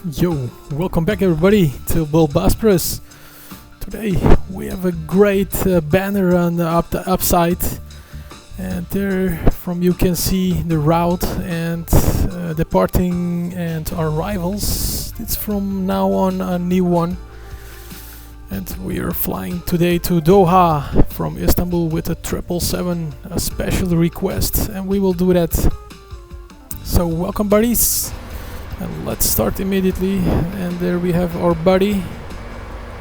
Yo, welcome back everybody to BullBosphorus. Today we have a great banner on the upside, and there from you can see the route and departing and our arrivals. It's from now on a new one, and we are flying today to Doha from Istanbul with a 777, a special request, and we will do that. So welcome buddies. And let's start immediately, and there we have our buddy.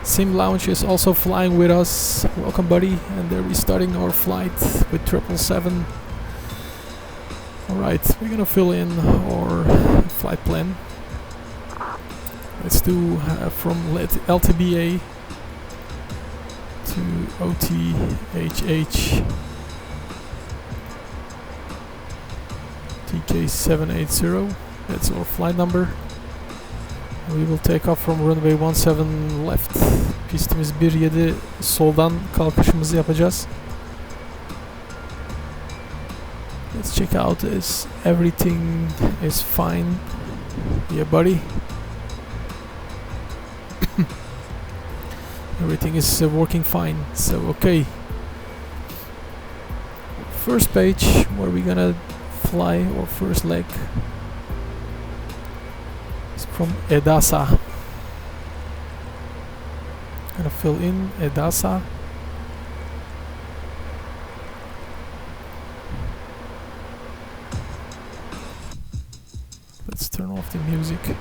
Sim Lounge is also flying with us. Welcome buddy, and there we're starting our flight with 777. Alright, we're gonna fill in our flight plan. Let's do from LTBA to OTHH TK780. That's our flight number. We will take off from runway 17 left. Pistimiz 17 soldan kalkışımızı yapacağız. Let's check out if everything is fine. Yeah, buddy. Everything is working fine. So okay. First page where we're gonna fly our first leg. From Edasa. Gonna fill in Edasa. Let's turn off the music.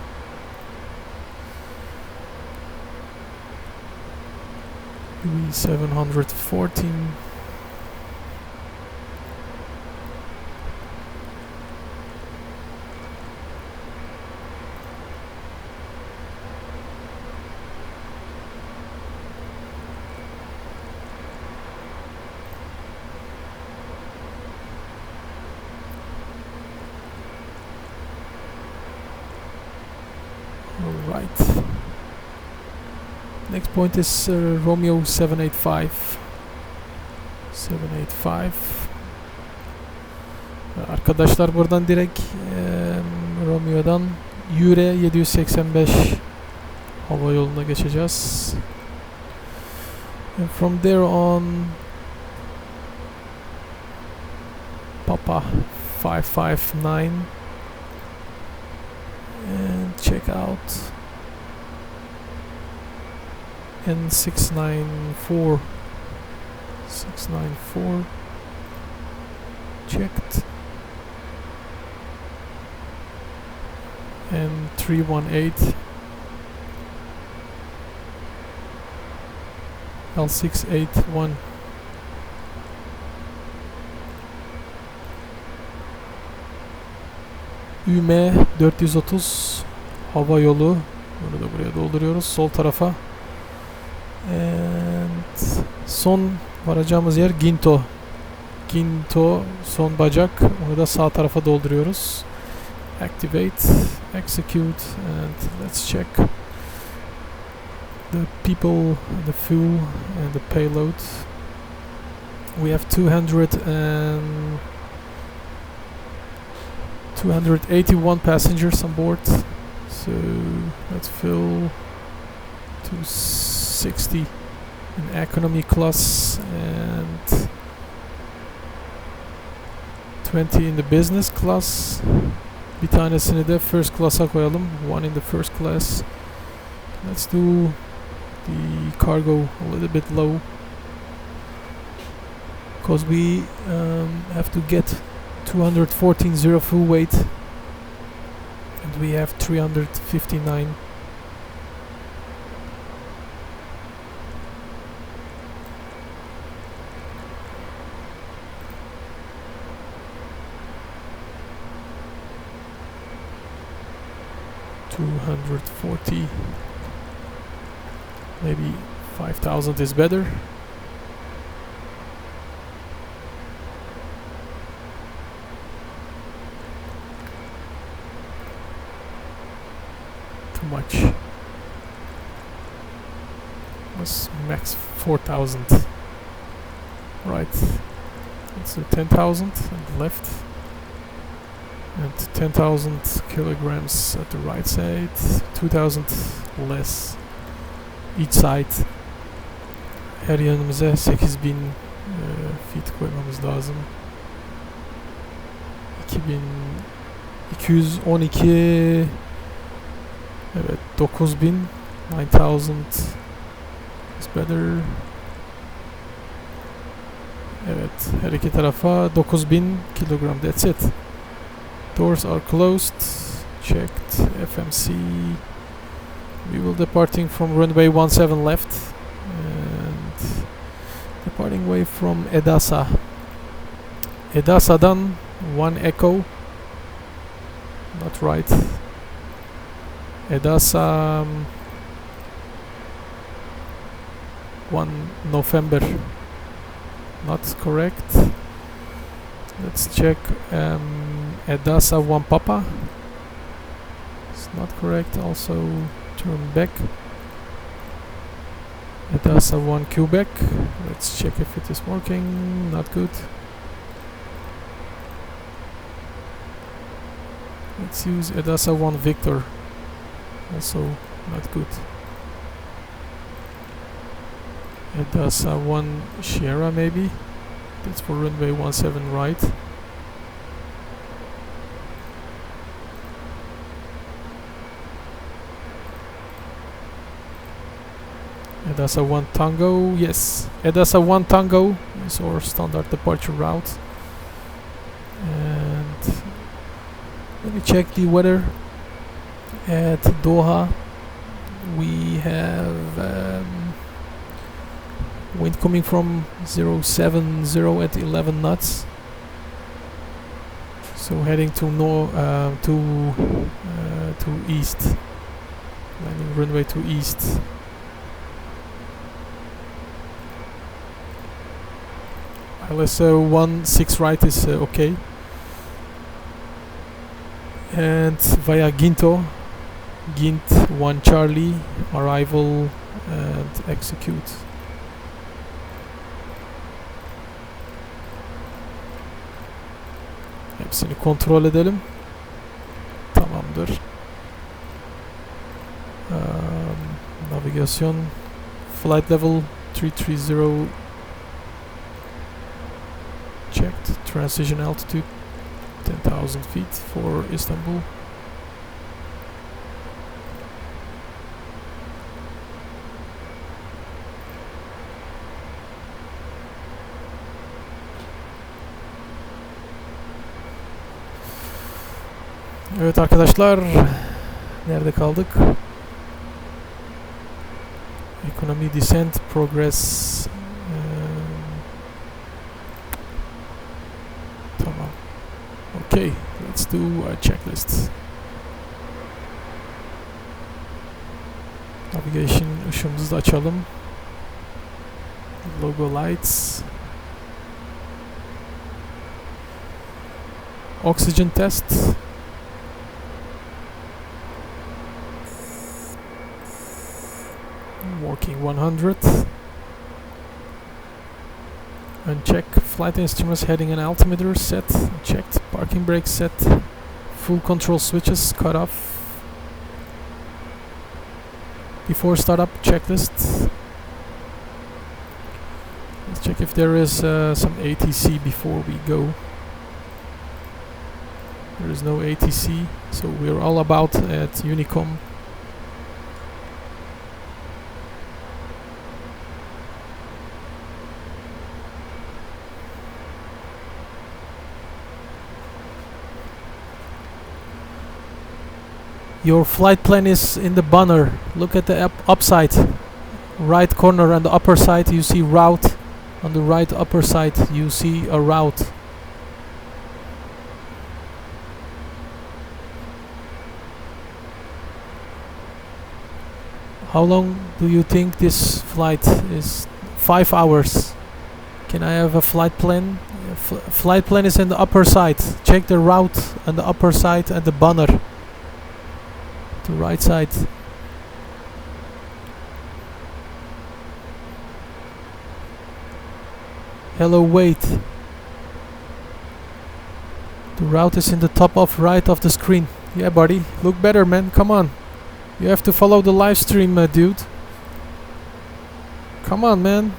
B714. Alright. Next point is Romeo 785. 785. Arkadaşlar buradan direkt Romeo'dan Euro 785 hava yoluna geçeceğiz. And from there on Papa 559. And check out N694. 694 checked. N318 L681. UM 430 hava yolu. Bunu da buraya dolduruyoruz sol tarafa. And son varacağımız yer Ginto. Ginto son bacak. Onu da sağ tarafa dolduruyoruz. Activate, execute, and let's check the people, the fuel, and the payload. We have 281 passengers on board, so let's fill 260 in economy class and 20 in the business class. Bir tanesini de first class'a koyalım. One in the first class. Let's do the cargo a little bit low, because we have to get 214 zero full weight, and we have 359. $240, maybe 5,000 is better. Too much. Let's max 4,000. Right. Let's do 10,000 on the left. and 10,000 kilograms at the right side, 2,000 less each side. Her yanımıza 8.000 feet koymamız lazım. 2212, evet, 9.000, 9,000 is better. Evet, her iki tarafa 9.000 kilogram, that's it. Doors are closed, checked, FMC. We will departing from runway 17 left and departing way from Edasa. Edasa'dan 1 echo, not right. Edasa 1 November, not correct. Let's check. Edasa 1 Papa, it's not correct. Also turn back. Edasa 1 Quebec, let's check if it is working. Not good. Let's use Edasa 1 Victor, also not good. Edasa 1 Sierra maybe, that's for runway 17 right. Edasa 1 Tango, yes, Edasa 1 Tango is our standard departure route. And let me check the weather at Doha. We have wind coming from 070 at 11 knots. So heading to east, landing runway to east. LSO 16 right is okay. And via Ginto, Gint 1 Charlie, arrival and execute. Hepsini kontrol edelim. Tamamdır. Navigasyon, flight level 330 checked, transition altitude 10,000 feet for Istanbul. Evet arkadaşlar, nerede kaldık? Economy descent progress. Tamam. Okay, let's do a checklist. Navigation ışığımızı da açalım. Logo lights. Oxygen test. Working 100. Uncheck flight instruments, heading and altimeter set. Checked. Parking brake set. Full control switches cut off. Before startup checklist. Let's check if there is some ATC before we go. There is no ATC, so we're all about at Unicom. Your flight plan is in the banner. Look at the upside, right corner on the upper side you see route. On the right upper side you see a route. How long do you think this flight is? 5 hours. Can I have a flight plan? Flight plan is in the upper side. Check the route on the upper side and the banner. The right side. Hello, wait. The route is in the top of right of the screen. Yeah, buddy. Look better, man. Come on. You have to follow the live stream, dude. Come on, man.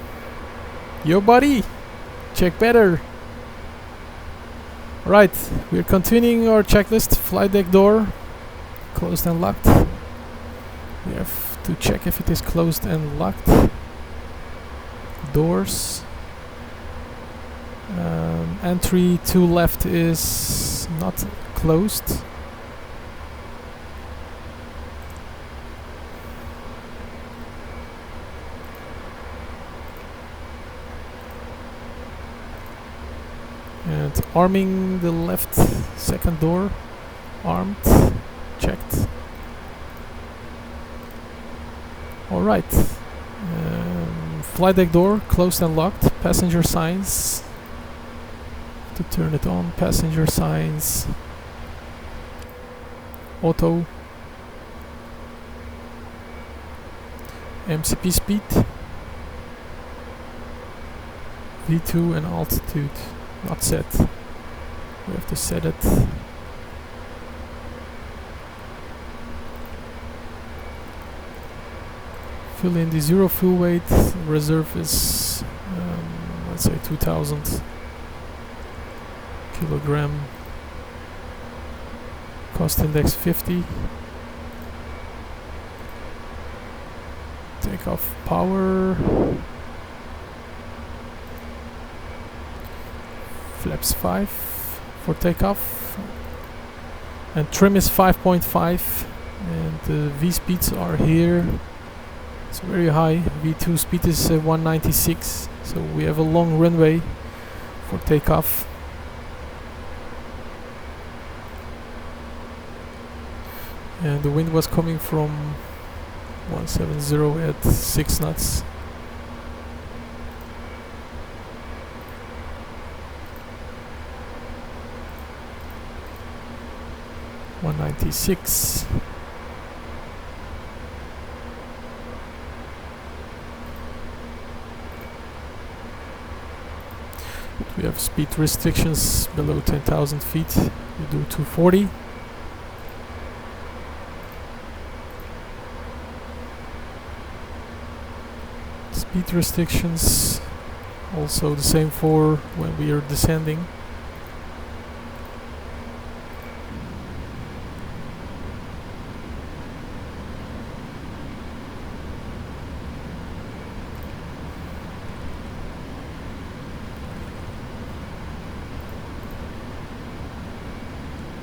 Yo, buddy. Check better. Right. We're continuing our checklist. Flight deck door. Closed and locked. We have to check if it is closed and locked. Doors. Entry to left is not closed. And arming the left second door. Armed. Checked. Alright. Flight deck door closed and locked. Passenger signs. To turn it on. Passenger signs. Auto. MCP speed. V2 and altitude. Not set. We have to set it. Fill in the zero fuel weight. Reserve is let's say 2000 kilogram. Cost index 50. Takeoff power. Flaps 5 for takeoff. And trim is 5.5. And the V speeds are here. It's very high. V2 speed is 196. So we have a long runway for takeoff. And the wind was coming from 170 at 6 knots. $196. We have speed restrictions below 10,000 feet. We do 240. Speed restrictions also the same for when we are descending.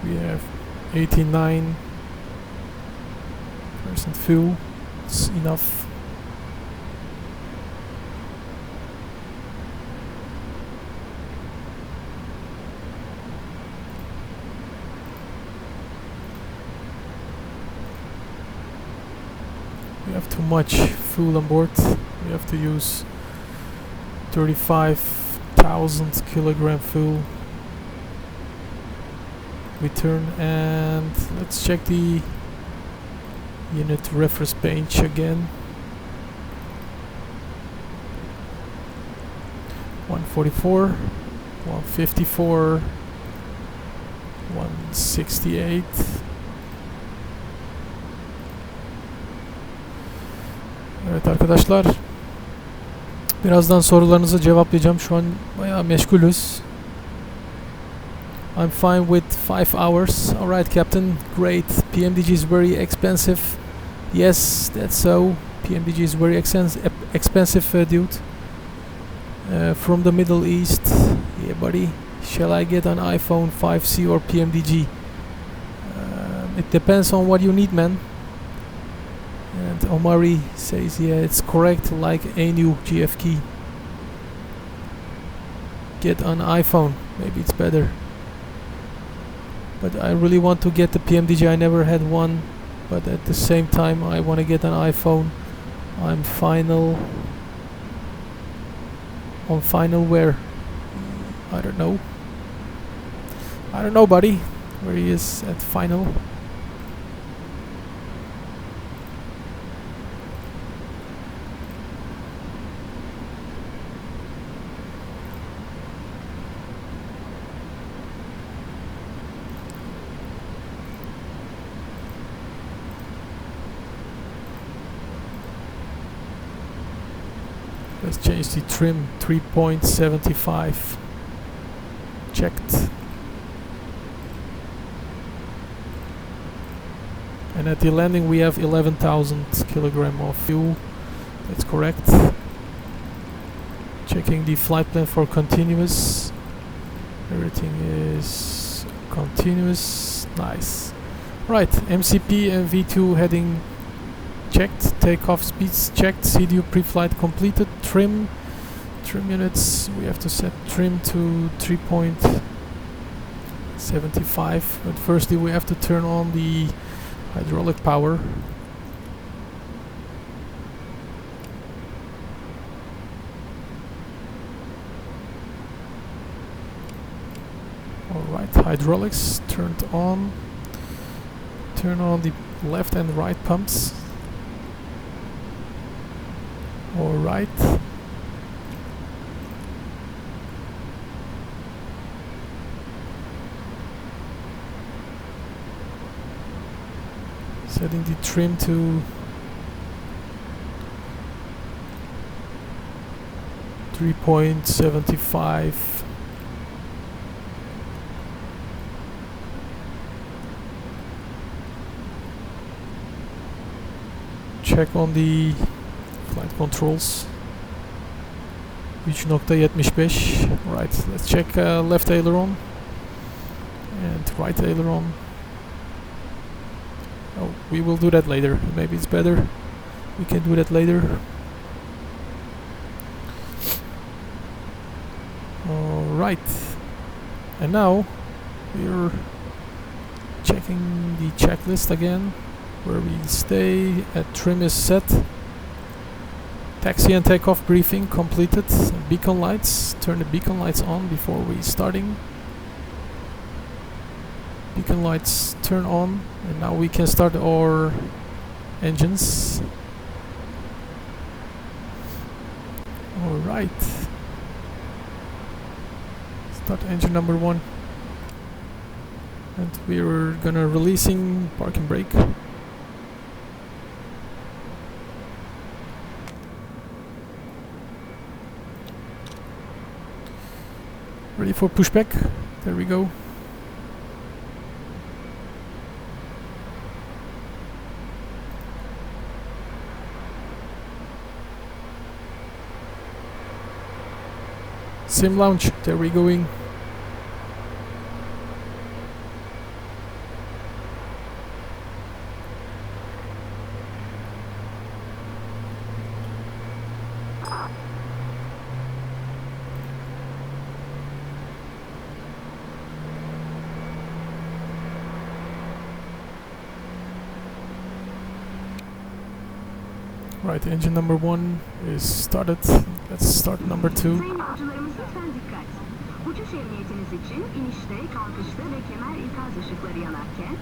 We have 89% fuel. It's enough. We have too much fuel on board. We have to use 35,000 kilogram fuel. We turn and let's check the unit reference page again. 144, 154, 168. Evet arkadaşlar, birazdan sorularınızı cevaplayacağım. Şu an bayağı meşgulüz. I'm fine with 5 hours. Alright, Captain. Great. PMDG is very expensive. Yes, that's so. PMDG is very expensive, dude. From the Middle East. Yeah, buddy. Shall I get an iPhone 5C or PMDG? It depends on what you need, man. And Omari says, yeah, it's correct, like a new GF key. Get an iPhone. Maybe it's better. But I really want to get the PMDG. I never had one, but at the same time I want to get an iPhone. I'm final. On final where? I don't know. I don't know, buddy. Where he is at final. Let's change the trim, 3.75. Checked. And at the landing we have 11,000 kilogram of fuel. That's correct. Checking the flight plan for continuous. Everything is continuous. Nice. Right, MCP and V2 heading checked. Takeoff speeds checked. CDU pre-flight completed. Trim units. We have to set trim to 3.75. But firstly we have to turn on the hydraulic power. Alright, hydraulics turned on. Turn on the left and right pumps. Alright. Setting the trim to 3.75. Check on the flight controls. Reach nokta 75. Right, let's check left aileron and right aileron. Oh, we will do that later. Maybe it's better. We can do that later. Alright. And now we're checking the checklist again. Where we stay at trim is set. Taxi and takeoff briefing completed. Beacon lights. Turn the beacon lights on before we starting. Beacon lights turn on, and now we can start our engines. Alright. Start engine number 1. And we're gonna releasing parking brake. Ready for pushback. There we go. Sim launch. There we going. Right, engine number 1 is started. Let's start number 2. Sayın yolcularımız lütfen dikkat. Uçuş emniyetiniz için inişte, kalkışta ve kemer ikaz ışıkları yanarken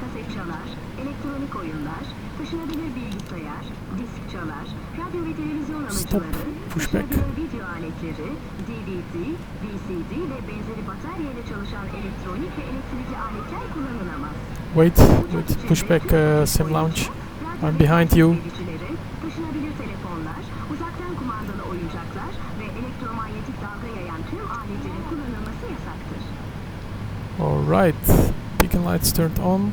kaset çalar, elektronik oyunlar, taşınabilir bilgisayar, disk çalar, radyo ve televizyon alıcıları, taşınabilir video aletleri, DVD, VCD ve benzeri bataryayla çalışan elektronik ve elektrikli aletler kullanılamaz. Wait, pushback sim launch. I'm behind you. Taşınabilir telefonlar, uzaktan kumandalı oyuncaklar ve elektromanyetik dalga yayan tüm aletlerin kullanılması yasaktır. Alright, beacon lights turned on.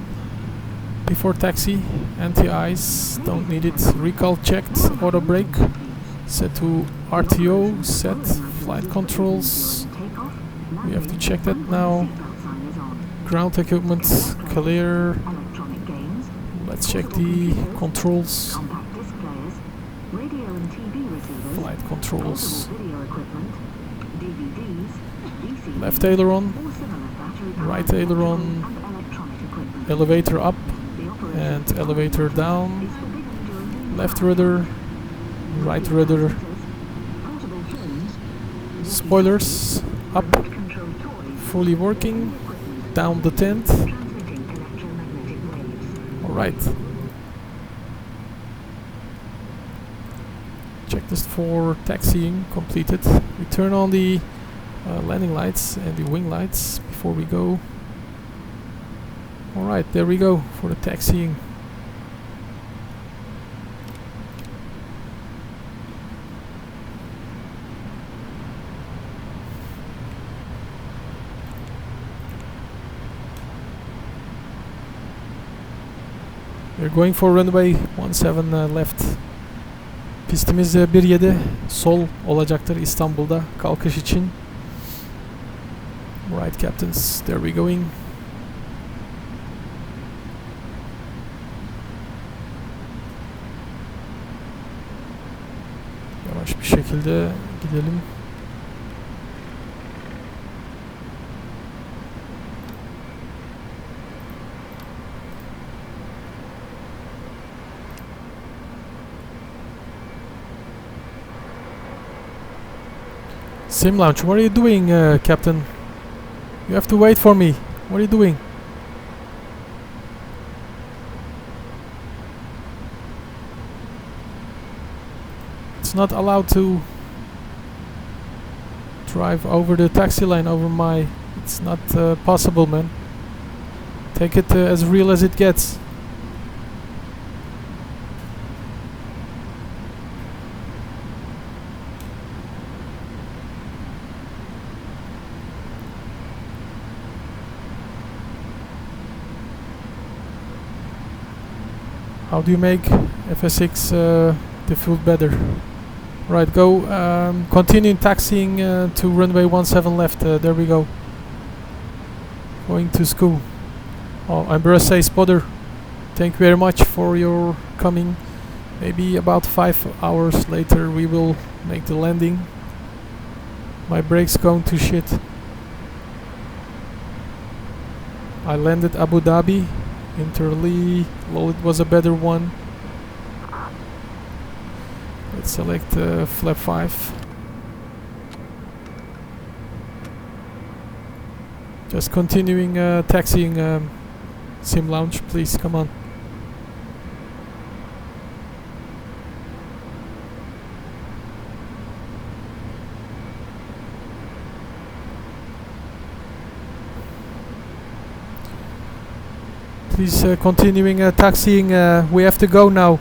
Before taxi, anti-ice, don't need it. Recall checked, auto brake. Set to RTO, set flight controls. We have to check that now. Ground equipment, clear. Let's check the controls. Flight controls. Left aileron, right aileron, elevator up and elevator down, left rudder, right rudder, spoilers up, fully working, down the tent. Alright. Checklist for taxiing completed. We turn on the landing lights and the wing lights before we go. Alright, there we go for the taxiing. We're going for runway 17 left. Pistimiz 17 sol olacaktır İstanbul'da kalkış için. Right captains, there we going. Yavaş bir şekilde gidelim. Sim launch, what are you doing, Captain? You have to wait for me. What are you doing? It's not allowed to drive over the taxi line over my... It's not possible, man. Take it as real as it gets. How do you make FSX the fuel better? Right, go continue taxiing to runway 17 left. There we go. Going to school. Oh, Embrace spotter. Thank you very much for your coming. Maybe about 5 hours later we will make the landing. My brake's going to shit. I landed Abu Dhabi. Interlee, well, it was a better one. Let's select flap 5. Just continuing taxiing Sim Lounge, please, come on. Please continuing taxiing, we have to go now.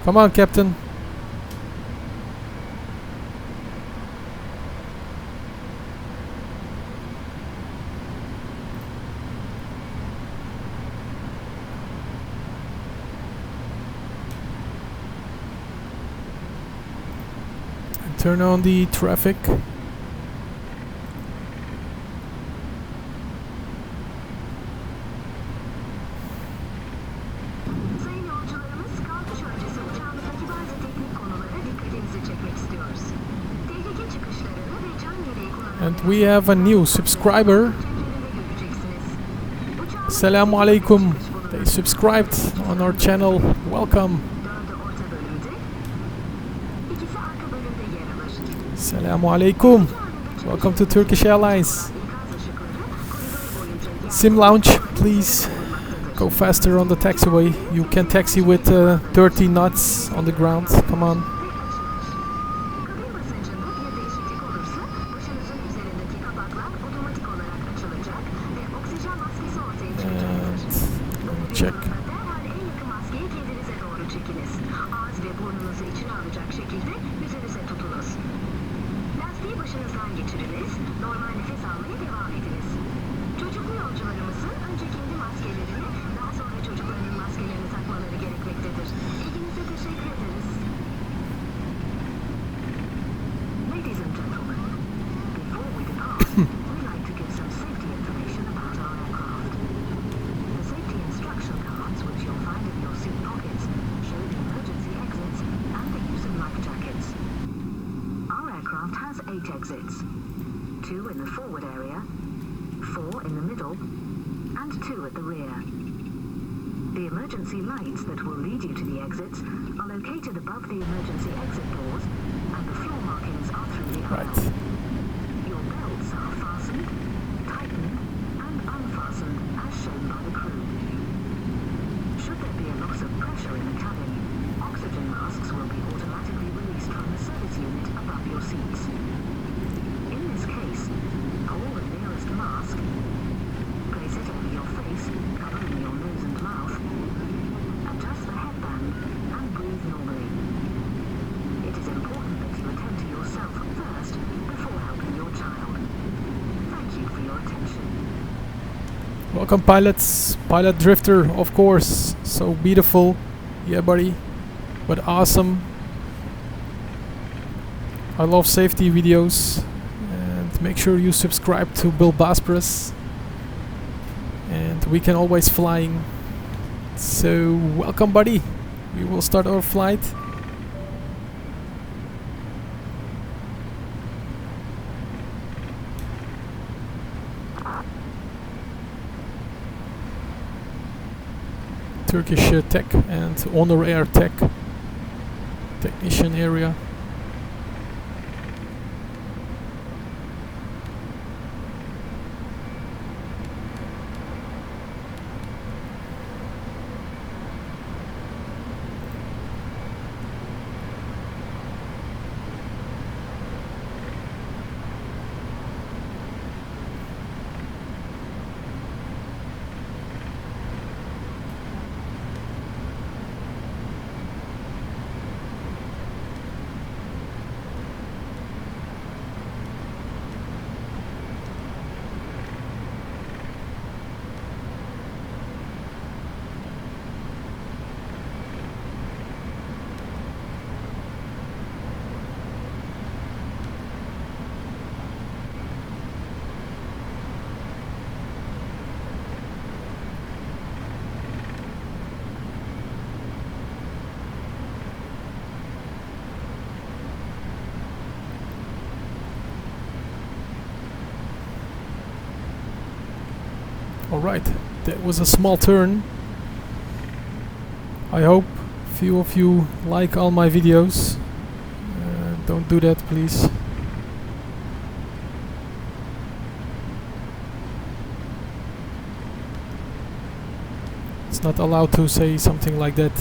Come on, Captain. And turn on the traffic. And we have a new subscriber. Assalamu alaikum. They subscribed on our channel. Welcome. Assalamu alaikum. Welcome to Turkish Airlines. Sim Lounge, please go faster on the taxiway. You can taxi with 30 knots on the ground. Come on. Check. Exits. 2 in the forward area, 4 in the middle, and 2 at the rear. The emergency lights that will lead you to the exits are located above the emergency exit doors, and the floor markings are through the aisle. Your belts are fastened, tightened, and unfastened as shown by the crew. Should there be a loss of pressure in the cabin, oxygen masks will be automatically released from the service unit above your seats. In this case, hold the nearest mask, place it over your face, covering your nose and mouth, adjust the headband, and breathe normally. It is important that you attend to yourself first before helping your child. Thank you for your attention. Welcome pilots, pilot drifter, of course, so beautiful, yeah buddy, but awesome. I love safety videos, and make sure you subscribe to BullBosphorus, and we can always flying. So welcome buddy, we will start our flight. Turkish tech and Honor Air tech technician area. Alright, that was a small turn. I hope few of you like all my videos. Don't do that, please. It's not allowed to say something like that,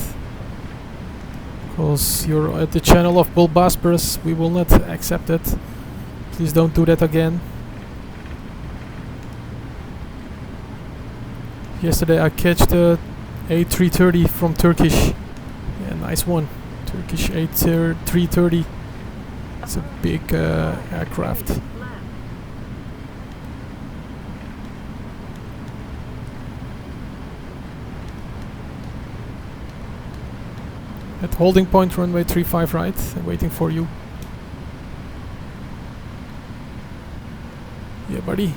because you're at the channel of BullBosphorus. We will not accept it. Please don't do that again. Yesterday I catch the A330 from Turkish. Yeah, nice one. Turkish A330. It's a big aircraft. At holding point runway 35 right, I'm waiting for you. Yeah buddy.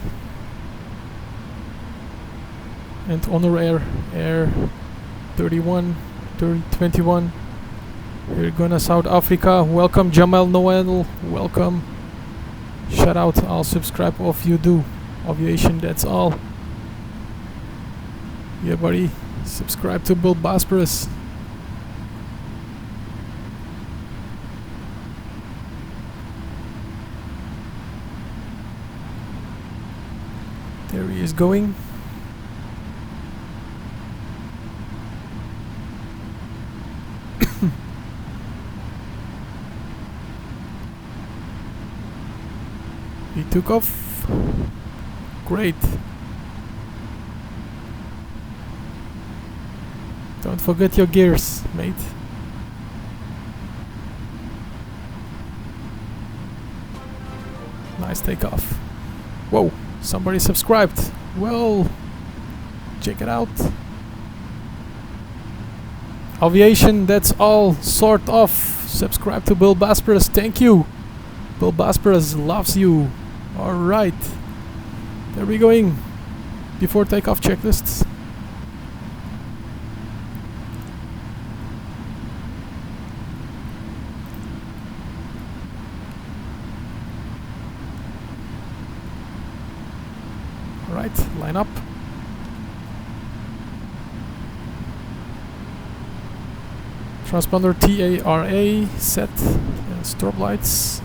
And Honor Air 21. We're gonna South Africa. Welcome Jamal Noel, welcome. Shout out, I'll subscribe if you do. Aviation, that's all. Yeah buddy, subscribe to BullBosphorus. There he is going. He took off. Great. Don't forget your gears, mate. Nice takeoff. Whoa, somebody subscribed. Well, check it out. Aviation, that's all sort of. Subscribe to BullBosphorus, thank you. BullBosphorus loves you. Alright. There we going. Before takeoff checklists. Alright, line up. Transponder TARA set and strobe lights.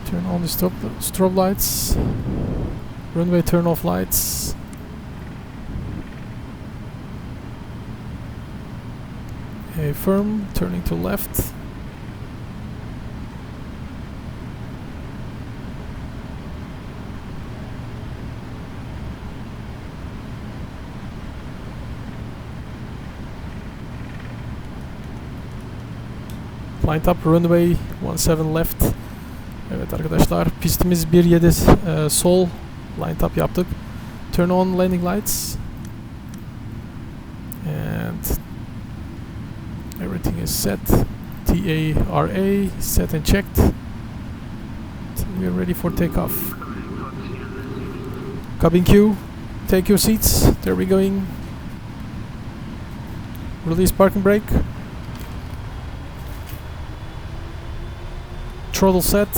Turn on the strobe lights. Runway turn off lights. Firm, turning to left. Lined up runway 17 left. Evet arkadaşlar, pistimiz 17 sol lined up yaptık. turn on landing lights, and everything is set. TARA set and checked. So we are ready for takeoff. Cabin crew, take your seats. There we're going. Release parking brake. Throttle set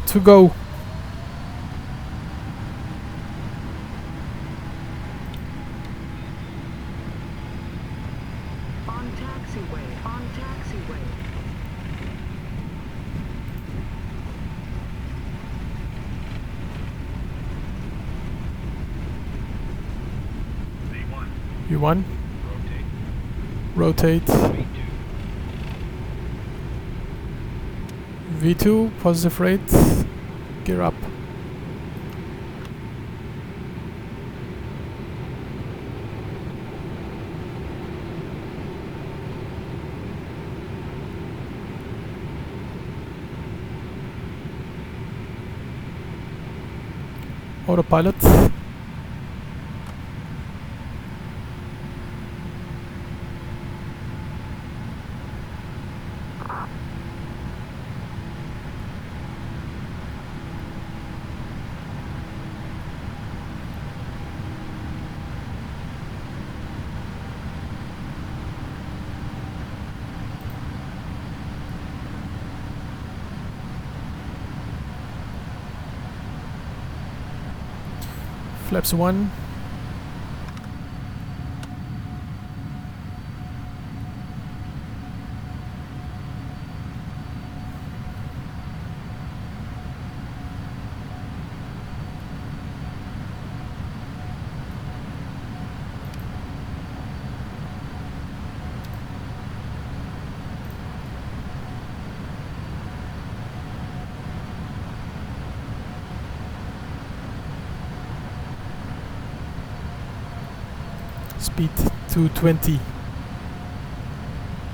to go. On taxiway, on taxiway. V1. Rotate. V2, positive rate. Gear up. Autopilot. Flaps 1. Speed 220.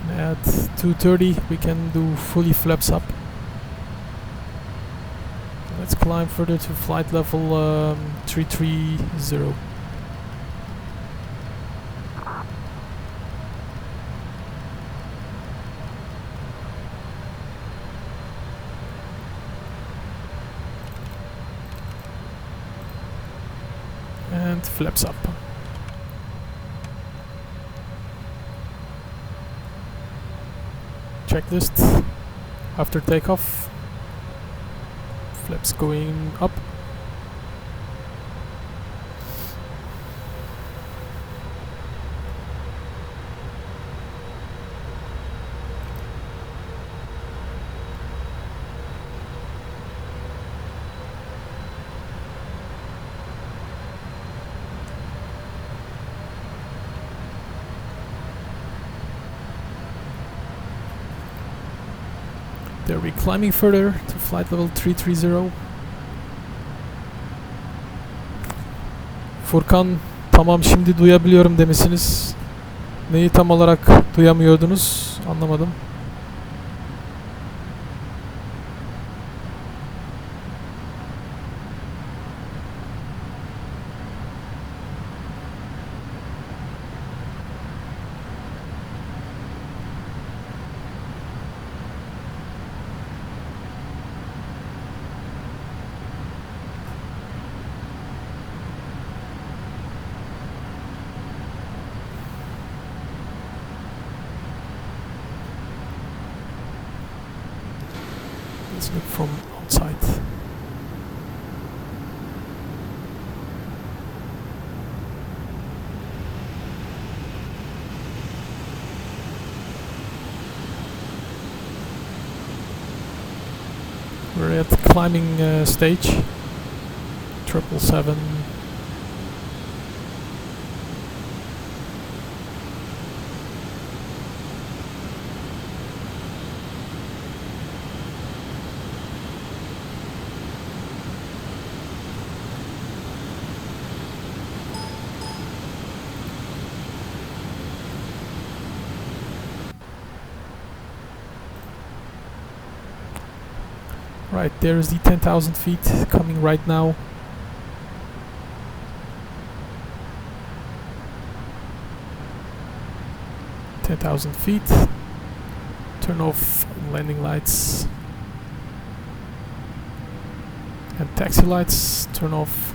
And at 230 we can do fully flaps up. Let's climb further to flight level 330. And flaps up. Checklist after takeoff. Flaps going up. There we're climbing further to flight level 330. Furkan, tamam şimdi duyabiliyorum demişsiniz. Neyi tam olarak duyamıyordunuz? Anlamadım. Let's look from outside. We're at the climbing stage. 777. Right, there's the 10,000 feet coming right now. 10,000 feet. Turn off landing lights and taxi lights. Turn off.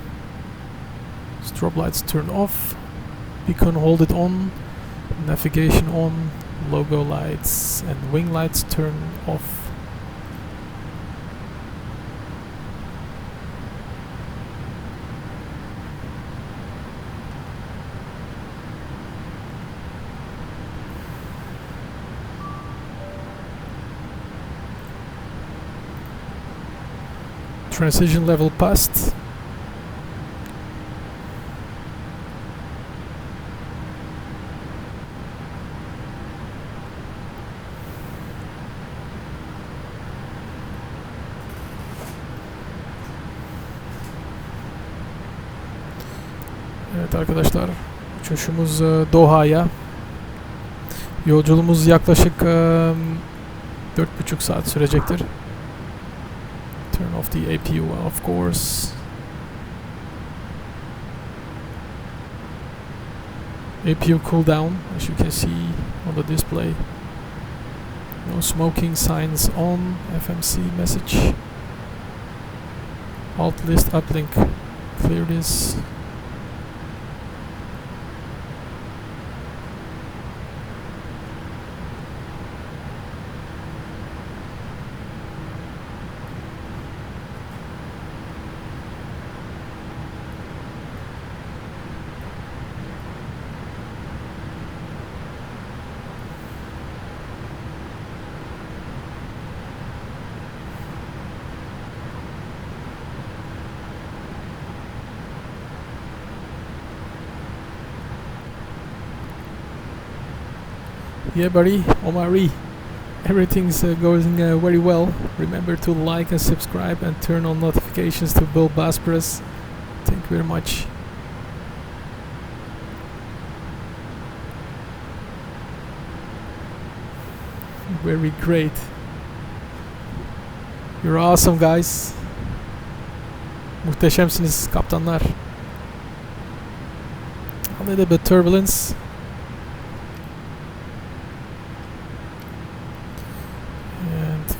Strobe lights turn off. Beacon hold it on. Navigation on. Logo lights and wing lights turn off. Transition level passed. Evet arkadaşlar, uçuşumuz Doha'ya. Yolculuğumuz yaklaşık 4,5 saat sürecektir. Turn off the APU, of course. APU cooldown, as you can see on the display. No smoking signs on. FMC message. Alt list uplink. Clear this. Yeah, buddy, Omari. Everything's going very well. Remember to like and subscribe and turn on notifications to BullBosphorus. Thank you very much. Very great. You're awesome, guys. Muhteşemsiniz kaptanlar. A little bit turbulence.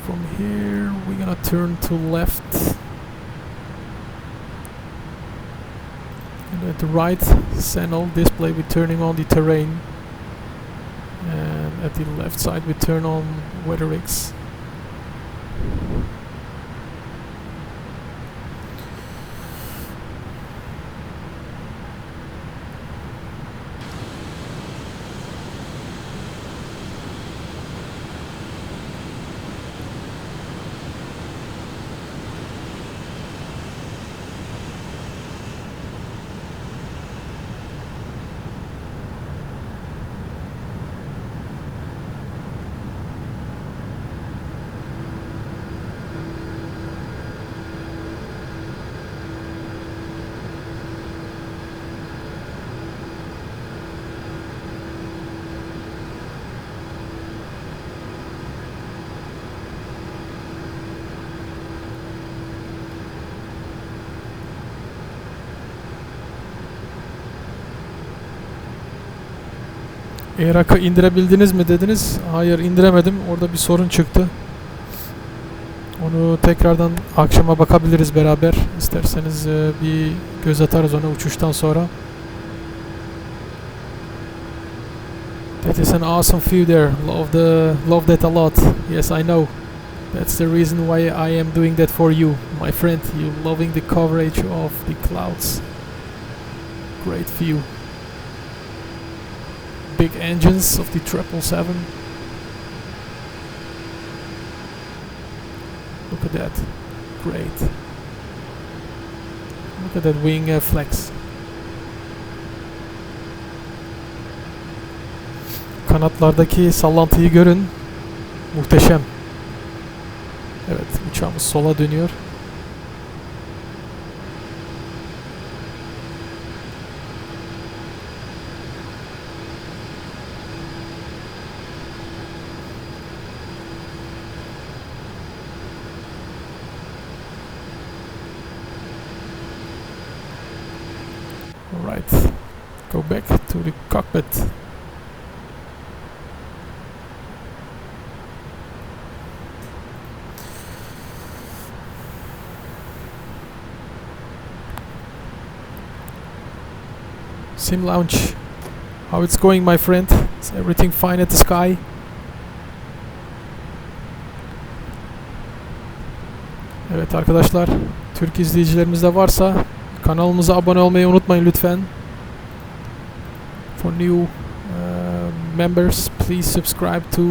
From here we're gonna turn to left, and at the right signal display we're turning on the terrain, and at the left side we turn on weather rigs. Irak'ı indirebildiniz mi dediniz? Hayır, indiremedim. Orada bir sorun çıktı. Onu tekrardan akşama bakabiliriz beraber. İsterseniz bir göz atarız ona uçuştan sonra. That is an awesome view there. Love that a lot. Yes, I know. That's the reason why I am doing that for you, my friend. You loving the coverage of the clouds. Great view. Big engines of the 777. Look at that. Great. Look at that wing flex. Kanatlardaki sallantıyı görün. Muhteşem. Evet, uçağımız sola dönüyor. Alright, go back to the cockpit. Sim Lounge. How it's going, my friend? Is everything fine at the sky? Evet arkadaşlar, Türk izleyicilerimiz de varsa kanalımıza abone olmayı unutmayın lütfen. For new members, please subscribe to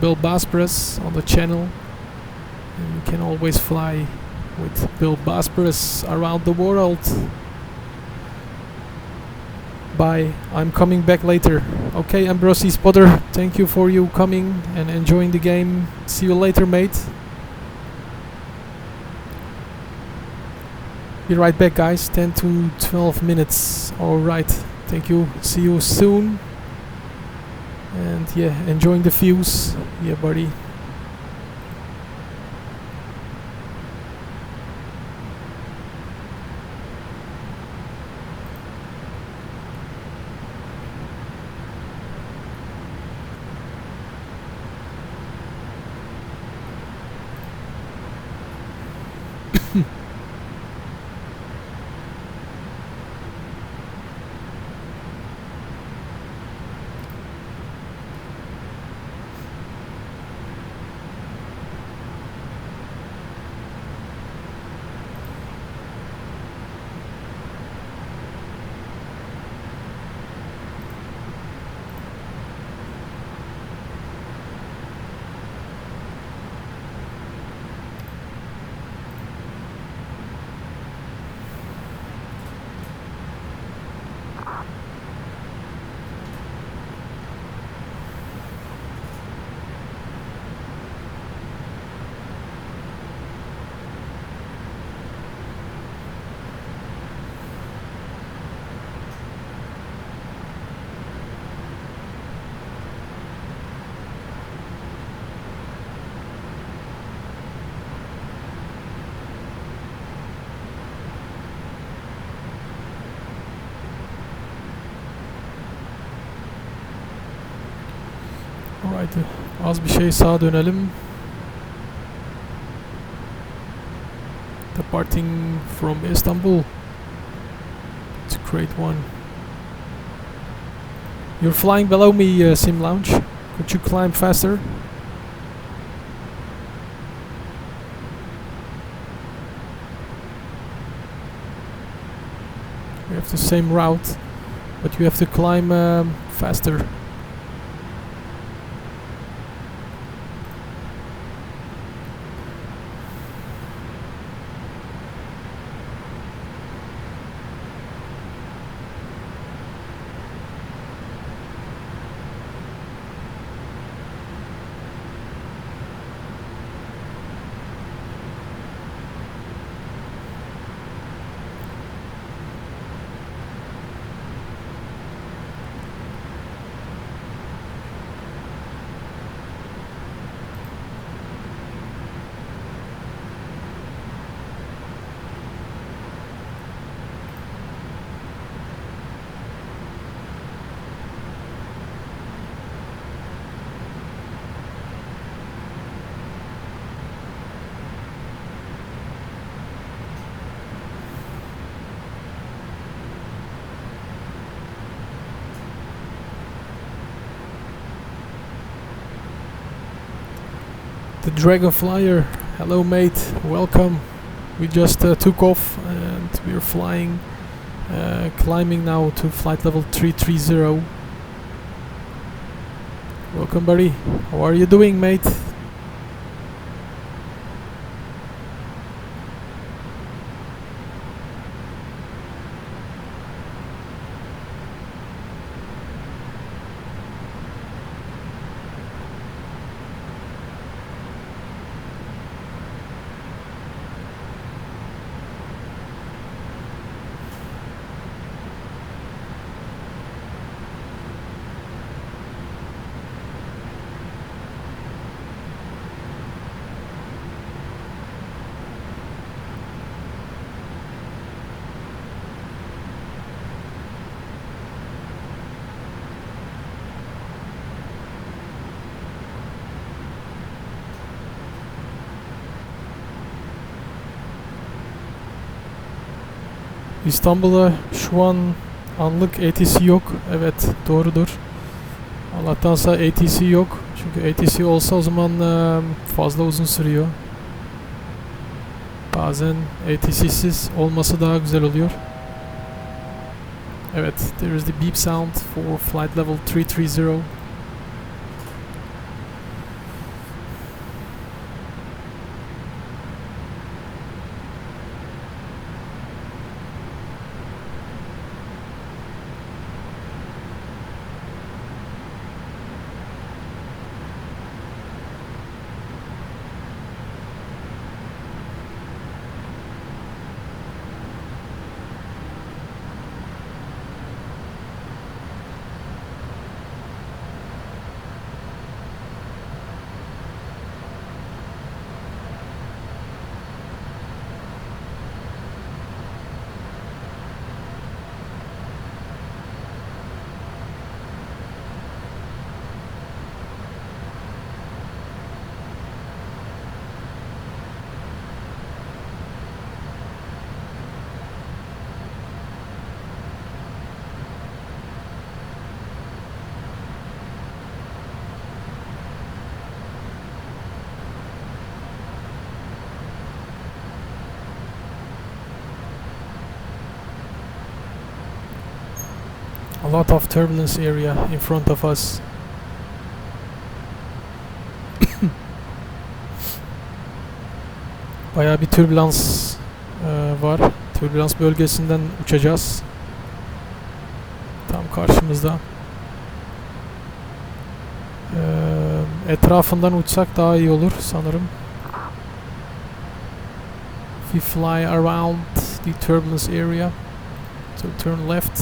BullBosphorus on the channel. And you can always fly with BullBosphorus around the world. Bye. I'm coming back later. Okay, Ambrosi Spotter, thank you for you coming and enjoying the game. See you later, mate. Be right back, guys. 10 to 12 minutes. Alright, thank you. See you soon. And yeah, enjoying the views. Yeah, buddy. Alright, az bir şey sağa dönelim. Departing from Istanbul. It's a great one. You're flying below me, Sim Lounge. Could you climb faster? We have the same route, but you have to climb faster. The Dragon Flyer, hello mate, welcome. We just took off and we're flying, climbing now to flight level 330. Welcome buddy, how are you doing mate? İstanbul'a şu an Anlık ATC yok. Evet, doğrudur. Allah'tansa ATC yok. Çünkü ATC olsa o zaman fazla uzun sürüyor. Bazen ATC'siz olması daha güzel oluyor. Evet, there is the beep sound for flight level 330. A lot of turbulence area in front of us. Bayağı bir türbülans var. Türbülans bölgesinden uçacağız. Tam karşımızda. Etrafından uçsak daha iyi olur sanırım. We fly around the turbulence area. So turn left.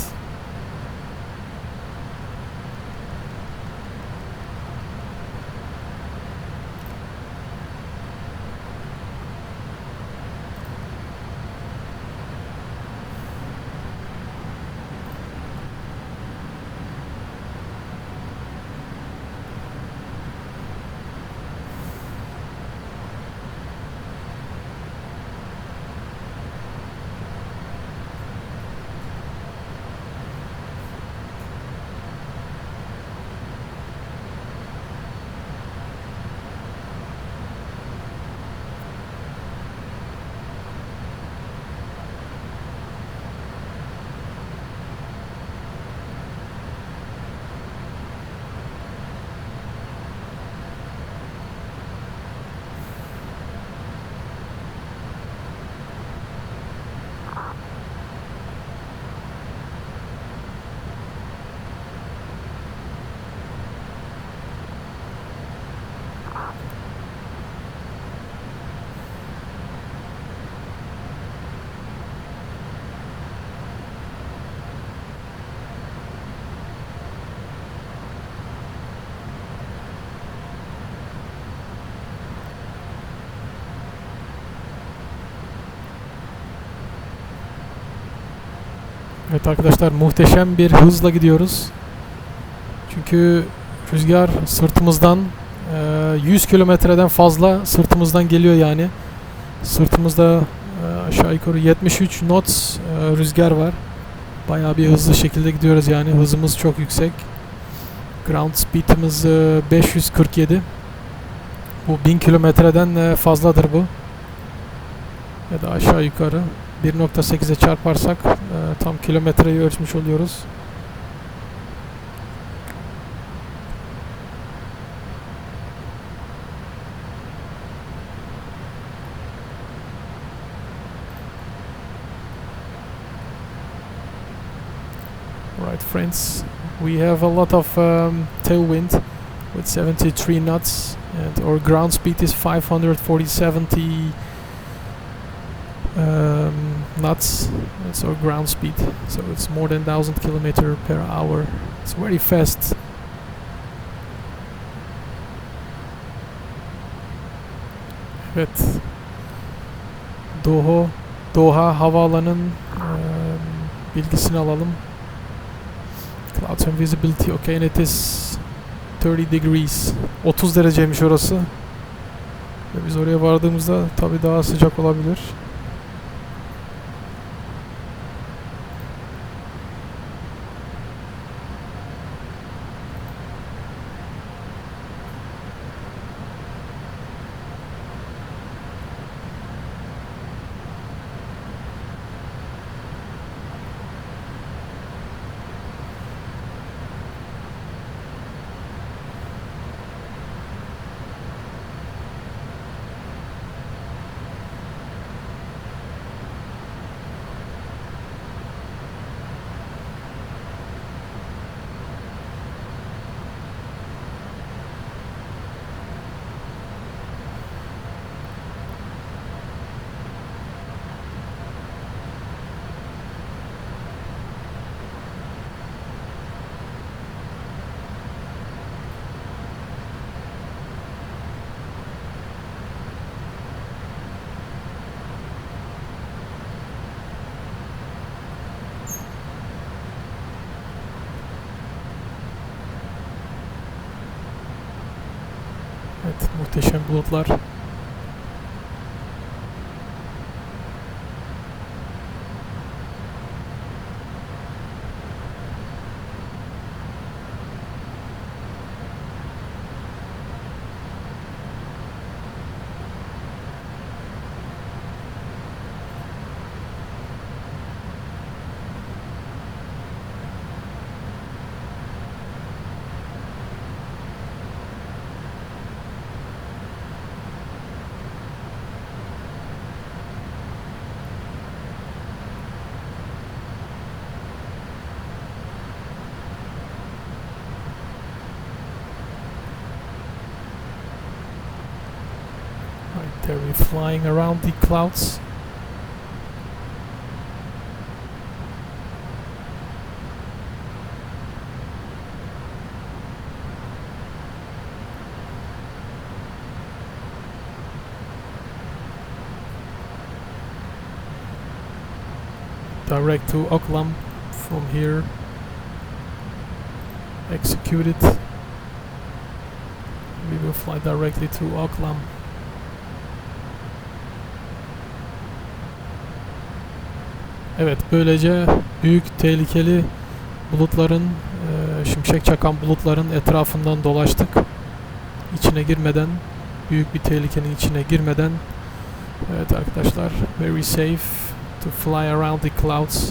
Evet arkadaşlar, muhteşem bir hızla gidiyoruz. Çünkü rüzgar sırtımızdan 100 kilometreden fazla sırtımızdan geliyor yani. Sırtımızda aşağı yukarı 73 knots rüzgar var. Bayağı bir hızlı şekilde gidiyoruz yani. Hızımız çok yüksek. Ground speed'imiz 547. Bu 1000 kilometreden fazladır bu. Ya da aşağı yukarı 1.8'e çarparsak tam kilometreyi ölçmüş oluyoruz. Right friends, we have a lot of tailwind with 73 knots and our ground speed is 570 knots. That's our ground speed, so it's more than 1000 km per hour. It's very fast. Evet, Doha havaalanının bilgisini alalım. Clouds and visibility, okay, and it is 30 degrees. 30 dereceymiş orası. Ve biz oraya vardığımızda tabii daha sıcak olabilir. Evet, muhteşem bulutlar. Right there, we're flying around the clouds. Direct to Oklam from here. Execute it. We will fly directly to Oklam. Evet, böylece büyük tehlikeli bulutların, şimşek çakan bulutların etrafından dolaştık. İçine girmeden, büyük bir tehlikenin içine girmeden. Evet arkadaşlar, very safe to fly around the clouds.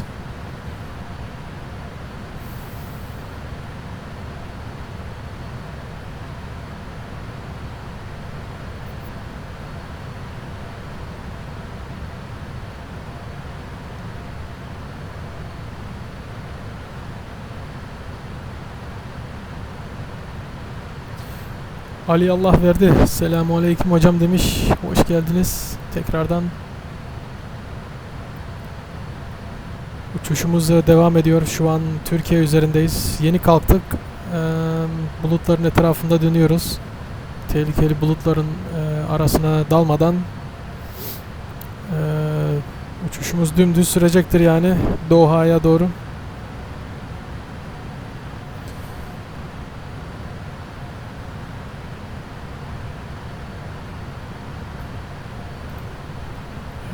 Ali Allah verdi. Selamun aleyküm hocam demiş. Hoş geldiniz tekrardan. Uçuşumuz devam ediyor. Şu an Türkiye üzerindeyiz. Yeni kalktık. Bulutların etrafında dönüyoruz. Tehlikeli bulutların arasına dalmadan uçuşumuz dümdüz sürecektir yani Doha'ya doğru.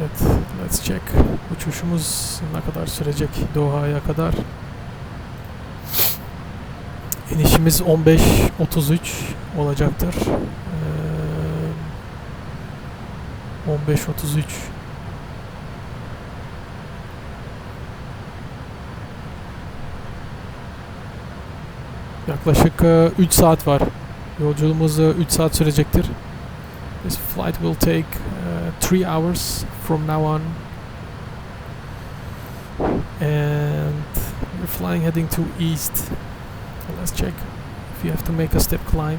Evet, let's check. Uçuşumuz ne kadar sürecek Doha'ya kadar? İnişimiz 15.33 olacaktır. 15.33. Yaklaşık 3 saat var. Yolculuğumuz 3 saat sürecektir. This flight will take 3 hours from now on, and we're flying heading to east. So let's check if you have to make a step climb.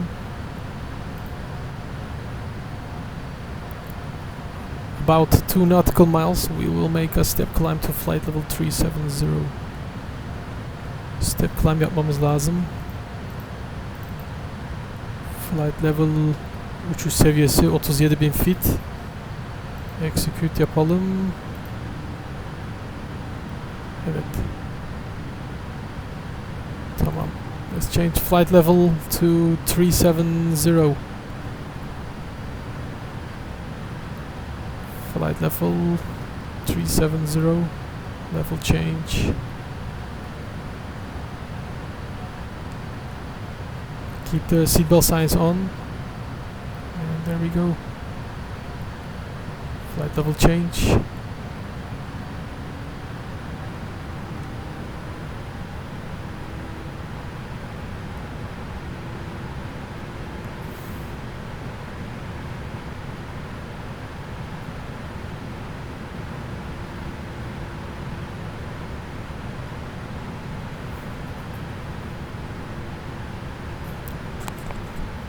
About 2 nautical miles, we will make a step climb to flight level 370. Step climb yapmamız lazım. Flight level uçuş seviyesi 37.000 feet. Execute yapalım. Evet. Tamam. Let's change flight level to 370. Flight level 370. Level change. Keep the seatbelt signs on. And there we go. Flight level change.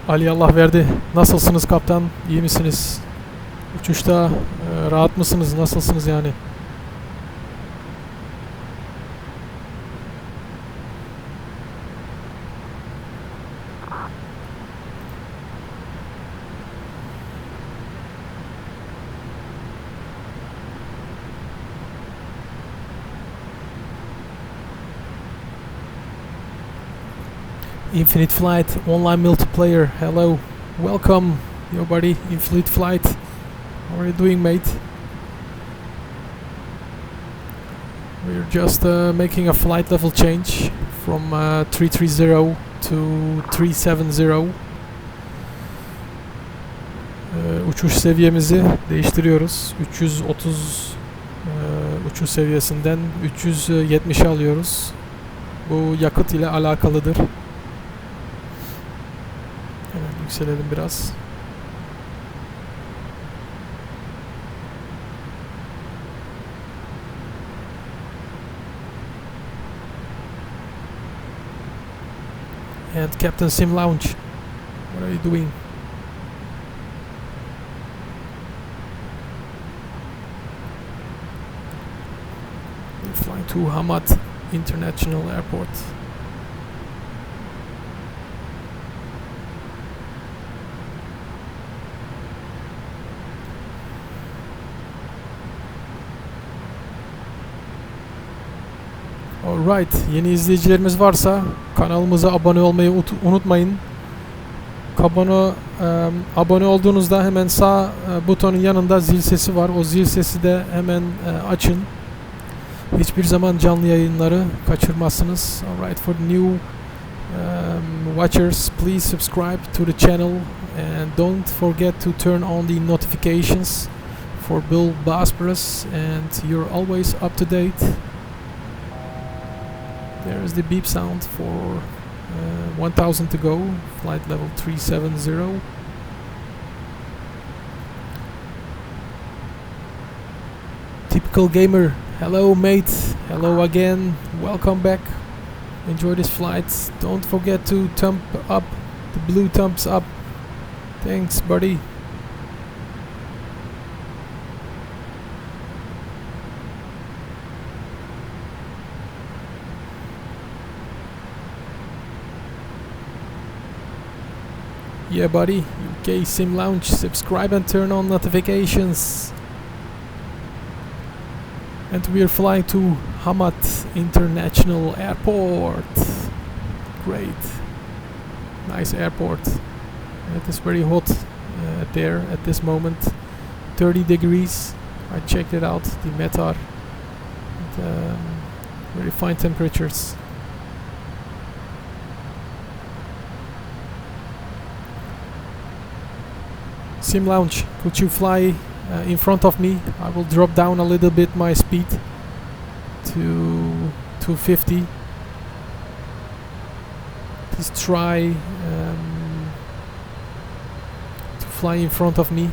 Ali Allah verdi. Nasılsınız kaptan? İyi misiniz? Uçuşta rahat mısınız? Nasılsınız yani? Infinite Flight Online Multiplayer. Hello. welcome, your buddy in Fleet Flight. How are you doing, mate? We're just making a flight level change from 330 to 370. Uçuş seviyemizi değiştiriyoruz. 330 uçuş seviyesinden 370'e alıyoruz. Bu yakıt ile alakalıdır. Hemen yükselelim biraz. And Captain Sim Lounge, what are you doing? We're flying to Hamad International Airport. Alright, yeni izleyicilerimiz varsa kanalımıza abone olmayı unutmayın. Abone olduğunuzda hemen sağ butonun yanında zil sesi var. O zil sesi de hemen açın. Hiçbir zaman canlı yayınları kaçırmazsınız. Alright, for the new watchers, please subscribe to the channel and don't forget to turn on the notifications for BullBosphorus, and you're always up to date. There's the beep sound for 1000 to go, flight level 370. Typical gamer, hello mate, hello again, welcome back. Enjoy this flight. Don't forget to thumb up, the blue thumbs up. Thanks, buddy. Yeah, buddy. UK Sim Lounge. Subscribe and turn on notifications. And we are flying to Hamad International Airport. Great. Nice airport. It is very hot there at this moment. 30 degrees. I checked it out. The METAR. And, very fine temperatures. Sim Lounge, could you fly in front of me? I will drop down a little bit my speed to 250. Please try to fly in front of me.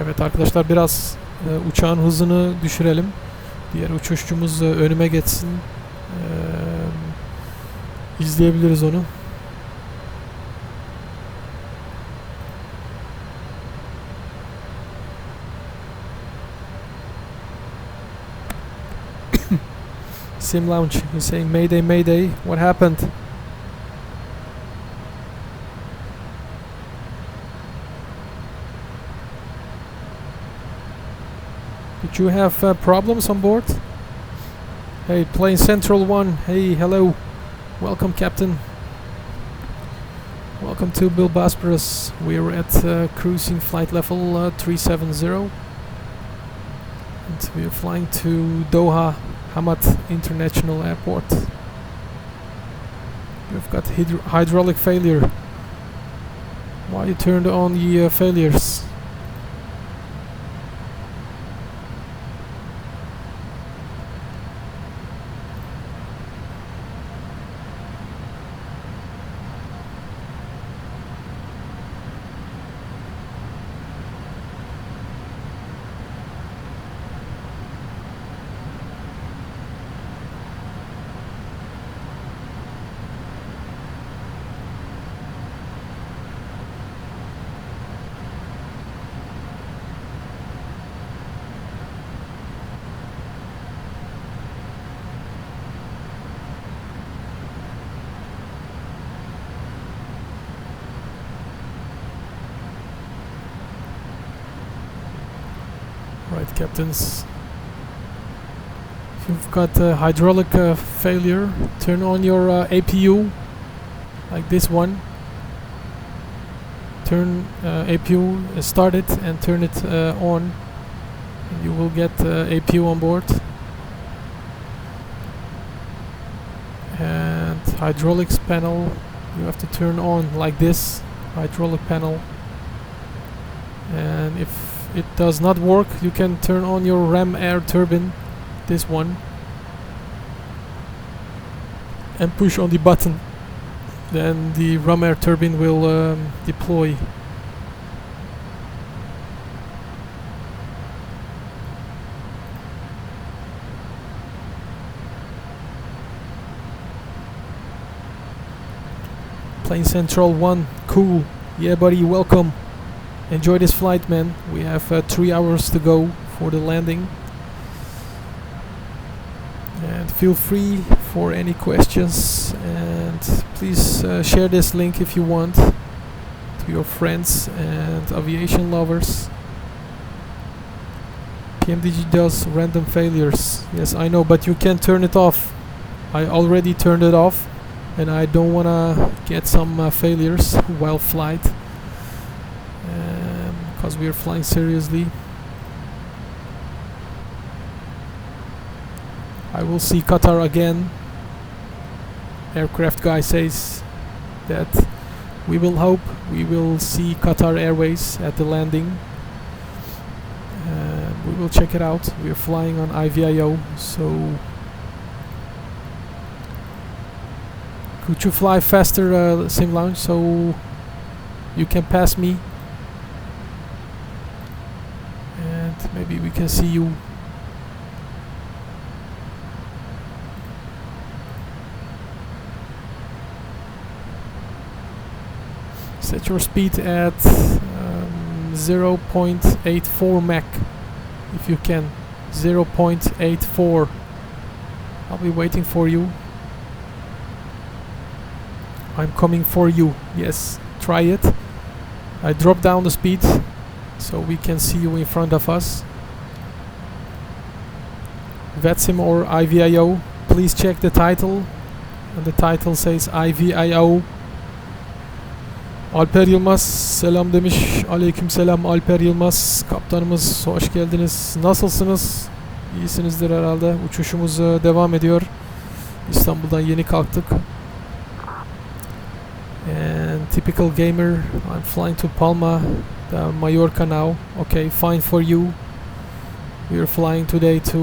Evet arkadaşlar, biraz uçağın hızını düşürelim. Diğer uçuşçumuz önüme geçsin. İzleyebiliriz onu. Sim Lounge, he's saying Mayday, Mayday. What happened? Did you have problems on board? Hey, Plane Central 1. Hey, hello. Welcome, Captain. Welcome to BullBosphorus. We're at cruising flight level 370. And we're flying to Doha Hamad International Airport. We've got hydraulic failure. Why you turned on the failures? Right, captains. If you've got hydraulic failure, turn on your APU, like this one. turn APU, start it and turn it on, and you will get APU on board. And hydraulics panel, you have to turn on like this, hydraulic panel. And if it does not work, you can turn on your ram air turbine, this one, and push on the button. Then the ram air turbine will deploy. Plane Central 1, cool. Yeah buddy, welcome. Enjoy this flight, man. We have 3 hours to go for the landing. And feel free for any questions, and please share this link if you want to your friends and aviation lovers. PMDG does random failures. Yes, I know, but you can turn it off. I already turned it off, and I don't wanna get some failures while flight, because we are flying seriously. I will see Qatar again. Aircraft guy says that we will hope we will see Qatar Airways at the landing. We will check it out. We are flying on Ivao, so could you fly faster, Sim Lounge, so you can pass me, and maybe we can see you. Set your speed at 0.84 Mach if you can. 0.84. I'll be waiting for you. I'm coming for you. Yes, try it. I drop down the speed so we can see you in front of us. VETSIM or IVIO, please check the title. And the title says IVIO. Alper Yılmaz selam demiş. Aleyküm selam Alper Yılmaz kaptanımız, hoş geldiniz. Nasılsınız? İyisinizdir herhalde. Uçuşumuz devam ediyor. İstanbul'dan yeni kalktık. And typical gamer, I'm flying to Palma de Mallorca now. Okay, fine for you. We are flying today to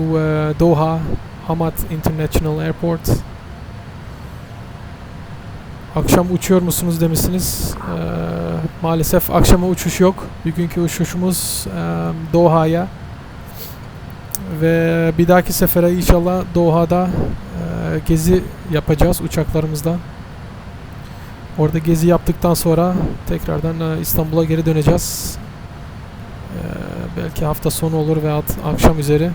Doha Hamad International Airport. Akşam uçuyor musunuz demişsiniz. Maalesef akşama uçuş yok. Bugünkü uçuşumuz Doha'ya. Ve bir dahaki sefere inşallah Doha'da gezi yapacağız uçaklarımızda. Orada gezi yaptıktan sonra tekrardan İstanbul'a geri döneceğiz. Belki hafta sonu olur veya akşam üzeri.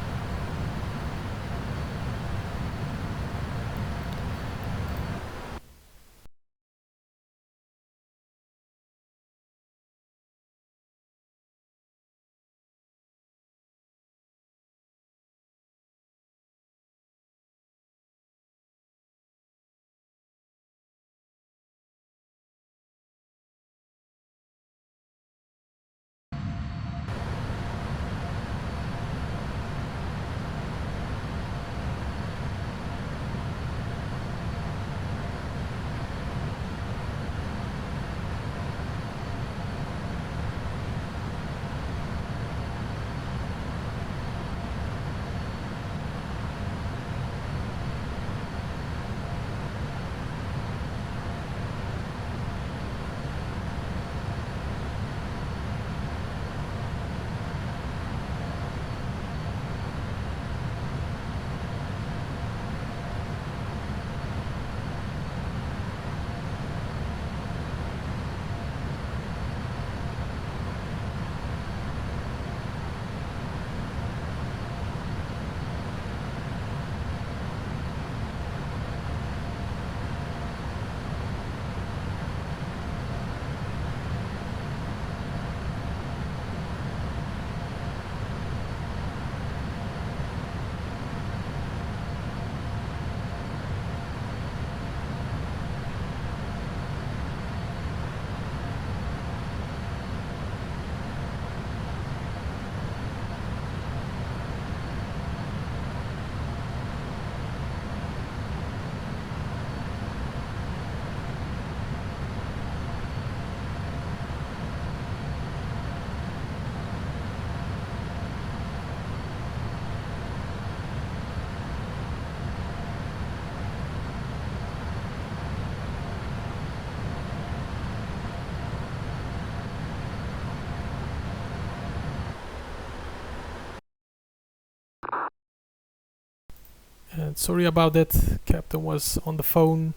And sorry about that, captain was on the phone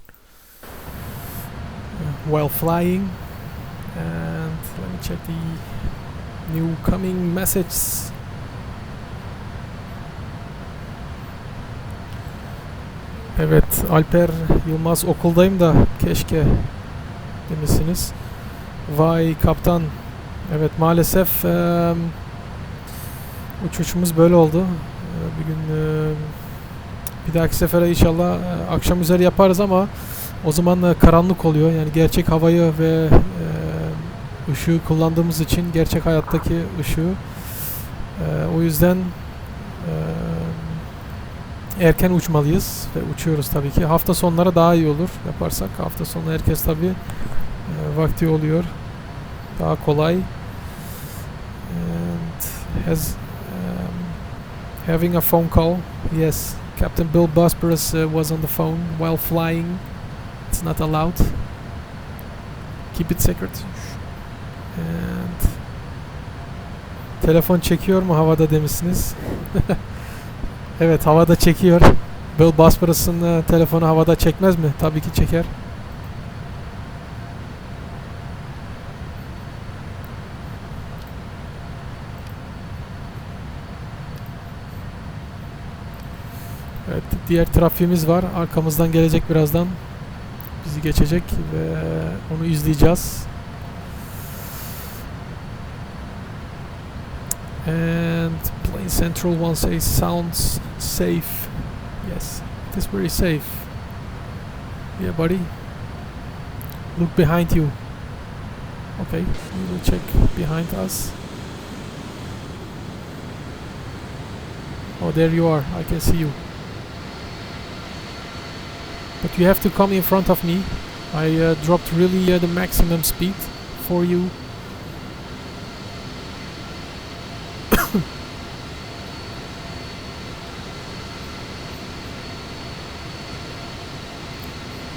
while flying. And let me check the new coming message. Evet, Alper Yılmaz, okuldayım da keşke demişsiniz. Vay kaptan. Evet, maalesef uçuşumuz böyle oldu. Bir gün bir dahaki sefere inşallah akşam üzeri yaparız ama o zaman karanlık oluyor. Yani gerçek havayı ve ışığı kullandığımız için, gerçek hayattaki ışığı. O yüzden erken uçmalıyız ve uçuyoruz tabii ki. Hafta sonları daha iyi olur yaparsak. Hafta sonu herkes tabii vakti oluyor. Daha kolay. And having a phone call. Yes, Captain BullBosphorus was on the phone while flying. It's not allowed. Keep it secret. And telefon çekiyor mu havada demişsiniz. Evet, havada çekiyor. BullBosphorus'un telefonu havada çekmez mi? Tabii ki çeker. Evet, diğer trafiğimiz var. Arkamızdan gelecek birazdan. Bizi geçecek ve onu izleyeceğiz. And plane central 1 sounds safe. Yes, it is very safe. Yeah, buddy. Look behind you. Okay, we will check behind us. Oh, there you are. I can see you. But you have to come in front of me. I dropped really the maximum speed for you.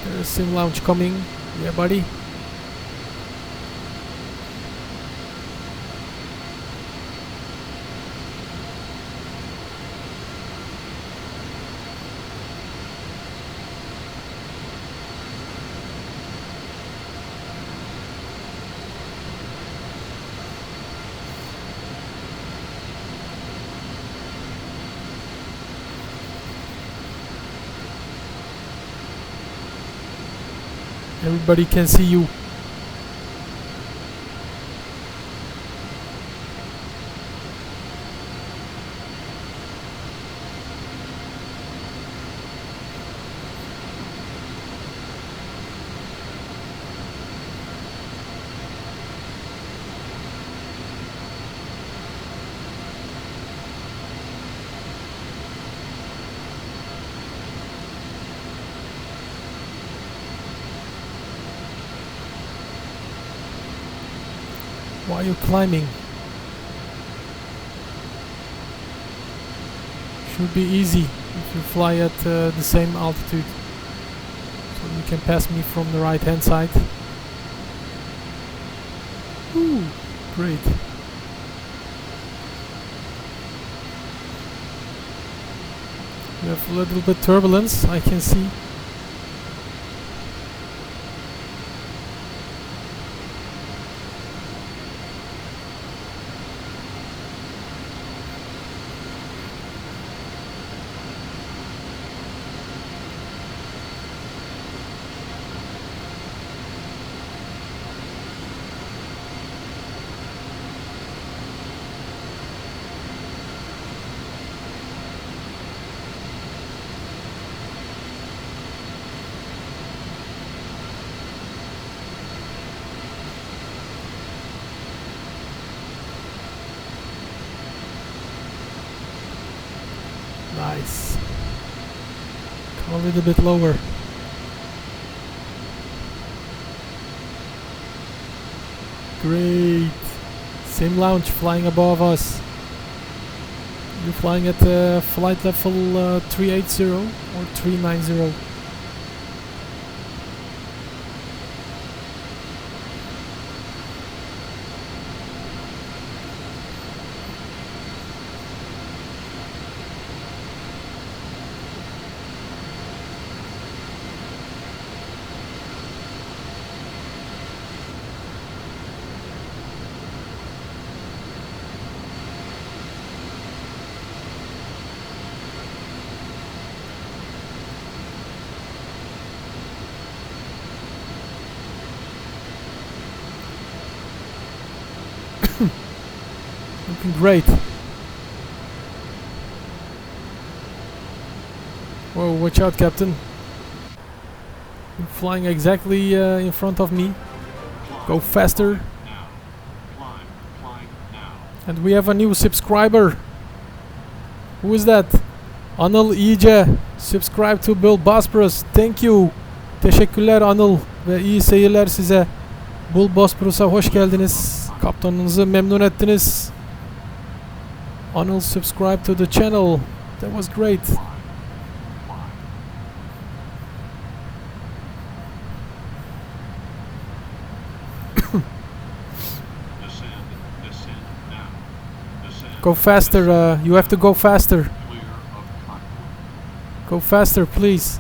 There's sim lounge coming. Yeah, buddy. Everybody can see you. Why are you climbing? Should be easy if you fly at the same altitude. So you can pass me from the right hand side. Ooh, great. We have a little bit turbulence, I can see. Nice. Come a little bit lower. Great. Sim lounge flying above us. You're flying at flight level 380 or 390. Looking great. Whoa, watch out, Captain. You're flying exactly in front of me. Go faster. And we have a new subscriber. Who is that? Anıl İyice. Subscribe to BullBosphorus. Thank you. Teşekkürler Anıl ve iyi seyirler size. BullBosphorus'a hoş geldiniz. Kaptanınızı memnun ettiniz. Anıl subscribe to the channel. That was great. Go faster, you have to go faster. Go faster, please.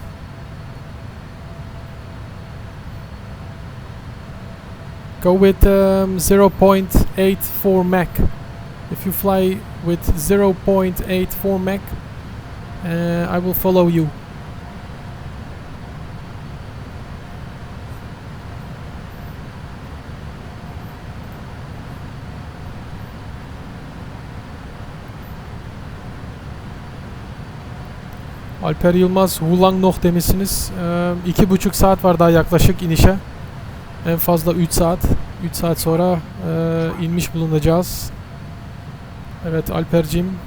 Go with 0.84 Mach. If you fly with 0.84 Mach, I will follow you. Alper Yılmaz, Wulang Noh demişsiniz. 2,5 saat var daha yaklaşık inişe. En fazla 3 saat. 3 saat sonra inmiş bulunacağız. Evet Alper'cim.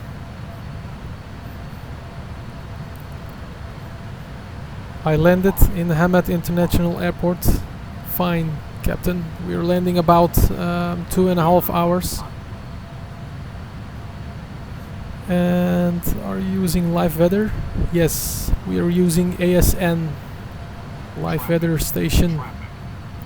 I landed in Hamad International Airport. Fine, Captain. We are landing about 2.5 hours. And are you using live weather? Yes, we are using ASN live weather station.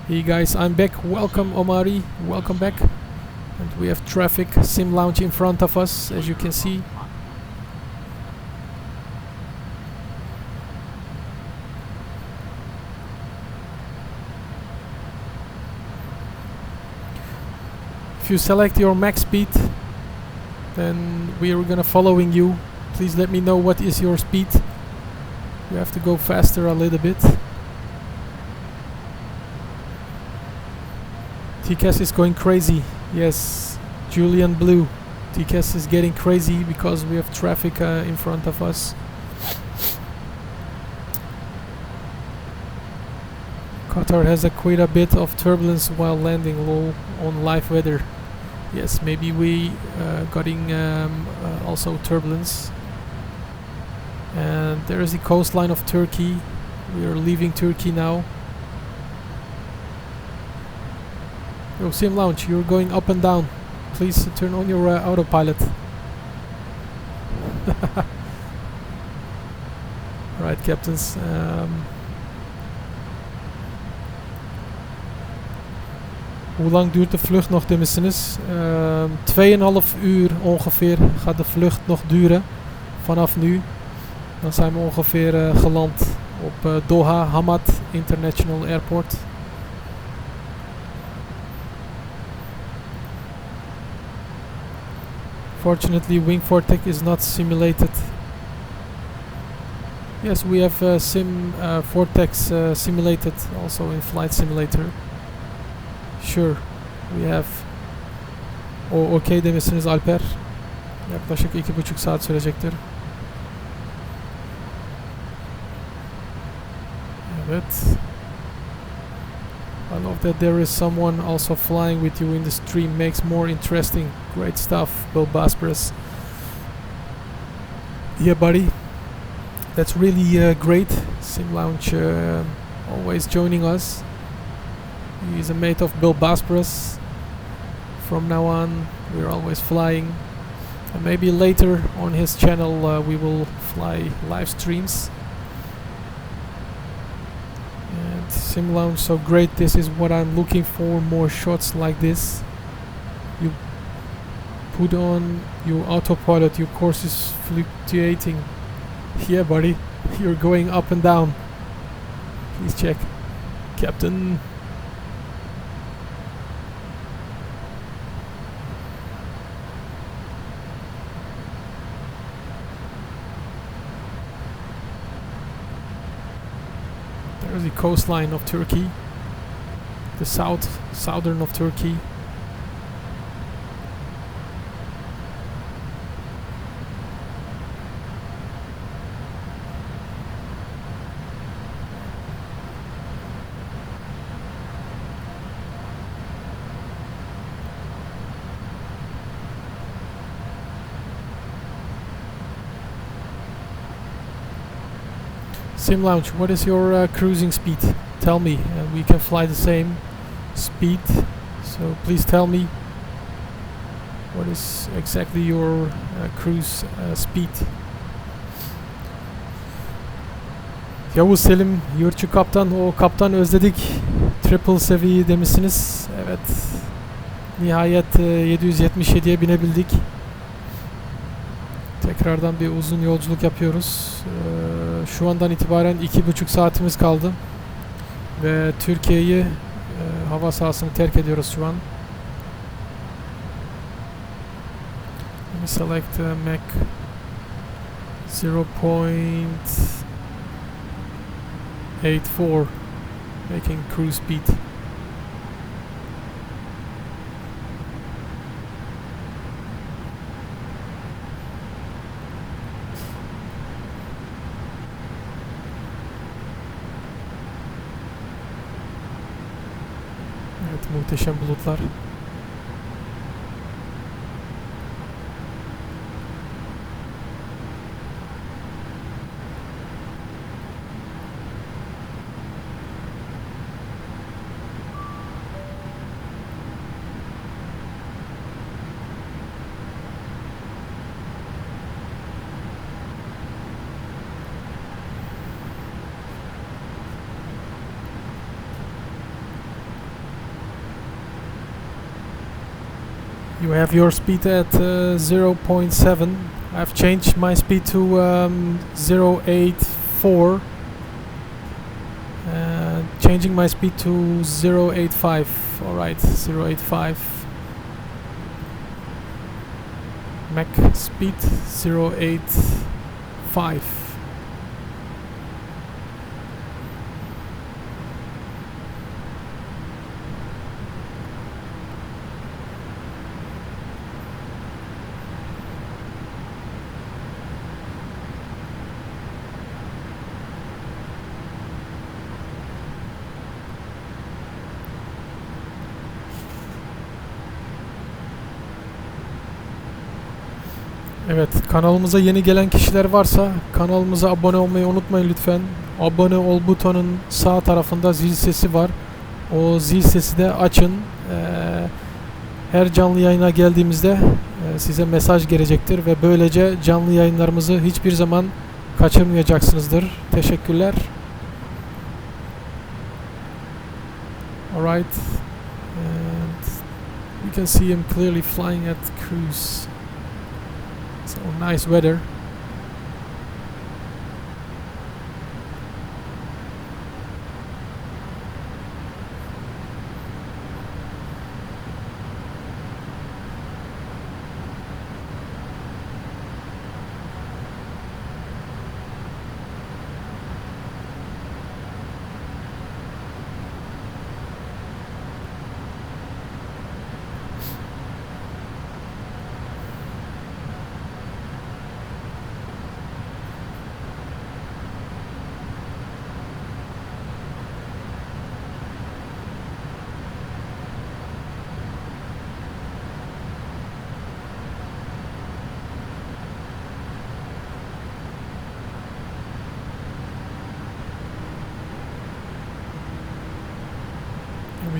Hey guys, I'm back. Welcome Omari, welcome back. And we have traffic sim lounge in front of us, as you can see. If you select your max speed, then we are gonna following you. Please let me know what is your speed. You have to go faster a little bit. TKS is going crazy. Yes, Julian Blue. TKS is getting crazy because we have traffic in front of us. Qatar has quite a bit of turbulence while landing low on live weather. Yes, maybe we getting also turbulence. And there is the coastline of Turkey. We are leaving Turkey now. Yo, Sim Lounge, you're going up and down. Please turn on your autopilot. Alright, captains. Hoe lang duurt de vlucht nog, demissenis? 2,5 uur ongeveer gaat de vlucht nog duren. Vanaf nu. Dan zijn we ongeveer geland op Doha Hamad International Airport. Fortunately, wing vortex is not simulated. Yes, we have vortex simulated also in Flight Simulator. Sure, we have. Okey demişsiniz Alper. Yaklaşık 2,5 saat sürecektir. Evet. I love that there is someone also flying with you in the stream. Makes more interesting. Great stuff, BullBosphorus. Yeah, buddy. That's really great. Sim Lounge always joining us. He's a mate of BullBosphorus. From now on, we're always flying. And maybe later on his channel we will fly live streams. And Sim Lounge, so great. This is what I'm looking for. More shots like this. You put on your autopilot. Your course is fluctuating. Yeah, buddy. You're going up and down. Please check. Captain. There's the coastline of Turkey, the southern of Turkey. Sim Lounge, what is your cruising speed? Tell me, and we can fly the same speed. So please tell me what is exactly your cruise speed. Yavuz Selim, Yurtçu Kaptan, o kaptan özledik. Triple seviye demişsiniz. Evet. Nihayet 777'ye binebildik. Tekrardan bir uzun yolculuk yapıyoruz. Şu andan itibaren 2,5 saatimiz kaldı. Ve Türkiye'yi hava sahasını terk ediyoruz şu an. Let me select Mach 0.84, making cruise speed. Evet, muhteşem bulutlar. You have your speed at 0.7. I've changed my speed to 0.84. Changing my speed to 0.85. Alright, 0.85. Mach speed 0.85. Evet, kanalımıza yeni gelen kişiler varsa kanalımıza abone olmayı unutmayın lütfen. Abone ol butonun sağ tarafında zil sesi var. O zil sesi de açın. Her canlı yayına geldiğimizde size mesaj gelecektir ve böylece canlı yayınlarımızı hiçbir zaman kaçırmayacaksınızdır. Teşekkürler. Alright. And you can see him clearly flying at cruise. So nice weather.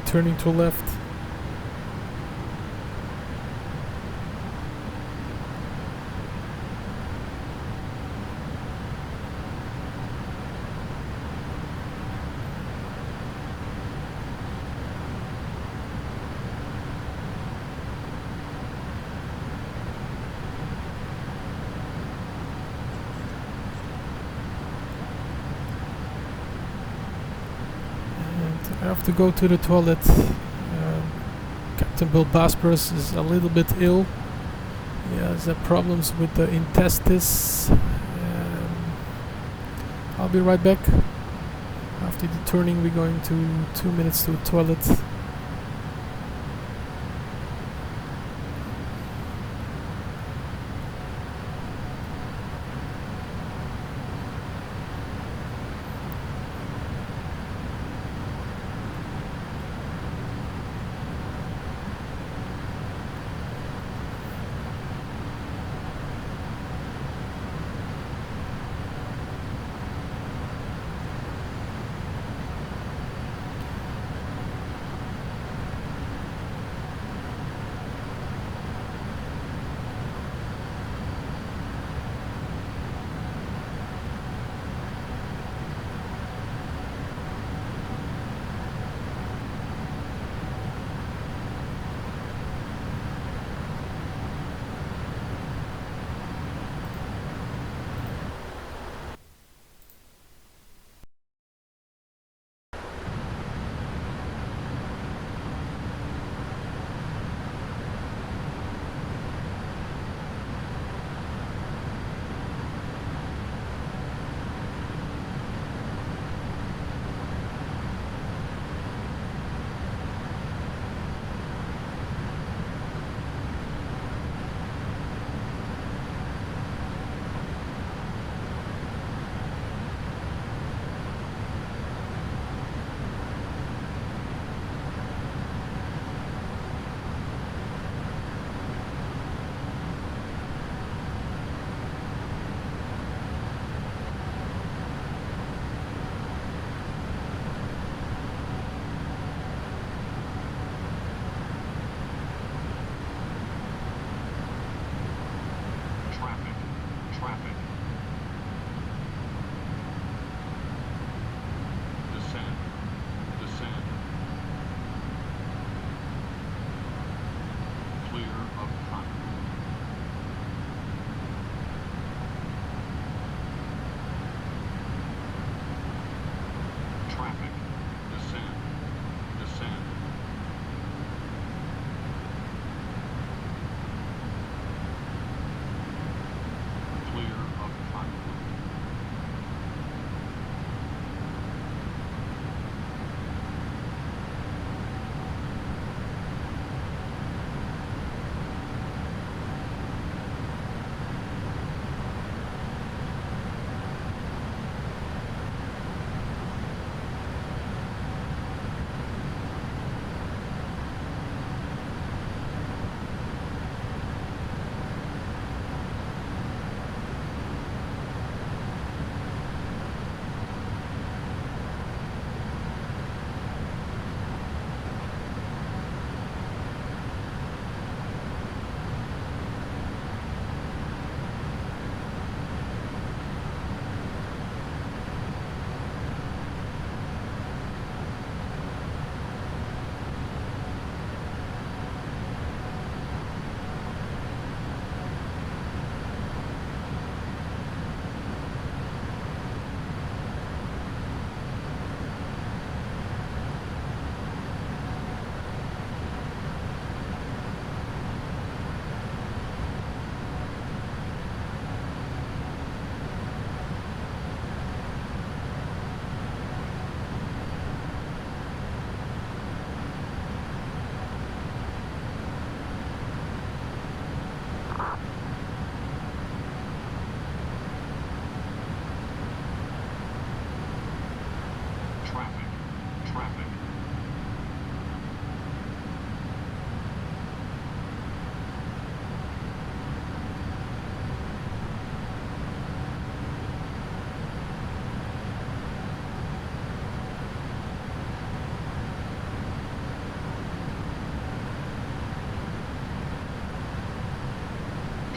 Turning to left. I have to go to the toilet. Captain BullBosphorus is a little bit ill. He has problems with the intestines. I'll be right back. After the turning, we're going to 2 minutes to the toilet.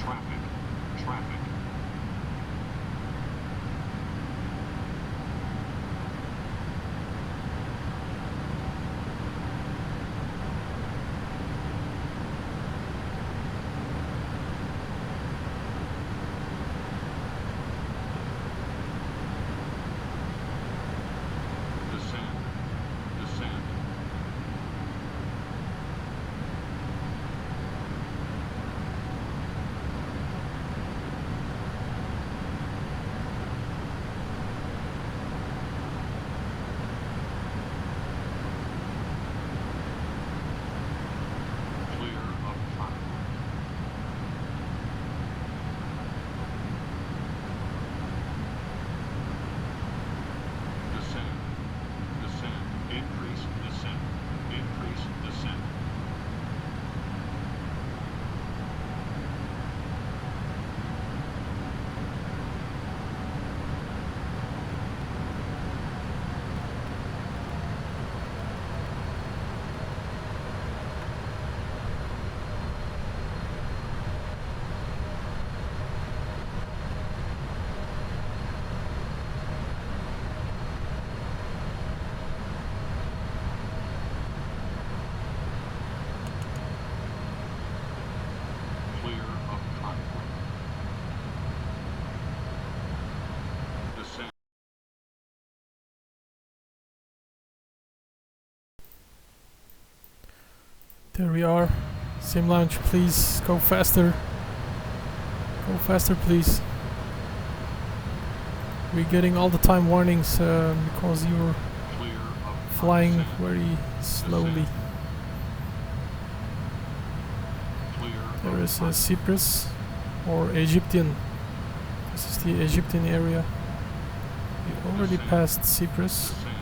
Traffic. Traffic. Descend. Descend. Clear of platform. Descend. Descend. Increase descent. Increase descent. Clear of platform. Descend. There we are. Sim launch, please go faster. Go faster, please. We're getting all the time warnings because you're Clear of flying descent. very slowly. Clear There of is a platform. Cyprus or Egyptian. This is the Egyptian area. We already Descend. passed Cyprus. Descend.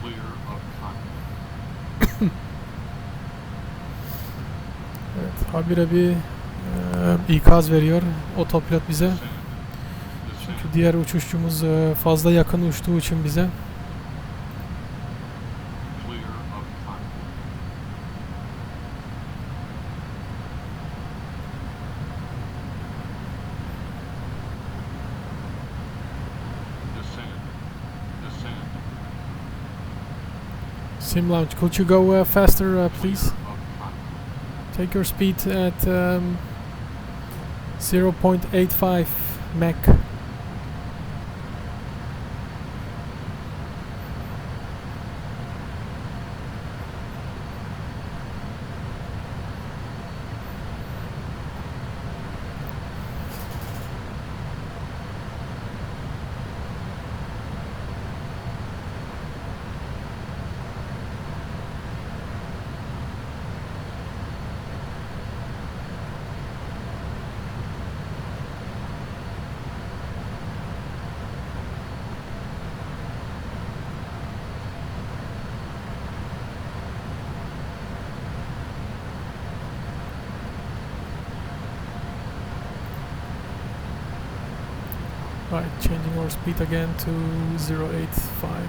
Clear of platform. Evet, habire bir ikaz veriyor otopilot bize. Descend. Çünkü Descend. diğer uçuşçumuz fazla yakın uçtuğu için bize. Clear of platform. Descend. Descend. Sim launch, could you go faster, please? Clear of platform. Take your speed at 0.85 Mach. Right, changing our speed again to 0.85.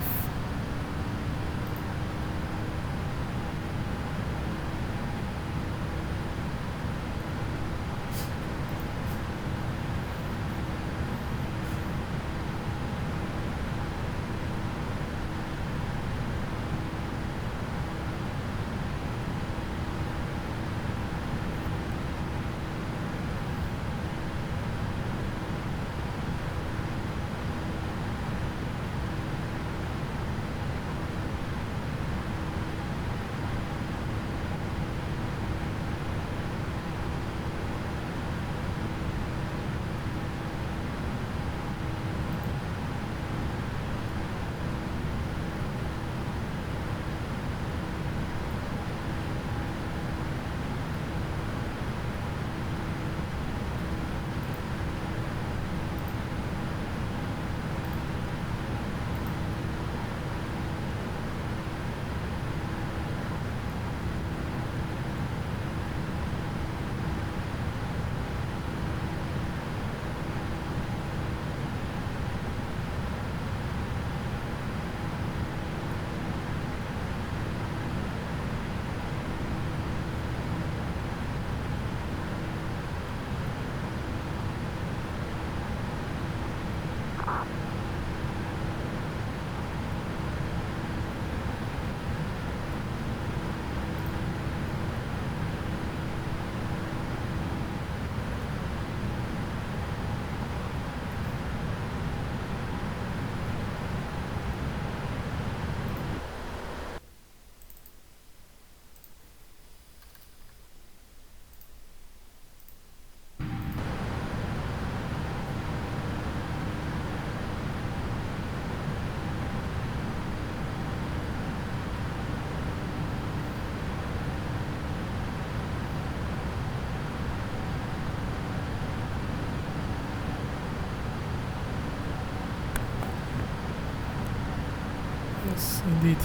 Yes, indeed.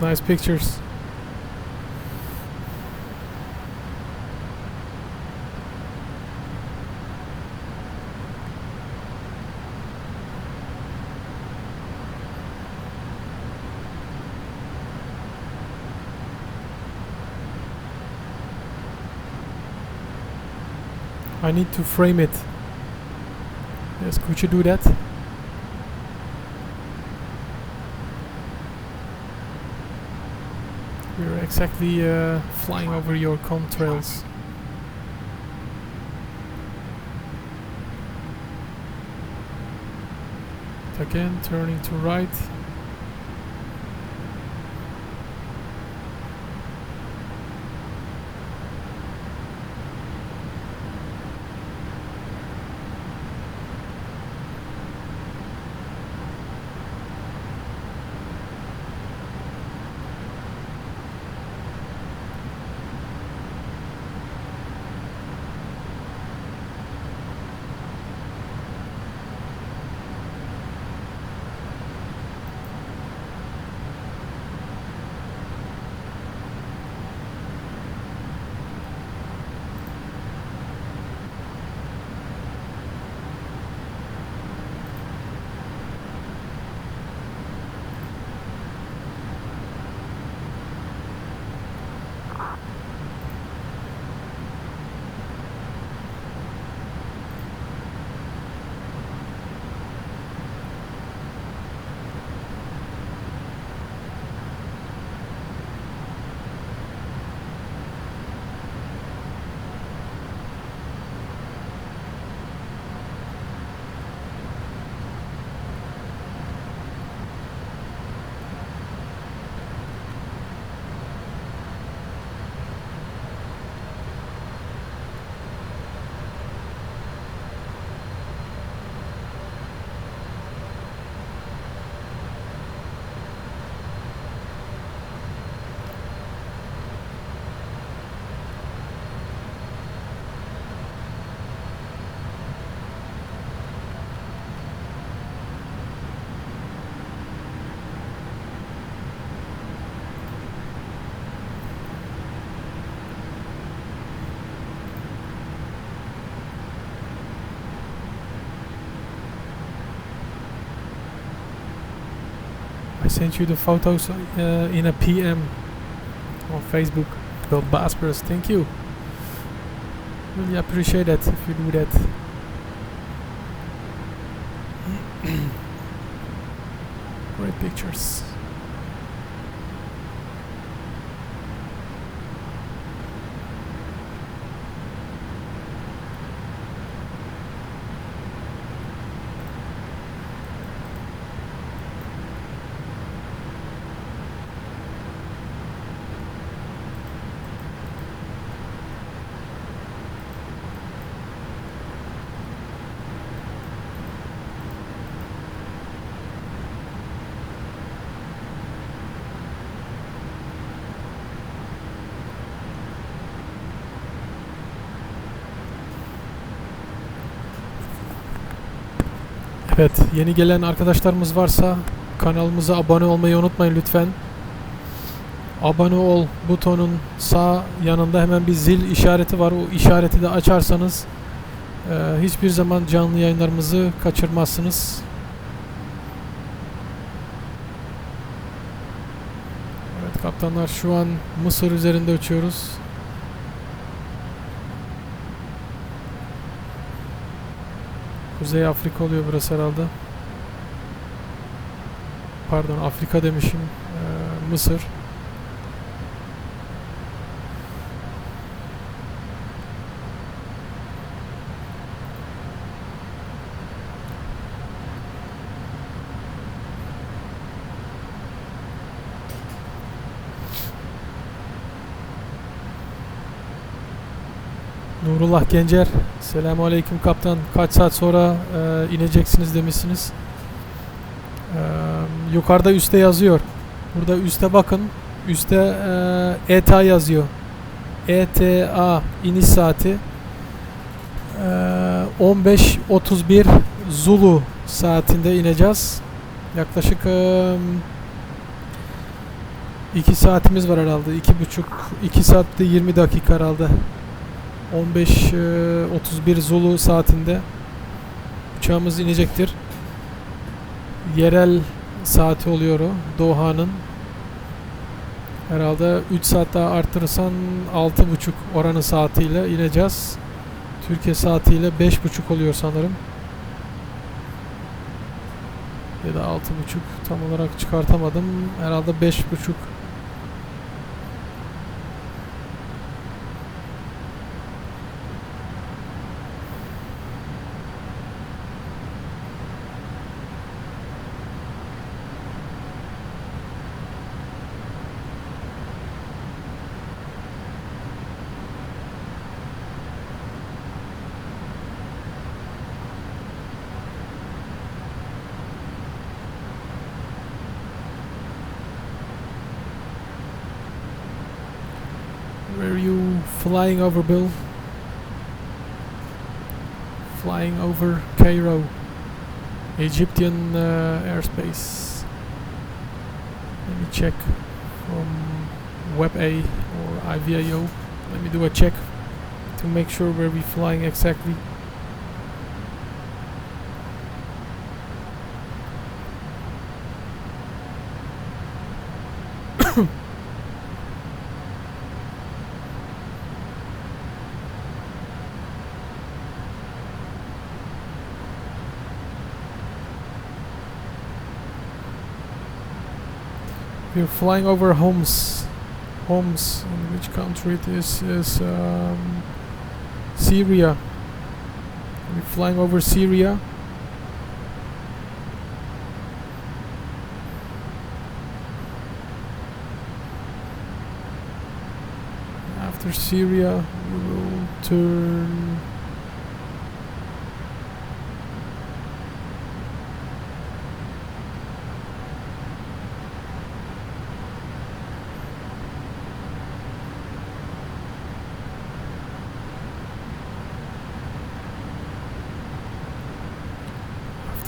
Nice pictures. I need to frame it. Yes, could you do that? We're exactly flying over your contrails. Again, turning to right. I sent you the photos in a PM on Facebook. BullBosphorus, thank you. Really appreciate that if you do that. Great pictures. Evet, yeni gelen arkadaşlarımız varsa kanalımıza abone olmayı unutmayın lütfen. Abone ol butonun sağ yanında hemen bir zil işareti var. O işareti de açarsanız hiçbir zaman canlı yayınlarımızı kaçırmazsınız. Evet kaptanlar, şu an Mısır üzerinde uçuyoruz. Kuzey Afrika oluyor burası herhalde. Pardon, Afrika demişim. Mısır. Nurullah Gencer, selamünaleyküm kaptan. Kaç saat sonra ineceksiniz demişsiniz. Yukarıda üstte yazıyor. Burada üste bakın. Üste ETA yazıyor. ETA iniş saati 15:31 Zulu saatinde ineceğiz. Yaklaşık 2 saatimiz var herhalde. 2 saatte 20 dakika herhalde. 15:31 Zulu saatinde uçağımız inecektir. Yerel saati oluyor o. Doha'nın. Herhalde 3 saat daha artırırsan 6:30 oranın saatiyle ineceğiz. Türkiye saatiyle 5:30 oluyor sanırım. Ya da 6:30, tam olarak çıkartamadım. Herhalde 5:30. Where are you flying over, Bill? Flying over Cairo, Egyptian airspace. Let me check from WebA or Ivao. Let me do a check to make sure where we're flying exactly. We're flying over Homs. Homs, in which country it is Syria. We're flying over Syria. After Syria, we will turn.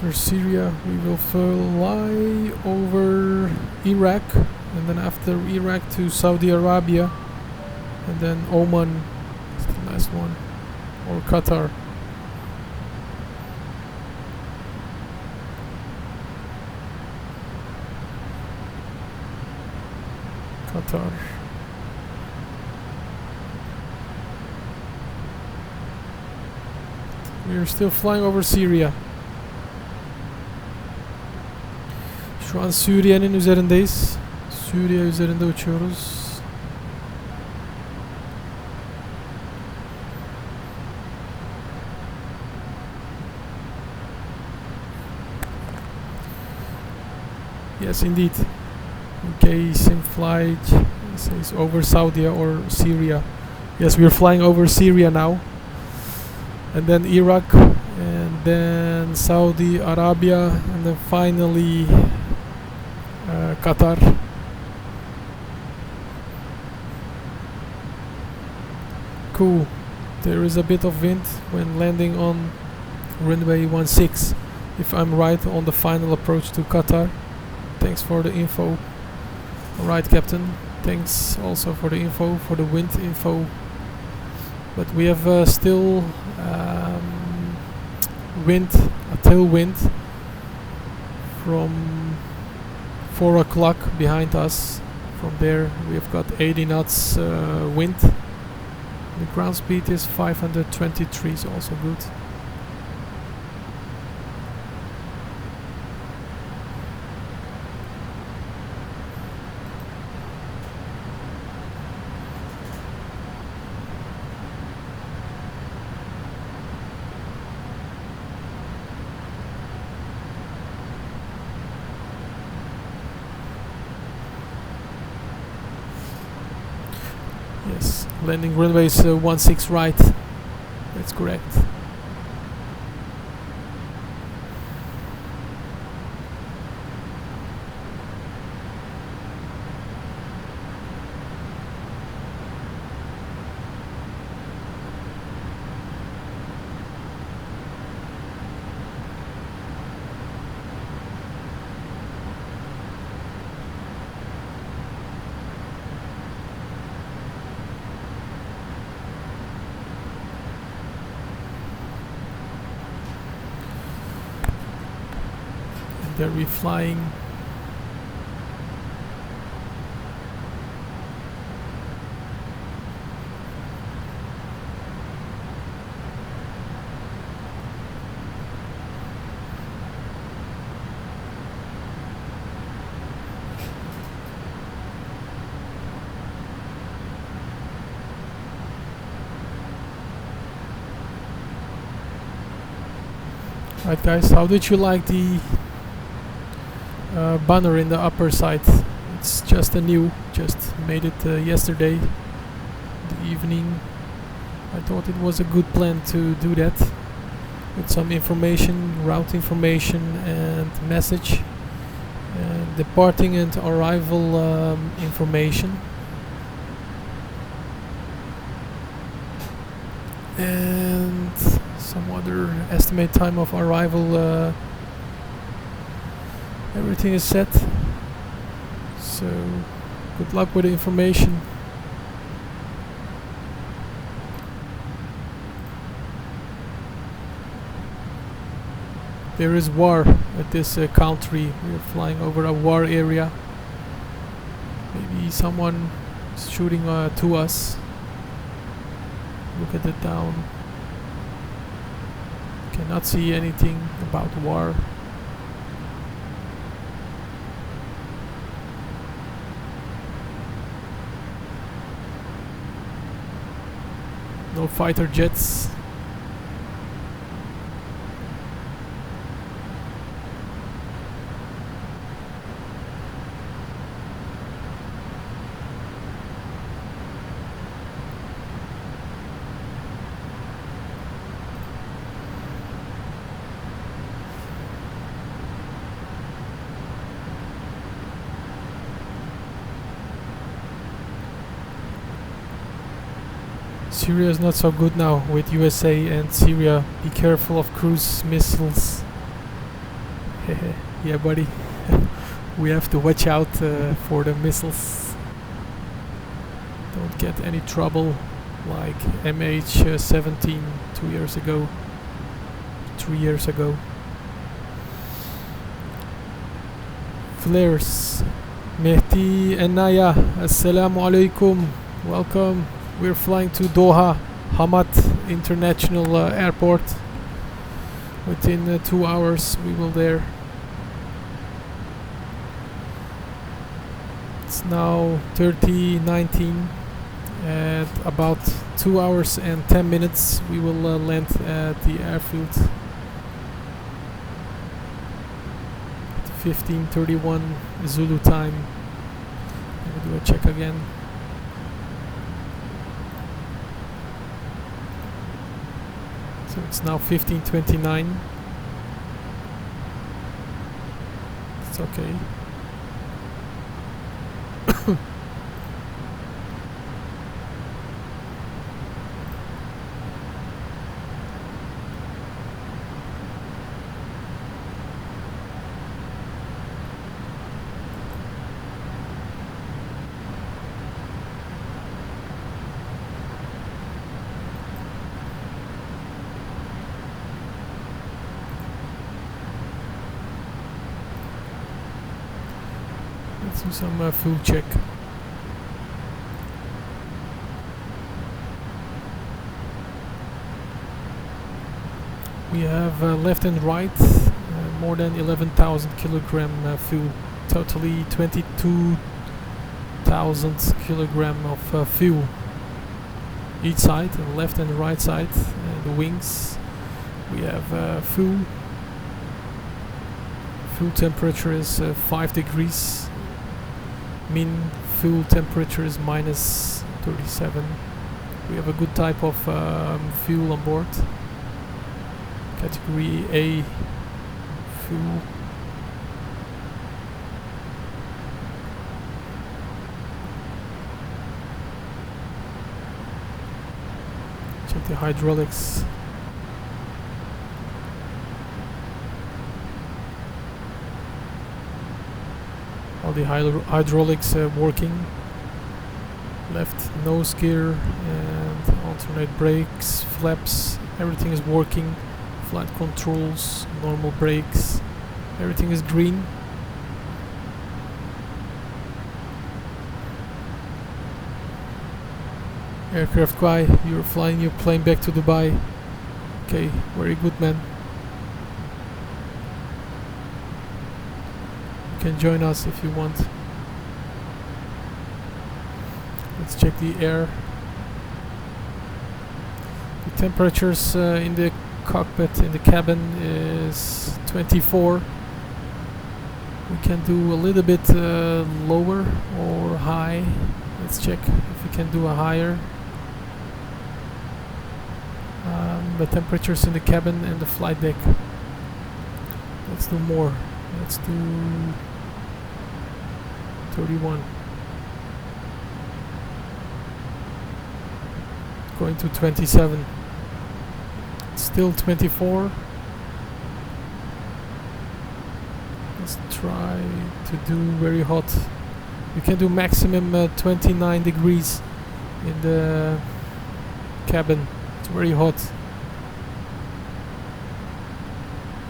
After Syria, we will fly over Iraq, and then after Iraq to Saudi Arabia, and then Oman is the last one, or Qatar. Qatar. We are still flying over Syria. Şu an Suriye'nin üzerindeyiz. Suriye üzerinde uçuyoruz. Yes, indeed. UK sim flight says over Saudi or Syria. Yes, we are flying over Syria now. And then Iraq, and then Saudi Arabia, and then finally Qatar. Cool. There is a bit of wind when landing on runway 16, if I'm right, on the final approach to Qatar. Thanks for the info. Alright, Captain. Thanks also for the info, for the wind info. But we have still wind, a tailwind from 4 o'clock behind us. From there we have got 80 knots wind. The ground speed is 523, is also good. Yes, landing runway is 16 right. That's correct. There we flying. Right guys, how did you like the banner in the upper side? It's just just made it yesterday, the evening. I thought it was a good plan to do that with some information, route information and message, and departing and arrival information. And some other estimate time of arrival. Everything is set, so good luck with the information. There is war at this country. We are flying over a war area. Maybe someone is shooting to us. Look at it down. Cannot see anything about war. No fighter jets. Syria is not so good now with USA and Syria. Be careful of cruise missiles. Yeah, buddy. We have to watch out for the missiles. Don't get any trouble like MH17 2 years ago, 3 years ago. Flares. Mehdi and Naya, Assalamu alaikum. Welcome. We're flying to Doha, Hamad International Airport. Within 2 hours we will there. It's now 30:19. At about 2 hours and 10 minutes we will land at the airfield. 15:31 Zulu time. Let me do a check again. So it's now 15:29. It's okay. Let's do some fuel check. We have left and right more than 11,000 kilogram fuel. Totally 22,000 kilogram of fuel. Each side, the left and the right side, and the wings. We have fuel. Fuel temperature is 5 degrees. Mean fuel temperature is minus 37. We have a good type of fuel on board. Category A fuel. Check the hydraulics. All the hydraulics working. Left nose gear and alternate brakes, flaps, everything is working. Flight controls, normal brakes, Everything is green. Aircraft guy, you're flying your plane back to Dubai. Okay, very good, man. You can join us if you want. Let's check the air. The temperatures in the cockpit, in the cabin, is 24. We can do a little bit lower or high. Let's check if we can do a higher. The temperatures in the cabin and the flight deck. Let's do more. Let's do 31. Going to 27. Still 24. Let's try to do very hot. You can do maximum 29 degrees in the cabin. It's very hot.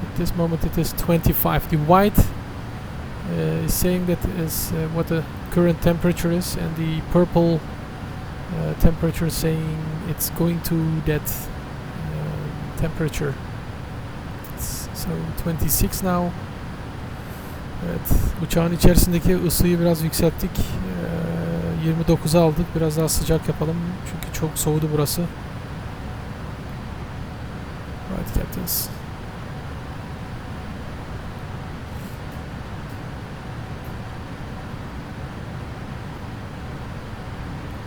At this moment it is 25. The white is saying that is what the current temperature is, and the purple temperature is saying it's going to that temperature. So 26 now. Evet, uçağın içerisindeki ısıyı biraz yükselttik. 29'a aldık. Biraz daha sıcak yapalım çünkü çok soğudu burası. Right, captains.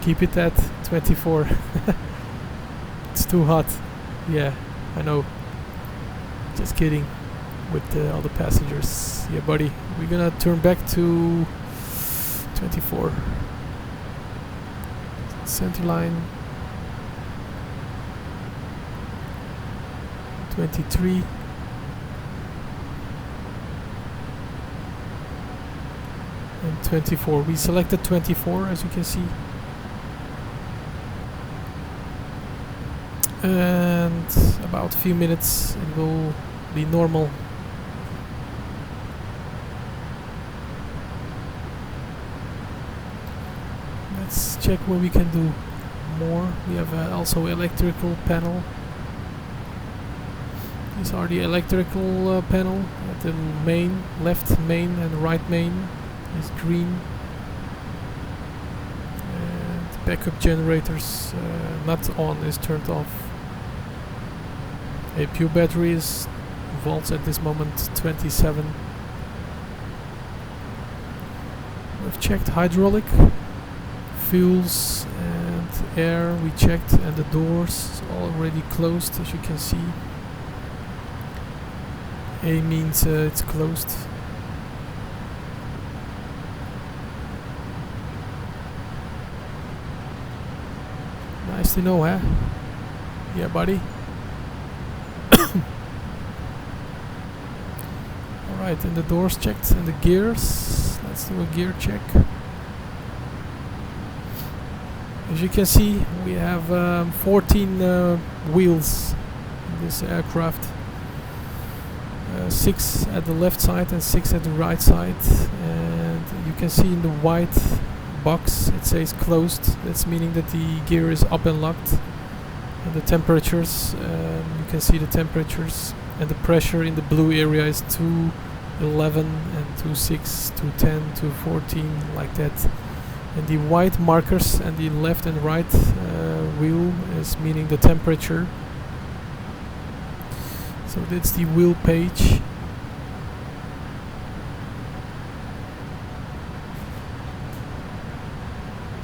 Keep it at 24. It's too hot. Yeah, I know. Just kidding with all the passengers. Yeah, buddy. We're gonna turn back to 24. Center line. 23. And 24. We selected 24, as you can see. And about a few minutes it will be normal. Let's check what we can do more. We have also electrical panel. These are the electrical panel. The main, left main and right main is green. And backup generators not on, is turned off. A pure battery is volts at this moment 27. We've checked hydraulic, fuels and air we checked, and the doors already closed, as you can see. A means it's closed. Nice to know, huh? Yeah, buddy. Alright, and the doors checked, and the gears. Let's do a gear check. As you can see, we have 14 wheels in this aircraft. 6 at the left side and 6 at the right side. And you can see in the white box it says closed. That's meaning that the gear is up and locked. And the temperatures, you can see the temperatures. And the pressure in the blue area is 211 and 26, 210, 214, like that. And the white markers and the left and right wheel is meaning the temperature. So that's the wheel page.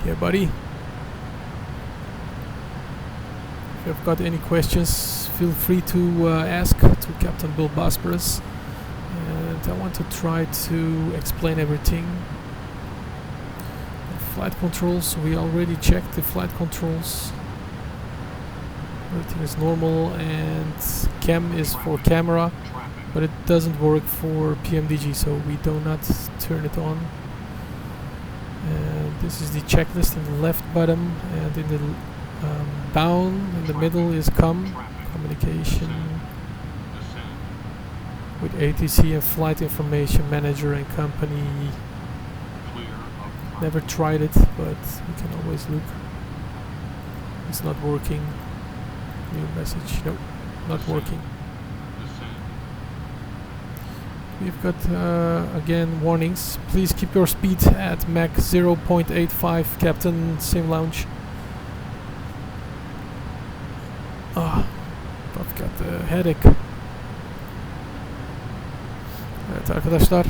Yeah, buddy. If you've got any questions, feel free to ask to Captain BullBosphorus. And I want to try to explain everything. Flight controls, we already checked the flight controls. Everything is normal, and cam is for camera, but it doesn't work for PMDG, so we do not turn it on. And this is the checklist in the left bottom, and in the down in the middle is communication. with ATC and Flight Information Manager and company. Clear of contact. Never tried it, but we can always look. It's not working. New message. Nope, not working. Descend. We've got again warnings. Please keep your speed at Mach 0.85, Captain Sim Lounge. Ah, I've got a headache. Evet arkadaşlar,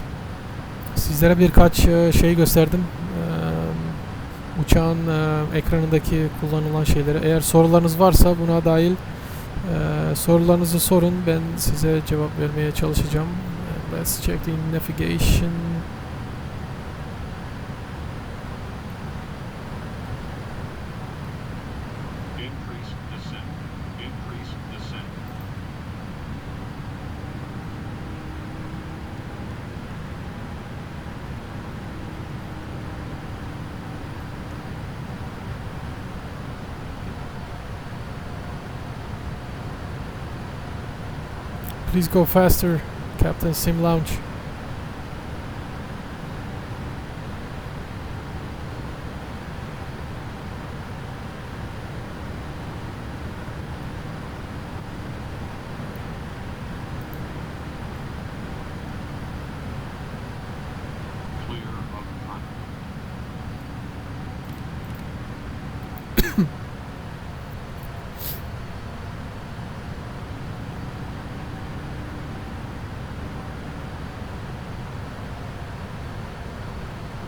sizlere birkaç şey gösterdim. Uçağın ekranındaki kullanılan şeyleri. Eğer sorularınız varsa buna dahil sorularınızı sorun. Ben size cevap vermeye çalışacağım. Let's check the navigation. Increase descent. Increase descent. Please go faster, Captain Sim Lounge. Clear of contact.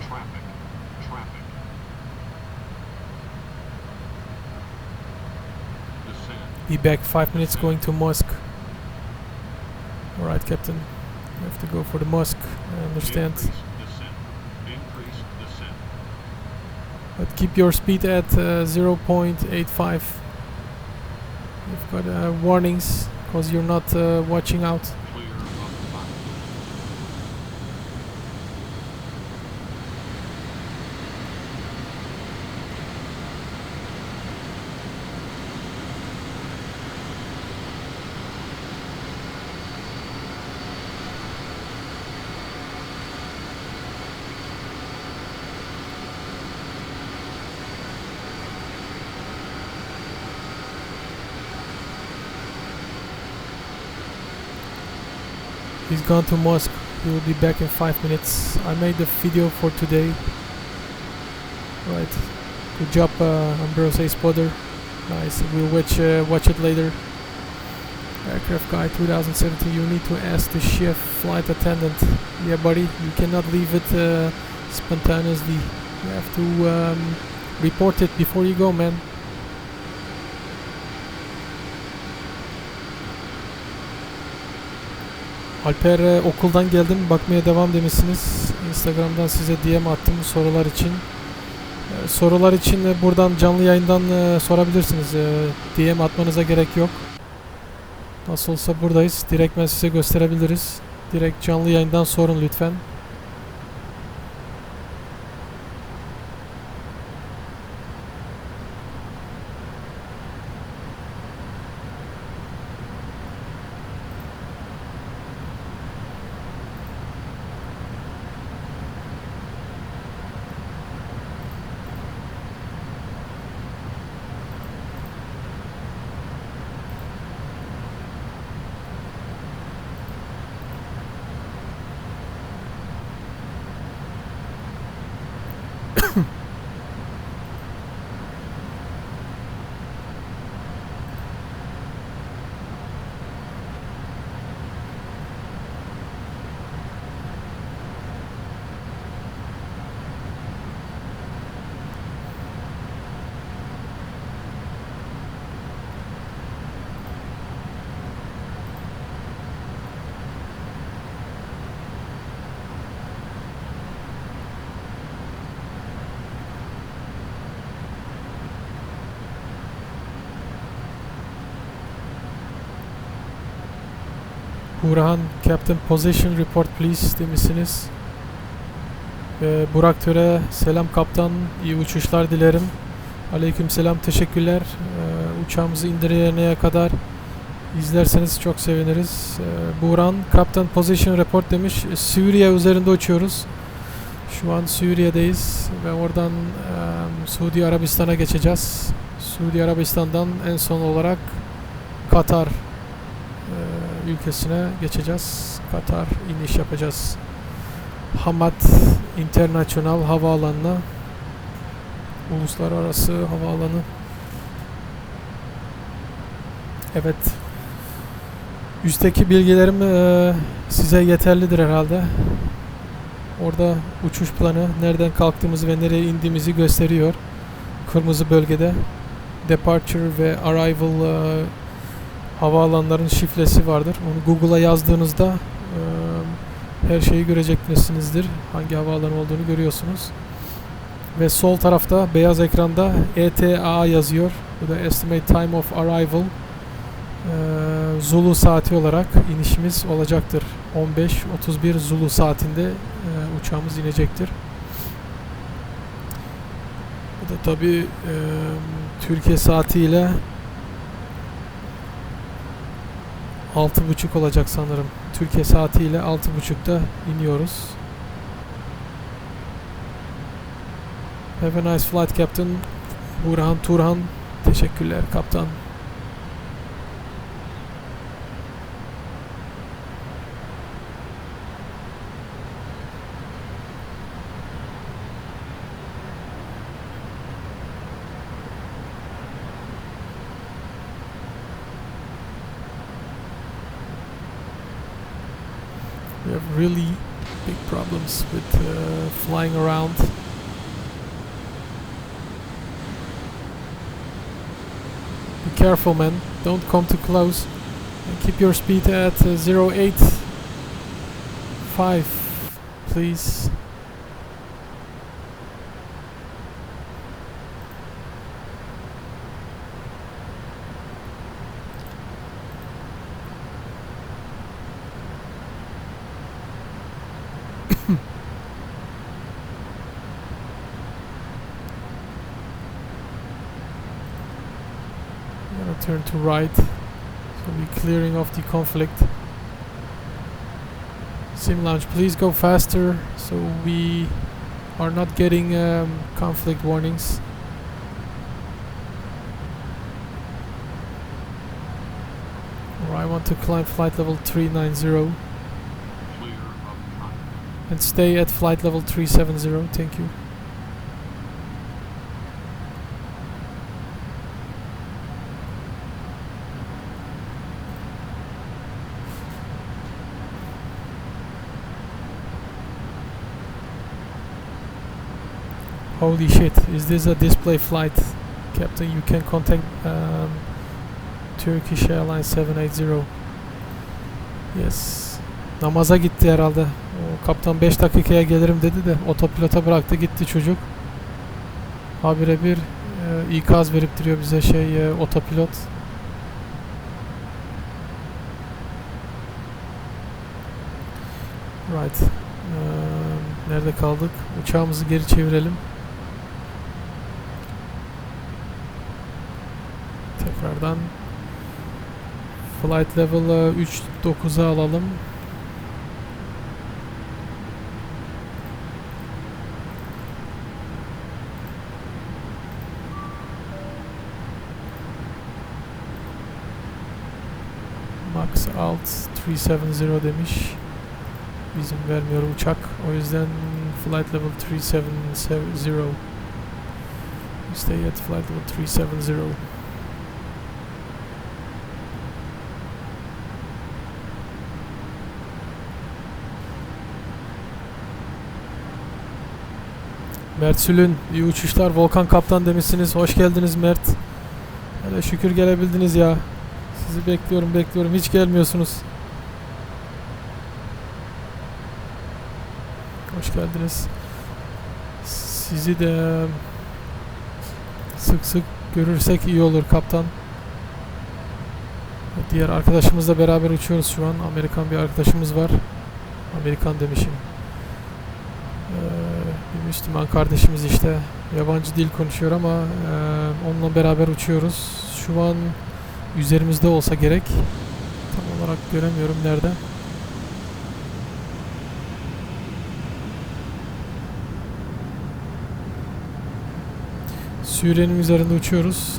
Traffic. Traffic. Descend. Be back 5 minutes going to mosque. Alright, Captain. You have to go for the mosque. I understand. Increase descent. Increase descent. But keep your speed at 0.85. You've got warnings because you're not watching out. Clear of contact. He's gone to mosque. He will be back in 5 minutes. I made the video for today. Right. Good job, Ambrose A. Spotter. Nice. We'll watch it later. Aircraft Guy 2017. You need to ask the chief flight attendant. Yeah, buddy. You cannot leave it spontaneously. You have to report it before you go, man. Alper, okuldan geldim, bakmaya devam demişsiniz. Instagram'dan size DM attım sorular için. Sorular için buradan canlı yayından sorabilirsiniz. DM atmanıza gerek yok. Nasıl olsa buradayız. Direktmen size gösterebiliriz. Direkt canlı yayından sorun lütfen. Burhan, Captain Position Report please demişsiniz. Burak Töre, selam kaptan, iyi uçuşlar dilerim. Aleykümselam, teşekkürler. Uçağımızı indirene kadar izlerseniz çok seviniriz. Buran Captain Position Report demiş. Suriye üzerinde uçuyoruz. Şu an Suriye'deyiz ve oradan Suudi Arabistan'a geçeceğiz. Suudi Arabistan'dan en son olarak Katar ülkesine geçeceğiz. Katar iniş yapacağız. Hamad International Havaalanı'na, uluslararası havaalanı. Evet. Üstteki bilgilerim size yeterlidir herhalde. Orada uçuş planı, nereden kalktığımızı ve nereye indiğimizi gösteriyor. Kırmızı bölgede departure ve arrival havaalanların şifresi vardır. Onu Google'a yazdığınızda her şeyi göreceksinizdir. Hangi havaalanı olduğunu görüyorsunuz. Ve sol tarafta beyaz ekranda ETA yazıyor. Bu da Estimate Time of Arrival. Zulu saati olarak inişimiz olacaktır. 15:31 Zulu saatinde uçağımız inecektir. Bu da tabi Türkiye saatiyle 6:30 olacak sanırım. Türkiye saatiyle 6:30'da iniyoruz. Have a nice flight Captain Burhan Turhan. Teşekkürler kaptan. We have really big problems with flying around. Be careful, man. Don't come too close. And keep your speed at 085, please. Turn to right, so we're clearing off the conflict. Sim Lounge, please go faster so we are not getting conflict warnings. Or I want to climb flight level 390 Clear of contact. and stay at flight level 370, thank you. Holy shit, is this a display flight? Captain, you can contact Turkish Airlines 780. Yes. Namaza gitti herhalde. O kaptan 5 dakikaya gelirim dedi de otopilota bıraktı gitti çocuk. Habire bir ikaz verip duruyor bize otopilot. Right. Nerede kaldık? Uçağımızı geri çevirelim. Tekrardan flight level 39'a alalım. Max alt 370 demiş. İzin vermiyor uçak. O yüzden flight level 370. Stay at flight level 370. Mert Sülün, iyi uçuşlar. Volkan Kaptan demişsiniz. Hoş geldiniz Mert. Hele şükür gelebildiniz ya. Sizi bekliyorum. Hiç gelmiyorsunuz. Hoş geldiniz. Sizi de sık sık görürsek iyi olur kaptan. Diğer arkadaşımızla beraber uçuyoruz şu an. Amerikan bir arkadaşımız var. Amerikan demişim. Bir Müslüman kardeşimiz işte. Yabancı dil konuşuyor ama onunla beraber uçuyoruz. Şu an üzerimizde olsa gerek. Tam olarak göremiyorum nerede. Sürenin üzerinde uçuyoruz.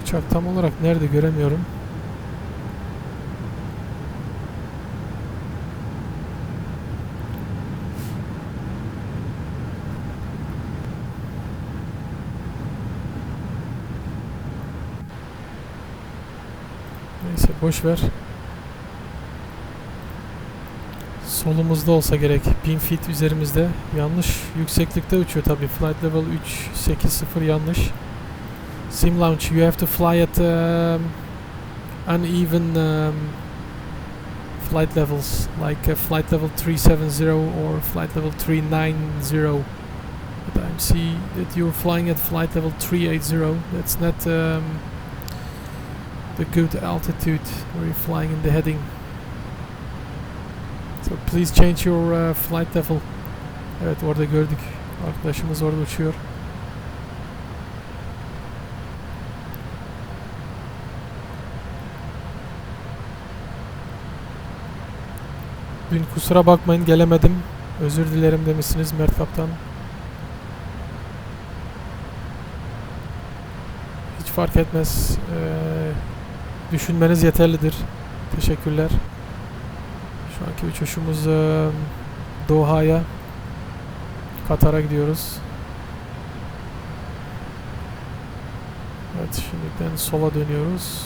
Uçak tam olarak nerede göremiyorum. Neyse boş ver. Solumuzda olsa gerek. 1000 feet üzerimizde. Yanlış yükseklikte uçuyor tabi. Flight level 380 yanlış. Sim launch. You have to fly at uneven flight levels, like flight level 370 or flight level 390. But I see that you're flying at flight level 380. That's not the good altitude where you're flying in the heading. So please change your flight level. Evet, orada gördük. Arkadaşımız orada uçuyor. Dün kusura bakmayın gelemedim. Özür dilerim demişsiniz Mert Kaptan. Hiç fark etmez. Düşünmeniz yeterlidir. Teşekkürler. Şu anki uçuşumuz Doha'ya, Katar'a gidiyoruz. Evet, şimdiden sola dönüyoruz.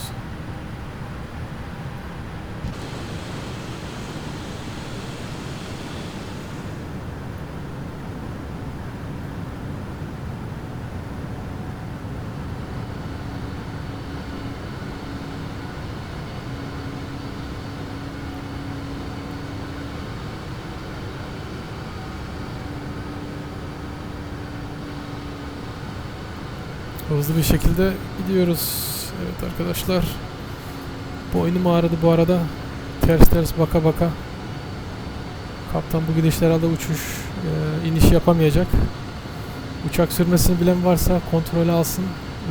Hızlı bir şekilde gidiyoruz. Evet arkadaşlar. Boynum ağrıdı bu arada. Ters ters baka baka. Kaptan bu gidişler herhalde iniş yapamayacak. Uçak sürmesini bilen varsa kontrolü alsın.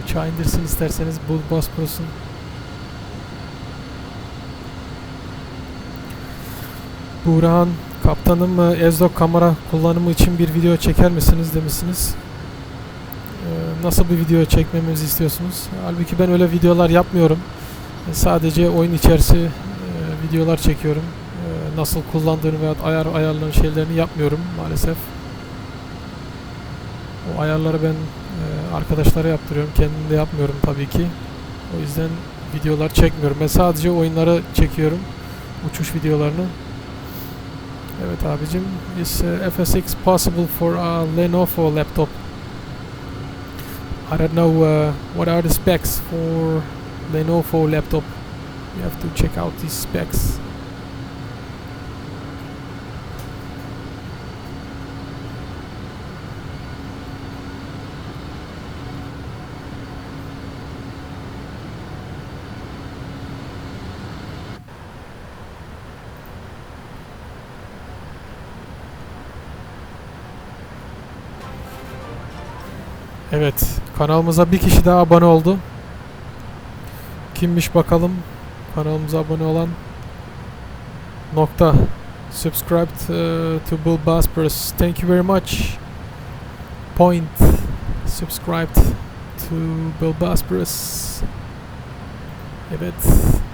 Uçağı indirsin isterseniz BullBosphorus'un. Burhan, kaptanım Ezdok kamera kullanımı için bir video çeker misiniz demişsiniz. Nasıl bir video çekmemizi istiyorsunuz? Halbuki ben öyle videolar yapmıyorum. Sadece oyun içerisi videolar çekiyorum. Nasıl kullandığını veya ayarlanan şeylerini yapmıyorum maalesef. O ayarları ben arkadaşlara yaptırıyorum. Kendim de yapmıyorum tabii ki. O yüzden videolar çekmiyorum. Ben sadece oyunları çekiyorum. Uçuş videolarını. Evet abicim. Is FSX possible for a Lenovo laptop? I don't know what are the specs for Lenovo laptop. You have to check out these specs. Evet, kanalımıza bir kişi daha abone oldu. Kimmiş bakalım? Kanalımıza abone olan nokta. Subscribed to BullBosphorus. Thank you very much. Point. Subscribed to BullBosphorus. Evet,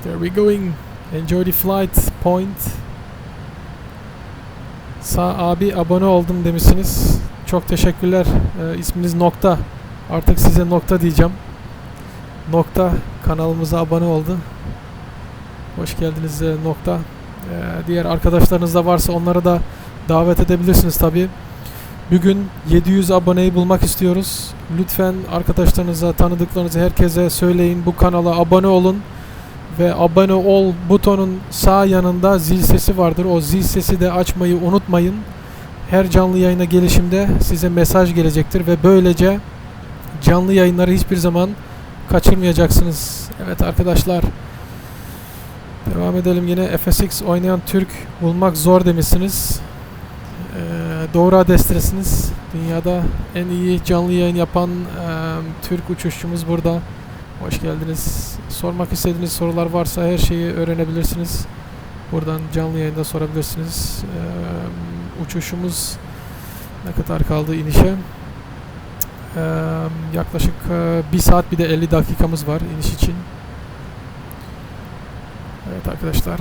there we going. Enjoy the flight. Point. Abi abone oldum demişsiniz. Çok teşekkürler. İsminiz Nokta. Artık size Nokta diyeceğim. Nokta kanalımıza abone oldu. Hoş geldiniz Nokta. Diğer arkadaşlarınız da varsa onları da davet edebilirsiniz tabii. Bugün 700 aboneyi bulmak istiyoruz. Lütfen arkadaşlarınıza, tanıdıklarınıza, herkese söyleyin. Bu kanala abone olun. Ve abone ol butonun sağ yanında zil sesi vardır. O zil sesi de açmayı unutmayın. Her canlı yayına gelişimde size mesaj gelecektir ve böylece canlı yayınları hiçbir zaman kaçırmayacaksınız. Evet arkadaşlar, devam edelim. Yine FSX oynayan Türk bulmak zor demişsiniz. Doğru adrestesiniz. Dünyada en iyi canlı yayın yapan Türk uçuşçumuz burada. Hoş geldiniz. Sormak istediğiniz sorular varsa her şeyi öğrenebilirsiniz. Buradan canlı yayında sorabilirsiniz. Uçuşumuz ne kadar kaldı inişe? Yaklaşık 1 saat bir de 50 dakikamız var iniş için. Evet arkadaşlar,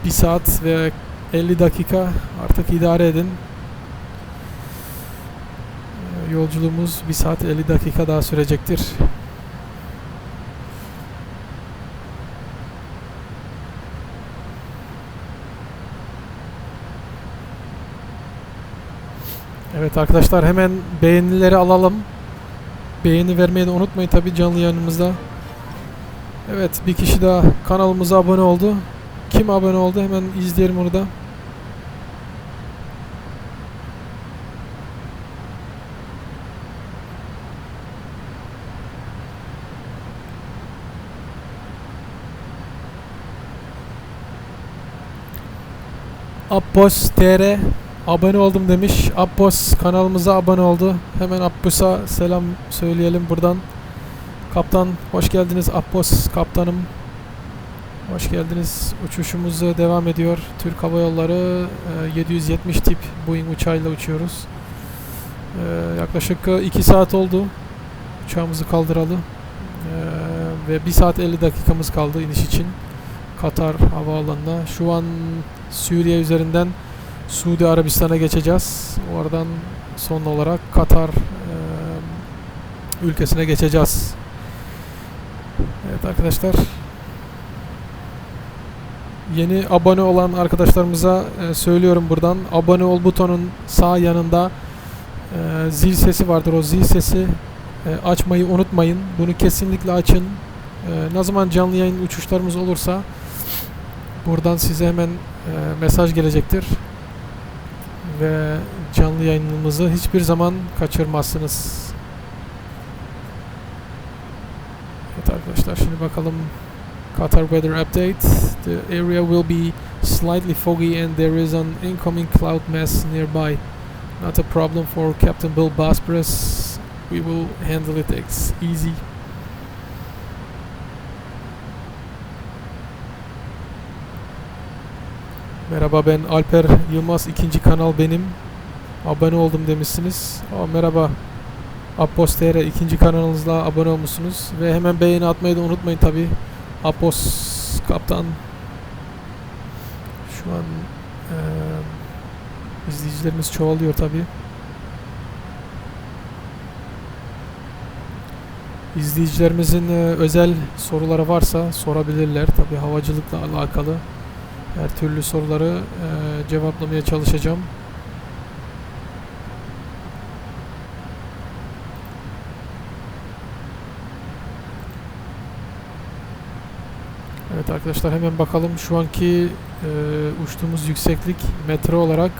1 saat ve 50 dakika artık idare edin. Yolculuğumuz 1 saat 50 dakika daha sürecektir. Evet arkadaşlar, hemen beğenileri alalım. Beğeni vermeyi de unutmayın tabi canlı yayınımızda. Evet, bir kişi daha kanalımıza abone oldu. Kim abone oldu? Hemen izleyelim onu da. Abbos TR abone oldum demiş. Abbos kanalımıza abone oldu. Hemen Abbos'a selam söyleyelim buradan. Kaptan hoş geldiniz. Abbos kaptanım, hoş geldiniz. Uçuşumuz devam ediyor. Türk Hava Yolları 770 tip Boeing uçağıyla uçuyoruz. Yaklaşık 2 saat oldu uçağımızı kaldıralı. Ve 1 saat 50 dakikamız kaldı iniş için Katar havaalanına. Şu an Suriye üzerinden Suudi Arabistan'a geçeceğiz. Oradan son olarak Katar ülkesine geçeceğiz. Evet arkadaşlar, yeni abone olan arkadaşlarımıza söylüyorum buradan. Abone ol butonun sağ yanında zil sesi vardır. O zil sesi açmayı unutmayın. Bunu kesinlikle açın. Ne zaman canlı yayın uçuşlarımız olursa buradan size hemen mesaj gelecektir. Ve canlı yayınımızı hiçbir zaman kaçırmazsınız. Evet arkadaşlar, şimdi bakalım Qatar weather update. The area will be slightly foggy and there is an incoming cloud mass nearby. Not a problem for Captain BullBosphorus. We will handle it easy. Merhaba, ben Alper Yılmaz, ikinci kanal benim. Abone oldum demişsiniz. Merhaba Abbos TR, ikinci kanalınızla abone olmuşsunuz. Ve hemen beğeni atmayı da unutmayın tabi. Abbos kaptan. Şu an izleyicilerimiz çoğalıyor tabi. İzleyicilerimizin özel soruları varsa sorabilirler. Tabi havacılıkla alakalı her türlü soruları cevaplamaya çalışacağım. Evet arkadaşlar, hemen bakalım şu anki uçtuğumuz yükseklik metre olarak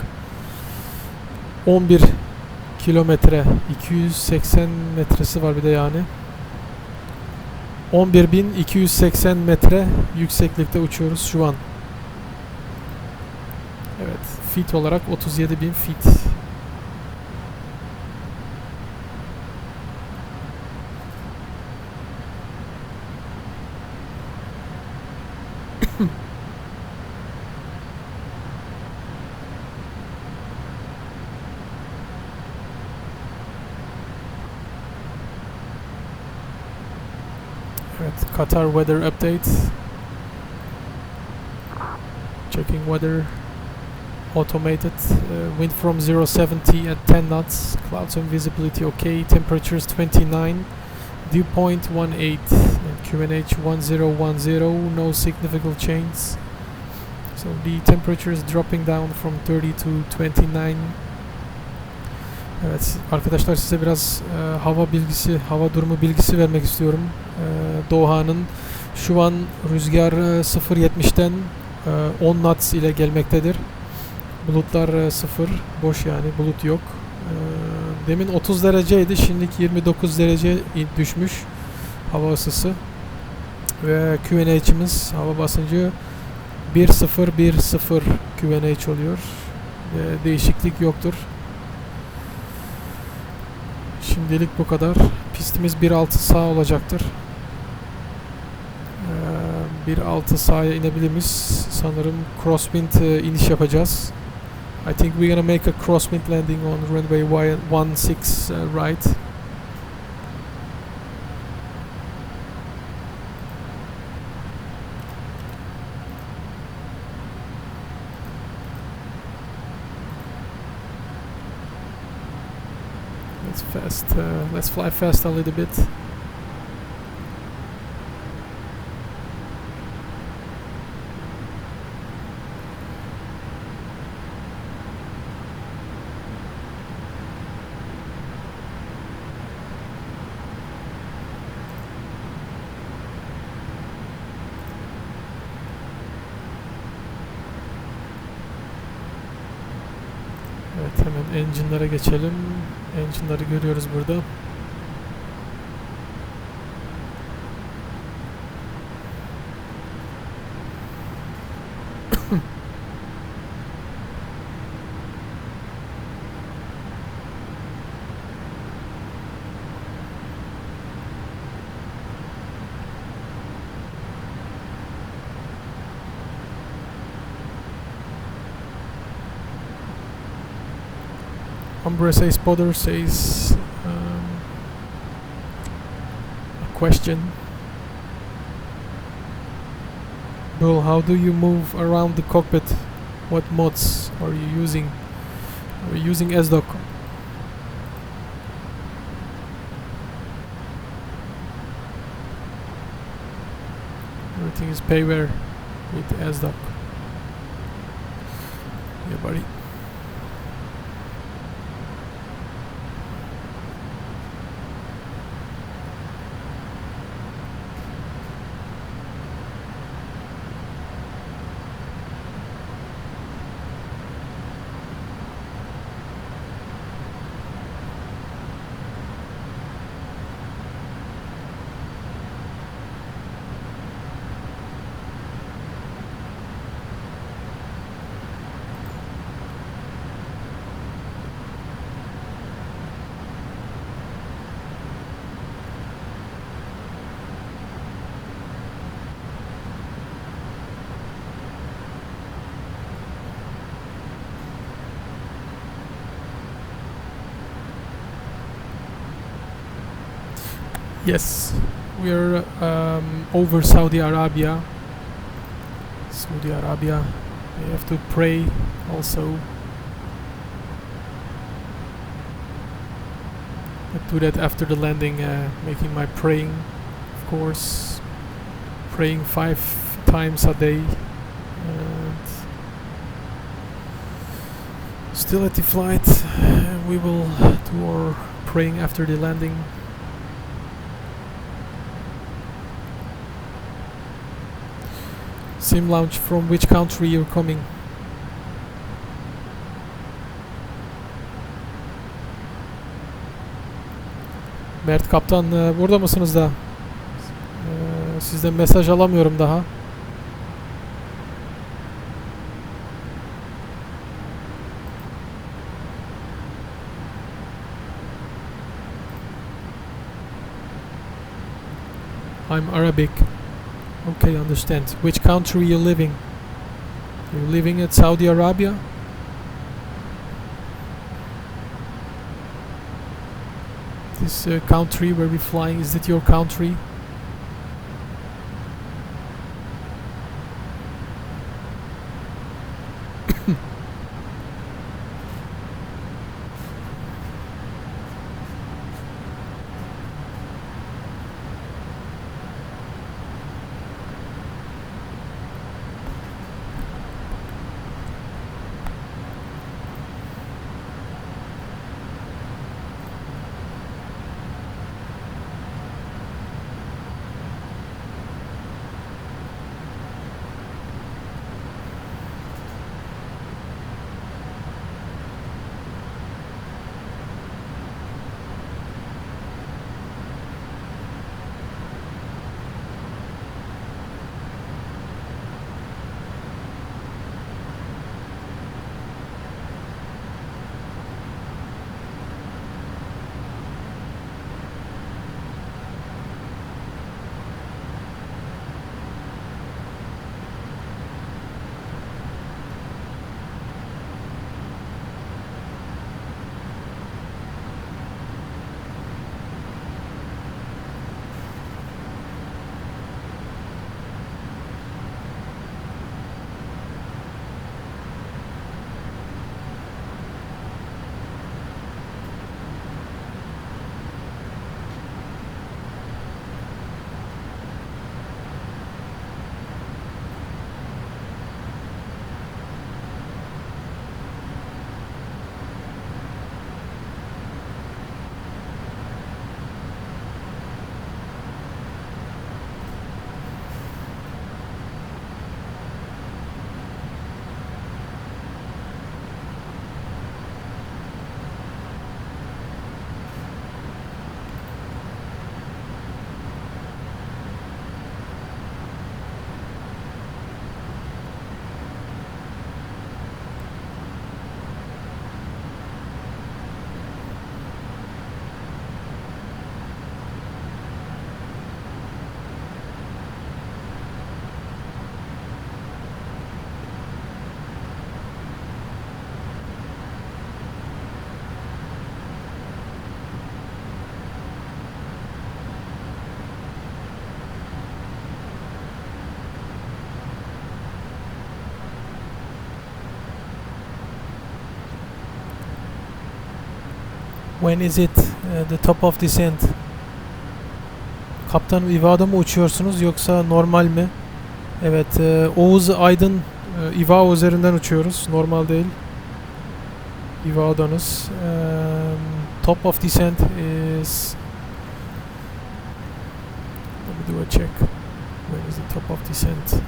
11 kilometre, 280 metresi var bir de yani. 11.280 metre yükseklikte uçuyoruz şu an. Evet, feet olarak 37.000 feet. Evet, Qatar weather update. Checking weather. Automated. Wind from 070 at 10 knots. Clouds and visibility okay. Temperatures 29. Dew point 18. And QNH 1010. No significant change. So the temperature is dropping down from 30 to 29. Evet arkadaşlar, size biraz hava durumu bilgisi vermek istiyorum. Doha'nın şu an rüzgar 0.70'ten 10 knots ile gelmektedir. Bulutlar 0, boş yani, bulut yok. Demin 30 dereceydi, şimdilik 29 derece düşmüş hava ısısı. Ve QNH'imiz, hava basıncı 1010 QNH oluyor. Değişiklik yoktur. Şimdilik bu kadar. Pistimiz 1.6 sağ olacaktır. 1.6 sağa inebilir miyiz? Sanırım crosswind iniş yapacağız. I think we're gonna make a crosswind landing on runway 16 right. Let's fly fast a little bit. Evet, hemen engine'lara geçelim. Engine'ları görüyoruz burada. Umbre says, Potter says, a question. Bull, how do you move around the cockpit? What mods are you using? Are you using SDoc? Everything is payware with SDoc. Yeah, buddy. Yes, we're over Saudi Arabia. Saudi Arabia. I have to pray also. I do that after the landing, making my praying, of course. Praying 5 times a day. And still at the flight, we will do our praying after the landing. Sim Lounge, from which country you're coming? Mert Kaptan, burada mısınız da? Sizden mesaj alamıyorum daha. I'm Arabic. Okay, understand. Which country you living? You're living at Saudi Arabia? This country where we're flying, is it your country? When is it the top of descent? Kaptanım Ivao'da mı uçuyorsunuz yoksa normal mi? Evet, Oğuz Aydın Ivao üzerinden uçuyoruz. Normal değil. Ivao'danız. Top of descent is... Let me do a check. Where is the top of descent?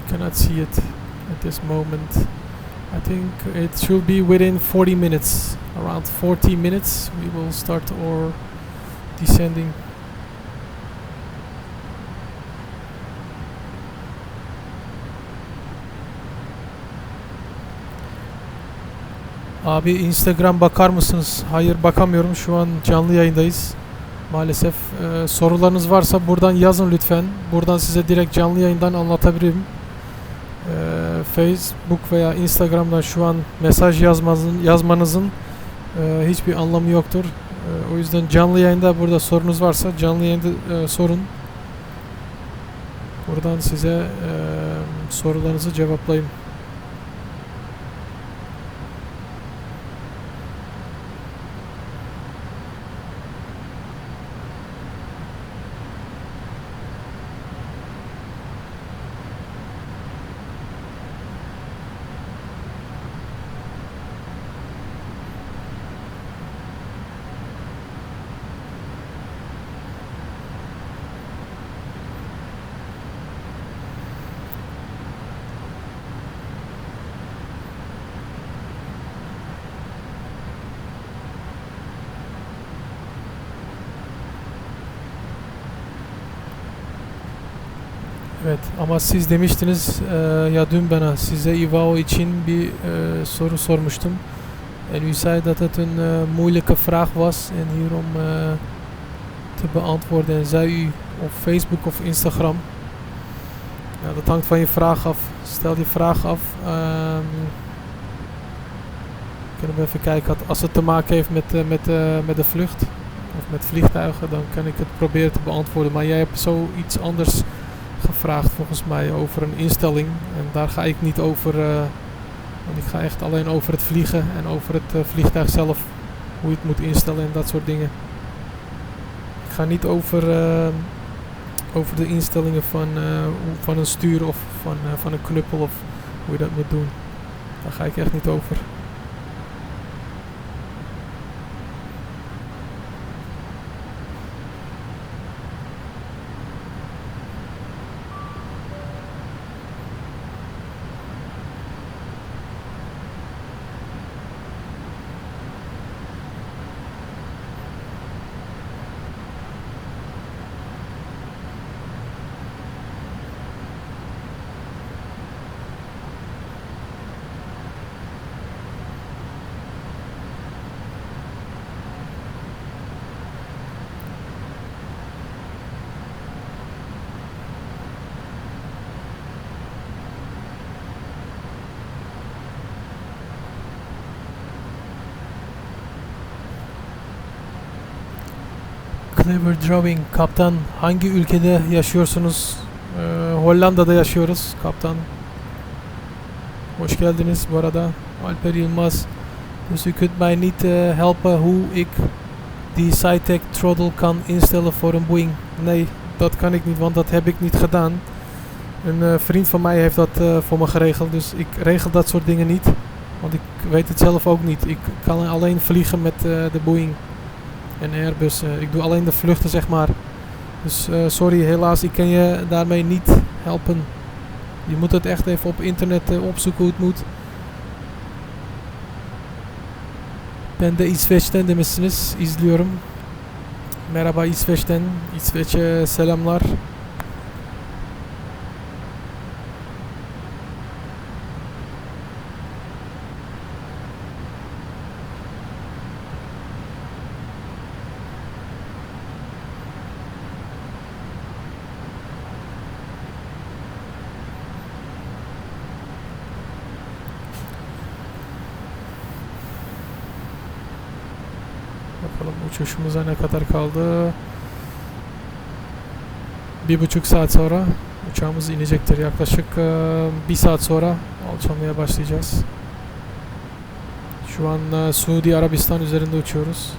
Cannot see it at this moment. I think it should be within 40 minutes. Around 40 minutes we will start our descending. Abi Instagram bakar mısınız? Hayır bakamıyorum. Şu an canlı yayındayız. Maalesef sorularınız varsa buradan yazın lütfen. Buradan size direkt canlı yayından anlatabilirim. Facebook veya Instagram'dan şu an mesaj yazmanızın hiçbir anlamı yoktur. O yüzden canlı yayında burada sorunuz varsa canlı yayında sorun. Buradan size sorularınızı cevaplayayım. Evet ama siz demiştiniz ya dün bana size Ivao için bir soru sormuştum. En u zei dat het een moeilijke vraag was en hierom te beantwoorden. En zei u op Facebook of Instagram. Ja, dat hangt van je vraag af. Stel je vraag af. Kunnen we even kijken. Als het te maken heeft met de vlucht of met vliegtuigen, dan kan ik het proberen te beantwoorden. Maar jij hebt zoiets anders gevraagd volgens mij over een instelling. En daar ga ik niet over. Want ik ga echt alleen over het vliegen en over het vliegtuig zelf. Hoe je het moet instellen en dat soort dingen. Ik ga niet over de instellingen van een stuur of van een knuppel of hoe je dat moet doen. Daar ga ik echt niet over. Clever drawing. Kaptan hangi ülkede yaşıyorsunuz? Hollanda'da yaşıyoruz kaptan. Hoş geldiniz bu arada. Alper Yılmaz. Dus u kunt mij niet helpen hoe ik die SciTech throttle kan instellen voor een Boeing. Nee, dat kan ik niet, want dat heb ik niet gedaan. Een vriend van mij heeft dat voor me geregeld, dus ik regel dat soort dingen niet. Want ik weet het zelf ook niet. Ik kan alleen vliegen met de Boeing en Airbus. Ik doe alleen de vluchten, zeg maar. Dus sorry, helaas, ik kan je daarmee niet helpen. Je moet het echt even op internet opzoeken hoe het moet. Ben de İsveç'ten demişsiniz. İzliyorum. Merhaba İsveç'ten. İsveç'e selamlar. Bakalım uçuşumuza ne kadar kaldı. 1,5 saat sonra uçağımız inecektir. Yaklaşık 1 saat sonra alçalmaya başlayacağız. Şu an Suudi Arabistan üzerinde uçuyoruz.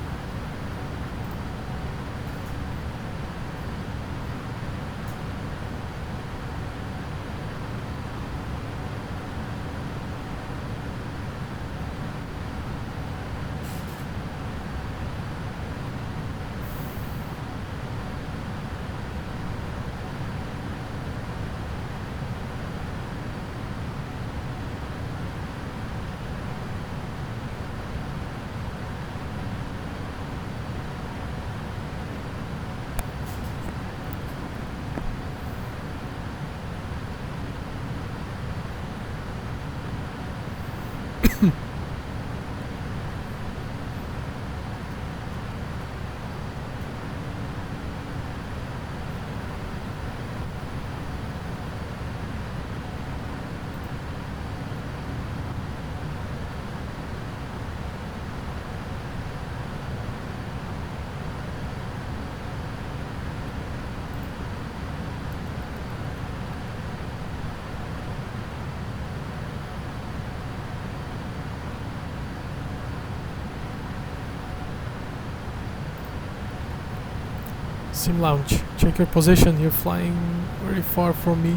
Sim lounge, check your position. You're flying very far from me.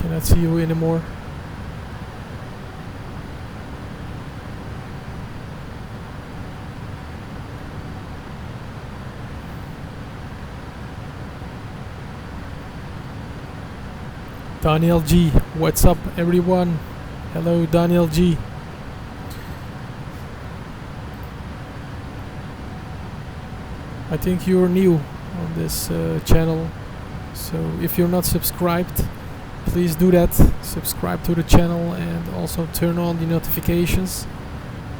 Cannot see you anymore. Daniel G, what's up everyone? Hello Daniel G. I think you're new on this channel, so if you're not subscribed, please do that. Subscribe to the channel and also turn on the notifications.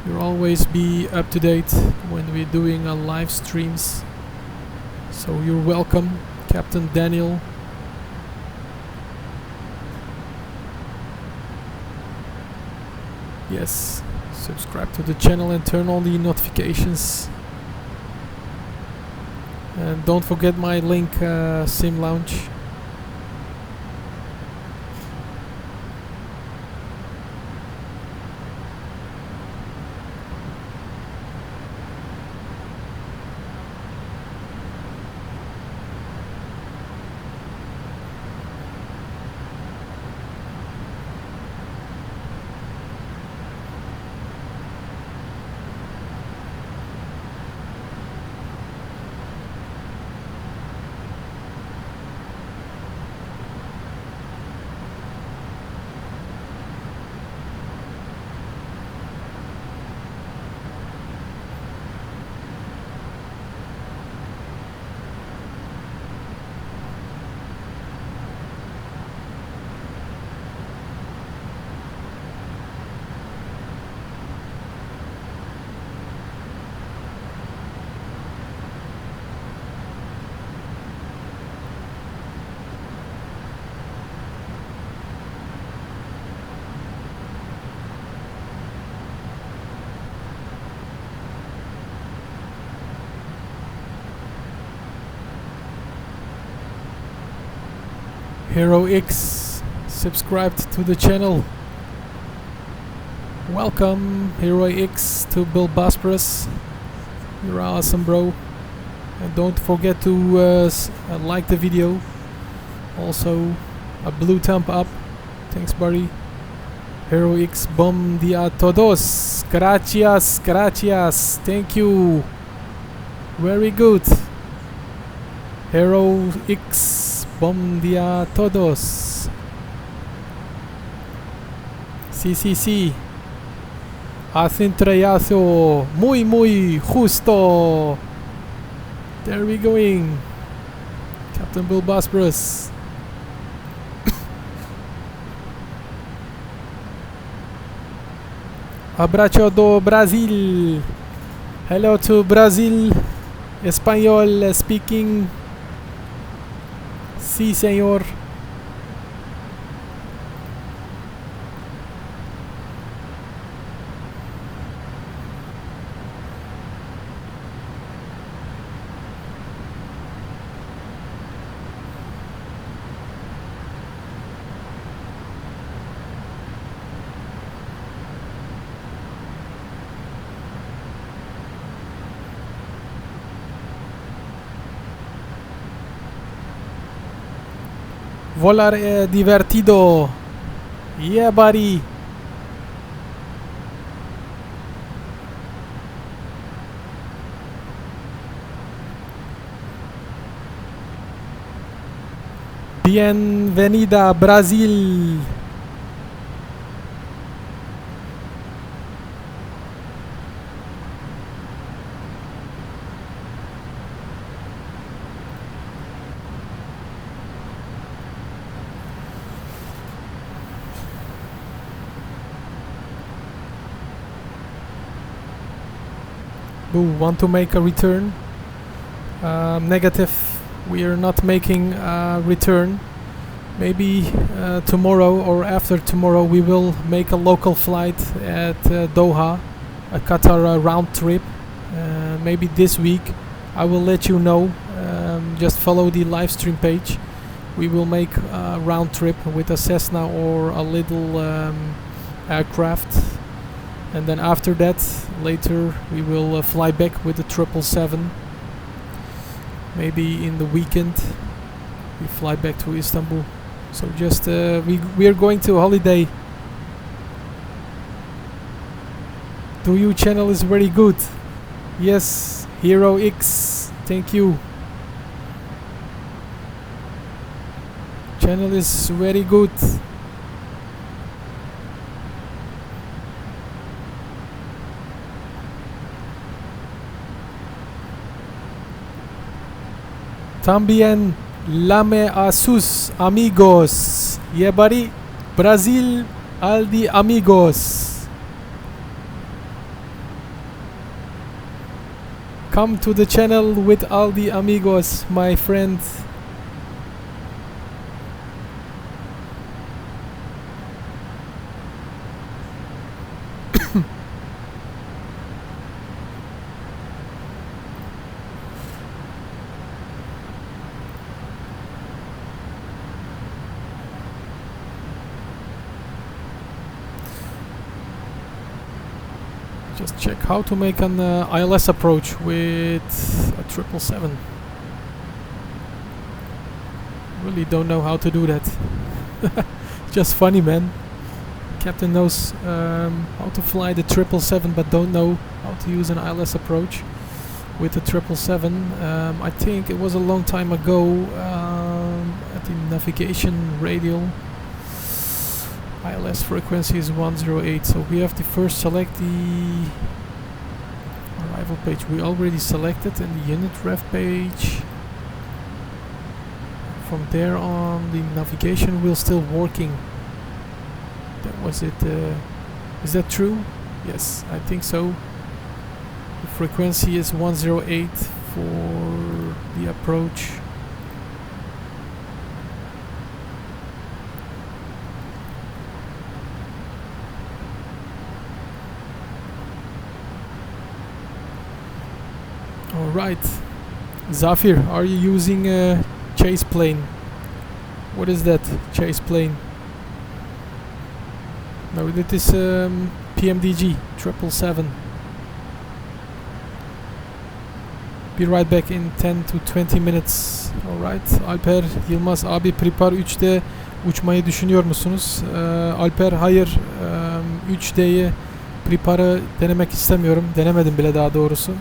You'll always be up to date when we're doing live streams. So you're welcome, Captain Daniel. Yes, subscribe to the channel and turn on the notifications. And don't forget my link, Sim Lounge. Hero X subscribed to the channel. Welcome Hero X to BullBosphorus. You're awesome, bro. And don't forget to like the video. Also a blue thumb up. Thanks, buddy. Hero X, bom dia a todos. Gracias, gracias. Thank you. Very good. Hero X, bom dia a todos. Sí. Hacen trayazo muy justo. There we going. Captain BullBosphorus. Abraço do Brasil. Hello to Brazil. Espanhol speaking. Sí, señor. Volar divertido. Yeah, buddy. Bienvenida, Brazil. Boo, want to make a return? Negative. We are not making a return. Maybe tomorrow or after tomorrow we will make a local flight at Doha, a Qatar round trip. Maybe this week. I will let you know. Just follow the live stream page. We will make a round trip with a Cessna or a little aircraft. And then after that, later we will fly back with the 777. Maybe in the weekend we fly back to Istanbul. So just we are going to holiday. Do you channel is very good. Yes, Hero X. Thank you. Channel is very good. También lame a sus amigos. Yeah, buddy. Brazil, Aldi amigos. Come to the channel with Aldi amigos, my friend. Just check how to make an ILS approach with a 777. Really don't know how to do that. Just funny, man. Captain knows how to fly the 777 but don't know how to use an ILS approach with the 777. I think it was a long time ago at the navigation radial. ILS frequency is 108, so we have to first select the arrival page. We already selected in the unit rev page. From there on, the navigation wheel still working. That was it. Is that true? Yes, I think so. The frequency is 108 for the approach. Alright, Zafir, are you using a chase plane? What is that chase plane? No, that is PMDG 777. Be right back in 10 to 20 minutes. Alright, Alper Yılmaz abi Prepar 3D uçmayı düşünüyor musunuz? Alper hayır, 3D'yi Prepar'ı denemek istemiyorum. Denemedim bile daha doğrusu.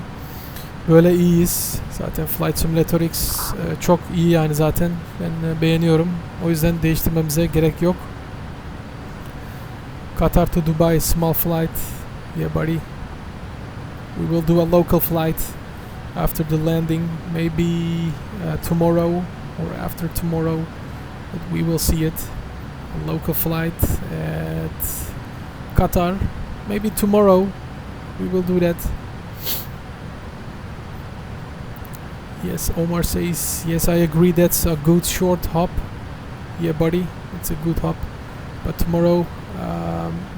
Böyle iyiyiz. Zaten Flight Simulator X çok iyi yani zaten. Ben beğeniyorum. O yüzden değiştirmemize gerek yok. Qatar to Dubai small flight. Yeah, buddy. We will do a local flight after the landing. Maybe tomorrow or after tomorrow. But we will see it. A local flight at Qatar. Maybe tomorrow we will do that. Yes, Omar says, yes, I agree, that's a good short hop. Yeah, buddy, it's a good hop. But tomorrow,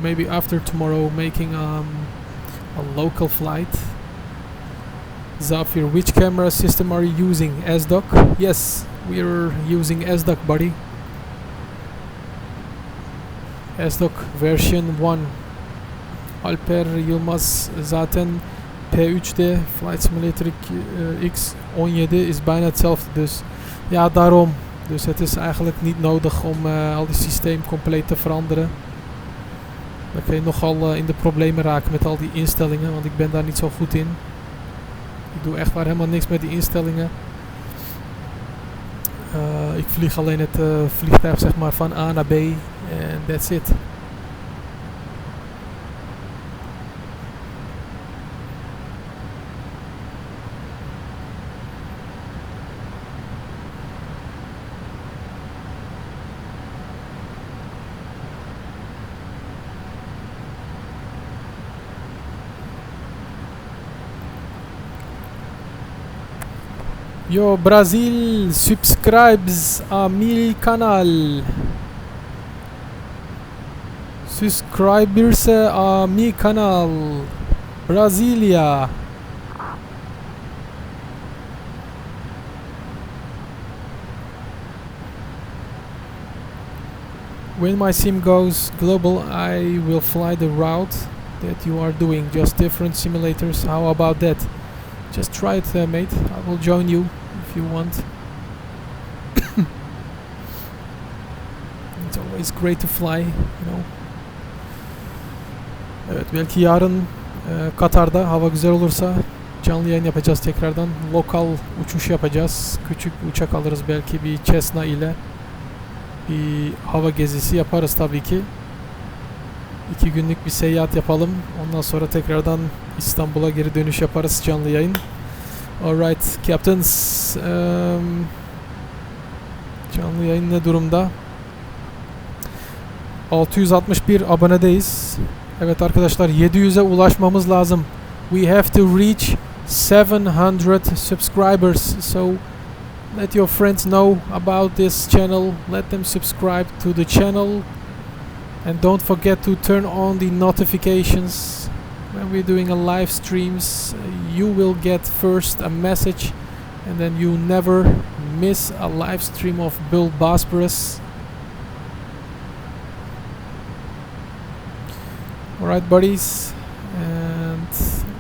maybe after tomorrow, making a local flight. Zafir, which camera system are you using? S-Doc? Yes, we are using S-Doc, buddy. S-Doc version 1. Alper Yılmaz zaten P3'de Flight Simulator X 17 is bijna hetzelfde dus. Ja, daarom. Dus het is eigenlijk niet nodig om al die systeem compleet te veranderen. Dan kun je nogal in de problemen raken met al die instellingen, want ik ben daar niet zo goed in. Ik doe echt waar helemaal niks met die instellingen. Ik vlieg alleen het vliegtuig zeg maar van A naar B en that's it. Yo Brazil subscribes a mi canal. Subscribers a mi canal. Brasilia. When my sim goes global, I will fly the route that you are doing, just different simulators. How about that? Just try it, mate. I will join you if you want. It's always great to fly, you know. Evet, belki yarın Katar'da hava güzel olursa canlı yayın yapacağız tekrardan. Lokal uçuş yapacağız. Küçük bir uçak alırız belki bir Cessna ile. Bir hava gezisi yaparız tabii ki. 2 günlük bir seyahat yapalım. Ondan sonra tekrardan İstanbul'a geri dönüş yaparız canlı yayın. Alright captains. Canlı yayın ne durumda? 661 abonedeyiz. Evet arkadaşlar 700'e ulaşmamız lazım. We have to reach 700 subscribers. So let your friends know about this channel. Let them subscribe to the channel. And don't forget to turn on the notifications. When we're doing a live streams, you will get first a message. And then you never miss a live stream of BullBosphorus. Alright buddies, and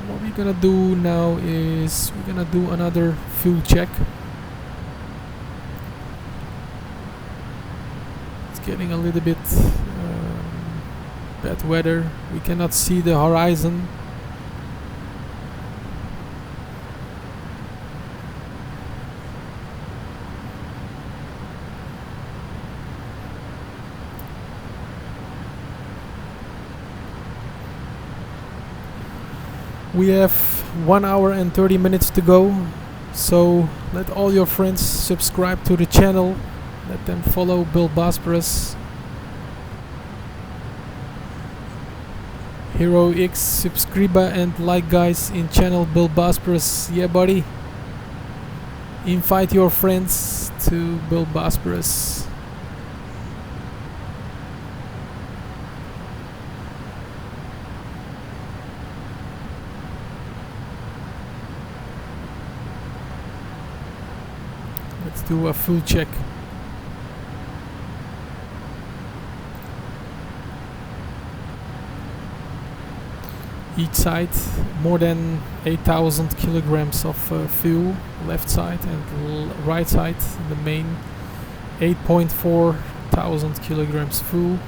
what we're gonna do now is we're gonna do another fuel check. It's getting a little bit bad weather. We cannot see the horizon. We have 1 hour and 30 minutes to go, so let all your friends subscribe to the channel. Let them follow BullBosphorus. Hero X subscribe and like guys in channel BullBosphorus. Yeah buddy. Invite your friends to BullBosphorus. Let's do a full check. Each side more than 8,000 kilograms of fuel, left side and right side, the main 8.4 thousand kilograms fuel.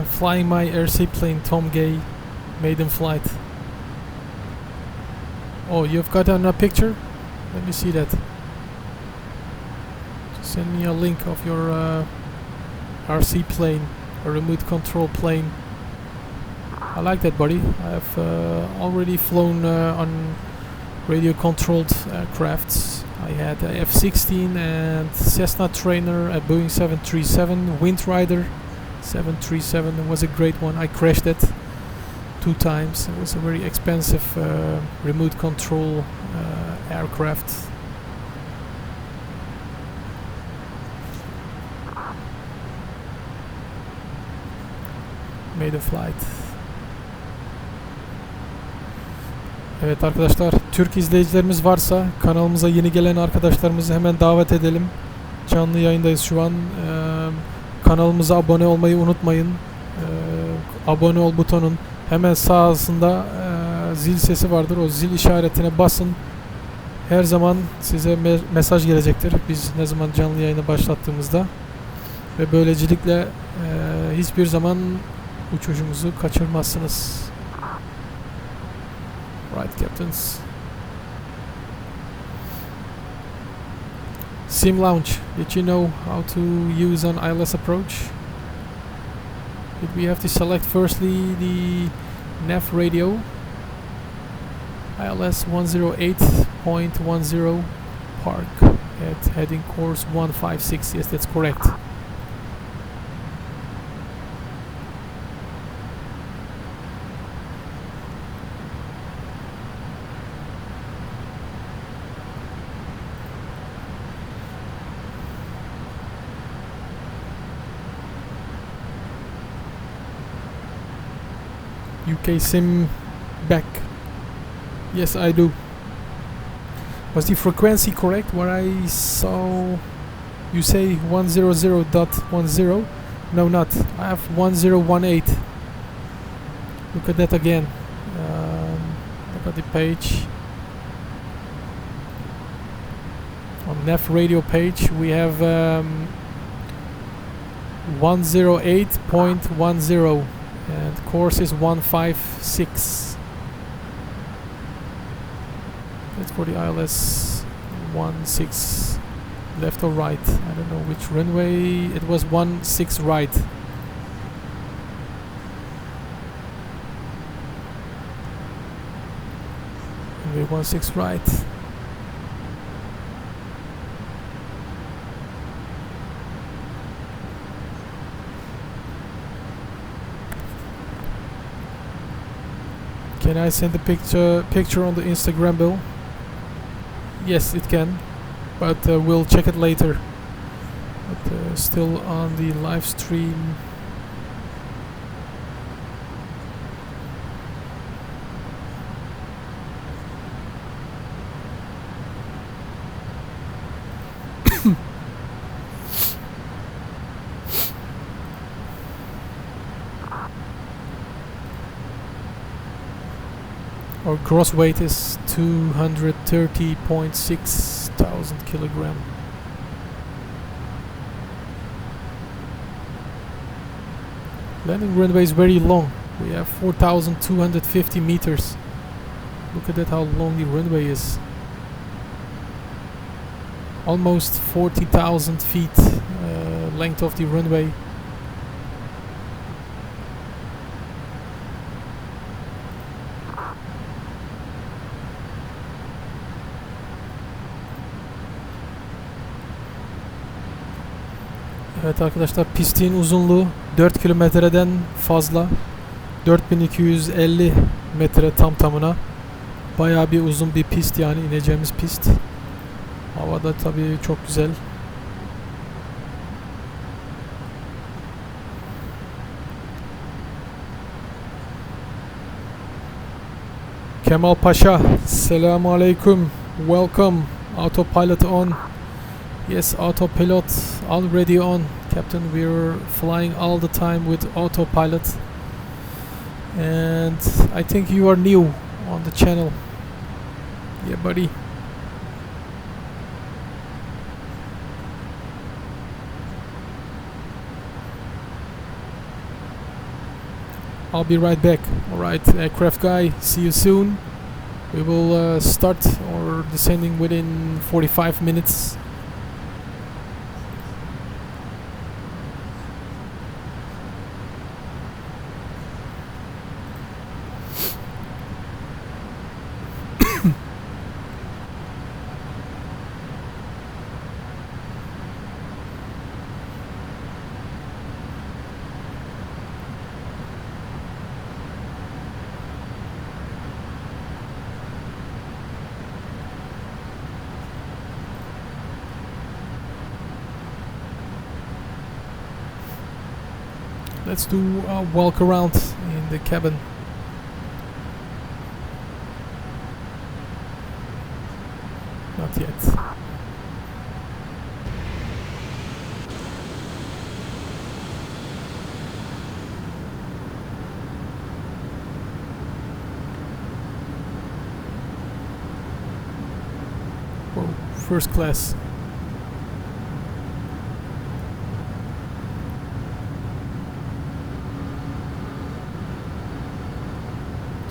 flying my air seaplane Tom Gay maiden flight. Oh, you've got a picture? Let me see that. Just send me a link of your RC plane, a remote control plane. I like that, buddy. I've already flown on radio controlled aircrafts. I had a F-16 and Cessna trainer, a Boeing 737, Windrider 737. It was a great one. I crashed it 2 times. It was a very expensive remote control aircraft. Maiden flight. Evet arkadaşlar, Türk izleyicilerimiz varsa kanalımıza yeni gelen arkadaşlarımızı hemen davet edelim. Canlı yayındayız şu an. Kanalımıza abone olmayı unutmayın. Abone ol butonun hemen sağında zil sesi vardır. O zil işaretine basın. Her zaman size mesaj gelecektir. Biz ne zaman canlı yayını başlattığımızda. Ve böylelikle hiçbir zaman uçuşumuzu kaçırmazsınız. Right, captains. Sim launch. Did you know how to use an ILS approach? Did we have to select firstly the nav radio? ILS 108.10 park at heading course 156. Yes, that's correct. UK sim back. Yes, I do. Was the frequency correct? Where I saw you say 100.10? No, not. I have 1018. Look at that again. Look at the page. On nav radio page we have 108.10. And course is 156. That's for the ILS 16 left or right. I don't know which runway. It was 16 right. Runway 16 right. Can I send the picture on the Instagram, Bill? Yes, it can, but we'll check it later. But still on the live stream. Our gross weight is 230.6 thousand kilogram. Landing runway is very long. We have 4,250 meters. Look at that, how long the runway is. Almost 40,000 feet length of the runway. Evet arkadaşlar, pistin uzunluğu 4 kilometreden fazla. 4250 metre tam tamına. Bayağı bir uzun bir pist, yani ineceğimiz pist. Havada tabii çok güzel. Kemal Paşa, selamun aleyküm. Welcome. Autopilot on. Yes, autopilot already on, Captain. We're flying all the time with autopilot. And I think you are new on the channel. Yeah, buddy. I'll be right back. Alright, aircraft guy, see you soon. We will start or descending within 45 minutes. Let's do a walk around in the cabin. Not yet. Whoa, first class.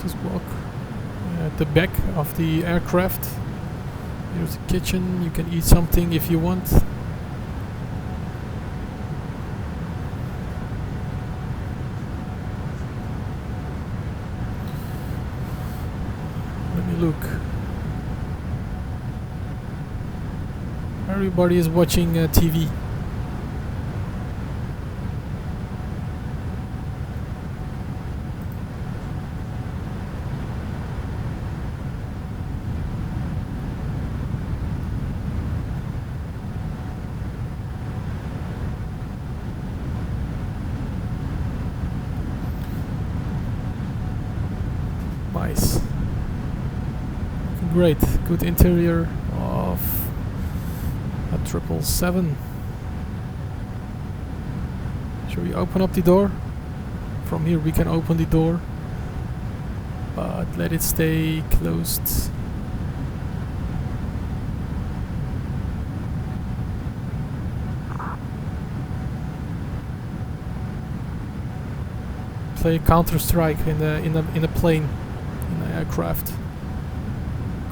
Just walk at the back of the aircraft. Here's the kitchen. You can eat something if you want. Let me look. Everybody is watching TV. Nice. Great, good interior of a 777. Shall we open up the door? From here we can open the door, but let it stay closed. Play Counter-Strike in a plane. Aircraft.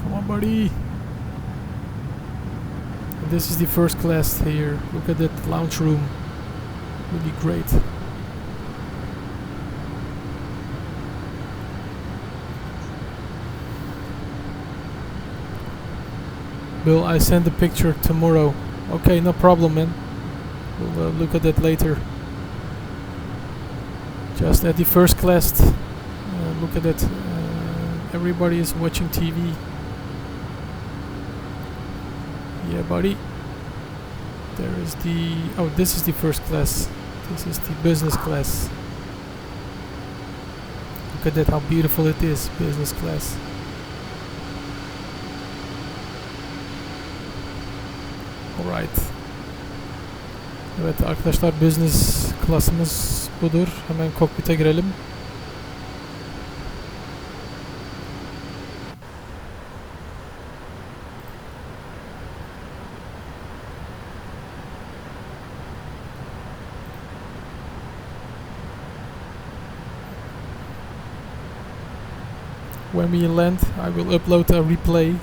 Come on, buddy. And this is the first class here. Look at that lounge room. Really great. Bill, I send the picture tomorrow. Okay, no problem, man. We'll look at that later. Just at the first class. Look at that. Everybody is watching TV. Yeah, buddy. There is the... Oh, this is the first class. This is the business class. Look at that, how beautiful it is. Business class. Alright. Evet arkadaşlar, business class'ımız budur. Hemen kokpite girelim. When we land, I will upload a replay.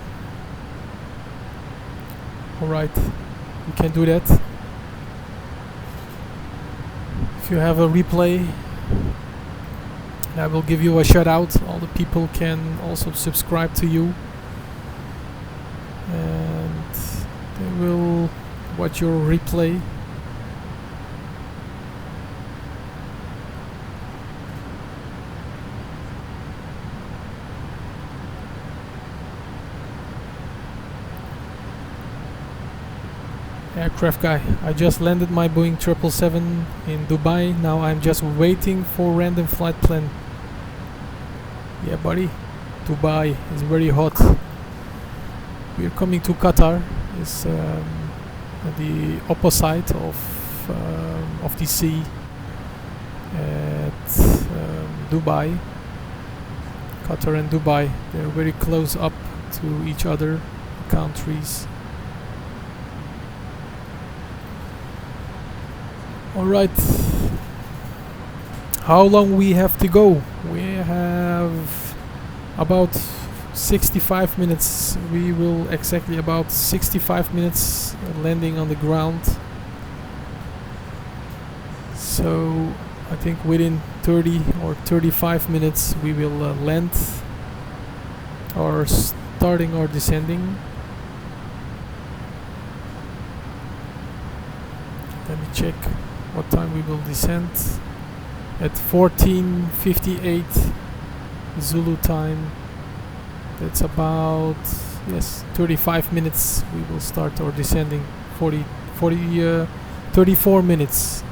Alright, you can do that. If you have a replay, I will give you a shout out. All the people can also subscribe to you. And they will watch your replay. Aircraft guy, I just landed my Boeing 777 in Dubai. Now I'm just waiting for random flight plan. Yeah, buddy, Dubai is very hot. We're coming to Qatar. It's the opposite of the sea at Dubai. Qatar and Dubai, they're very close up to each other, countries. Alright, How long we have to go? We have about 65 minutes. We will exactly about 65 minutes landing on the ground. So I think within 30 or 35 minutes we will land or starting or descending. Let me check what time we will descend. At 14:58 Zulu time. That's about, yes, 35 minutes we will start our descending. 34 minutes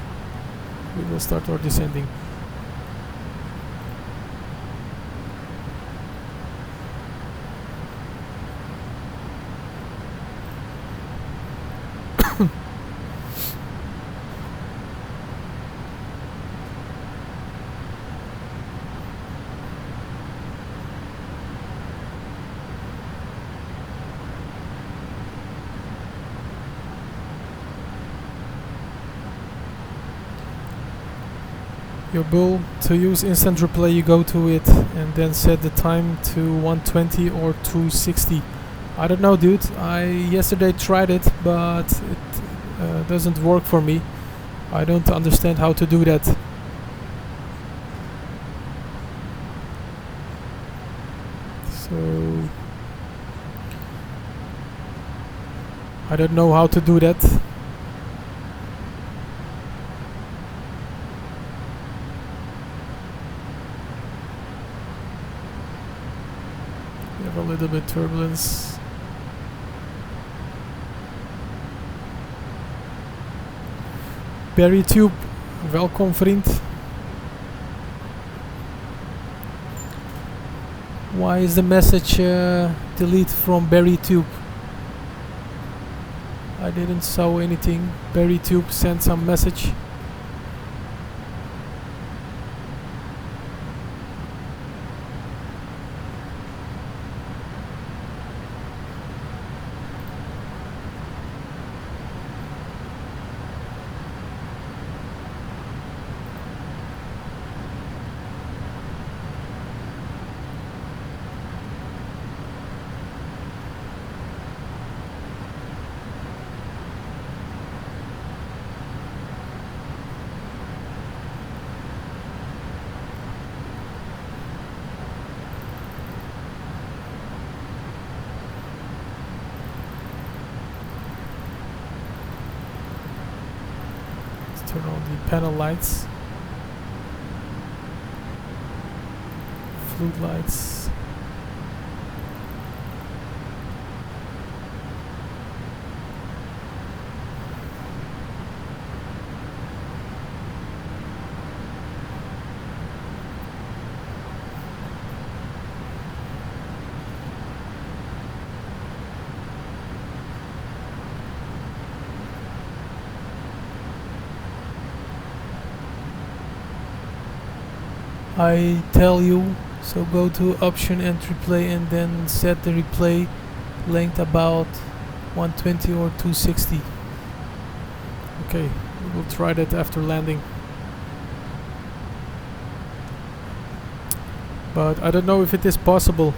we will start our descending. Your bull, to use instant replay you go to it and then set the time to 120 or 260. I don't know, dude. I yesterday tried it, but it doesn't work for me. I don't understand how to do that. So I don't know how to do that. We have a little bit turbulence. Barry Tube, welkom vriend. Why is the message delete from Barry Tube? I didn't saw anything. Barry Tube sent some message. Turn on the panel lights, flood lights. I tell you, so go to option and replay and then set the replay length about 120 or 260. Okay, we will try that after landing. But I don't know if it is possible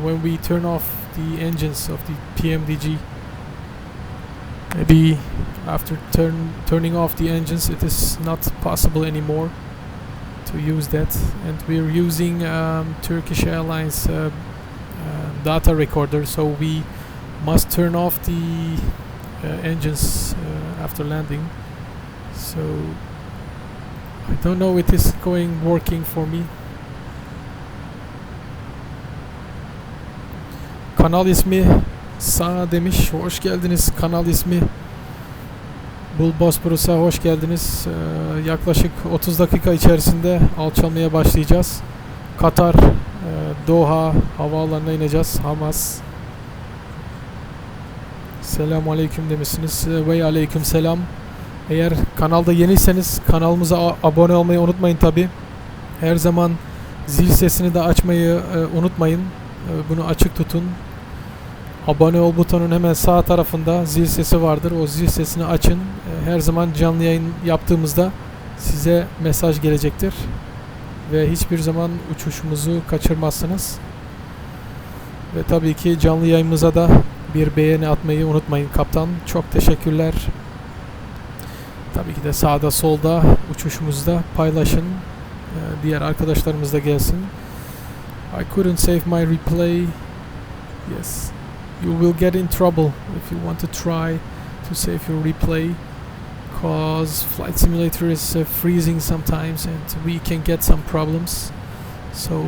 when we turn off the engines of the PMDG. Maybe after turning off the engines it is not possible anymore to use that, and we're using Turkish Airlines data recorder, so we must turn off the engines after landing. So I don't know it is working for me. Kanal ismi sana demiş. Hoş geldiniz. Kanal ismi BullBosphorus'a hoş geldiniz. Yaklaşık 30 dakika içerisinde alçalmaya başlayacağız. Katar, Doha havaalanına ineceğiz. Hamas. Selamun aleyküm demişsiniz. Ve aleyküm selam. Eğer kanalda yeniyseniz kanalımıza abone olmayı unutmayın tabi. Her zaman zil sesini de açmayı unutmayın. Bunu açık tutun. Abone ol butonun hemen sağ tarafında zil sesi vardır. O zil sesini açın. Her zaman canlı yayın yaptığımızda size mesaj gelecektir. Ve hiçbir zaman uçuşumuzu kaçırmazsınız. Ve tabii ki canlı yayınımıza da bir beğeni atmayı unutmayın kaptan. Çok teşekkürler. Tabii ki de sağda solda uçuşumuzda paylaşın. Diğer arkadaşlarımız da gelsin. I couldn't save my replay. Yes. You will get in trouble if you want to try to save your replay. Because Flight Simulator is freezing sometimes and we can get some problems. So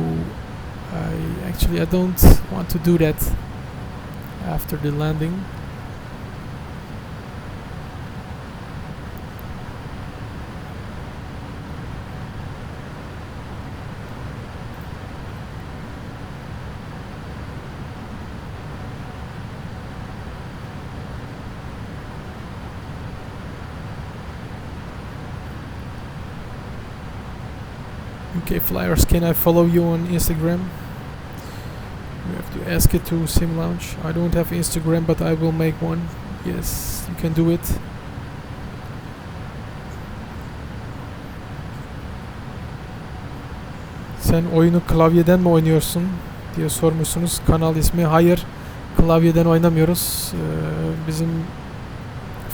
I don't want to do that after the landing. UK Flyers, can I follow you on Instagram? You have to ask it to Sim Lounge. I don't have Instagram, but I will make one. Yes, you can do it. Sen oyunu klavyeden mi oynuyorsun diye sormuşsunuz. Kanal ismi. Hayır, klavyeden oynamıyoruz. Bizim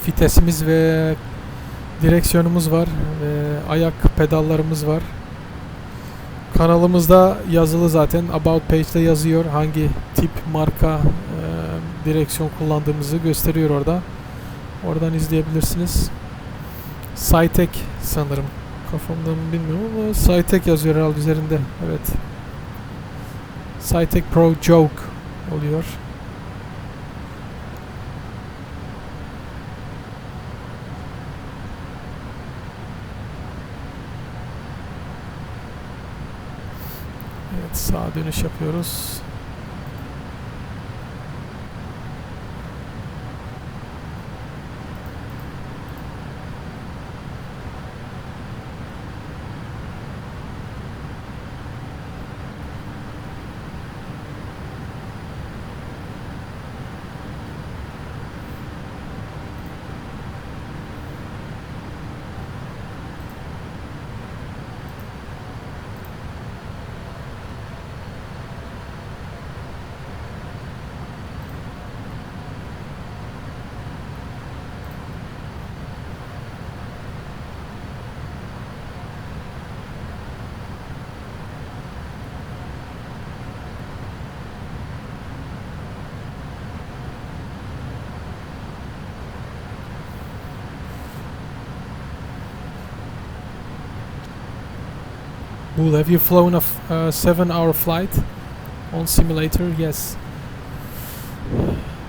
vitesimiz ve direksiyonumuz var ve ayak pedallarımız var. Kanalımızda yazılı zaten. About page'de yazıyor. Hangi tip, marka, direksiyon kullandığımızı gösteriyor orada. Oradan izleyebilirsiniz. Saitek sanırım. Kafamdan bilmiyorum ama Saitek yazıyor herhalde üzerinde. Evet. Saitek Pro Joke oluyor. Evet, sağa dönüş yapıyoruz. Bull, have you flown a 7-hour flight on simulator? Yes.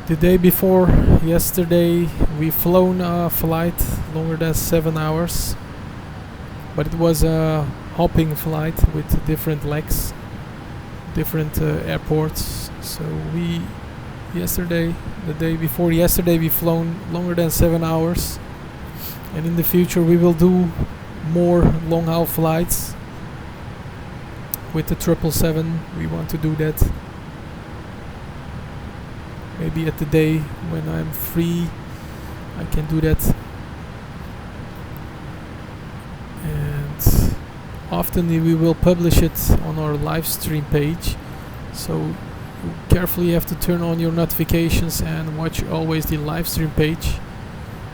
The day before yesterday we flown a flight longer than 7 hours, but it was a hopping flight with different legs, different airports. So the day before yesterday we flown longer than 7 hours, and in the future we will do more long haul flights. With the 777, we want to do that. Maybe at the day when I'm free, I can do that. And often we will publish it on our live stream page. So you carefully have to turn on your notifications and watch always the live stream page.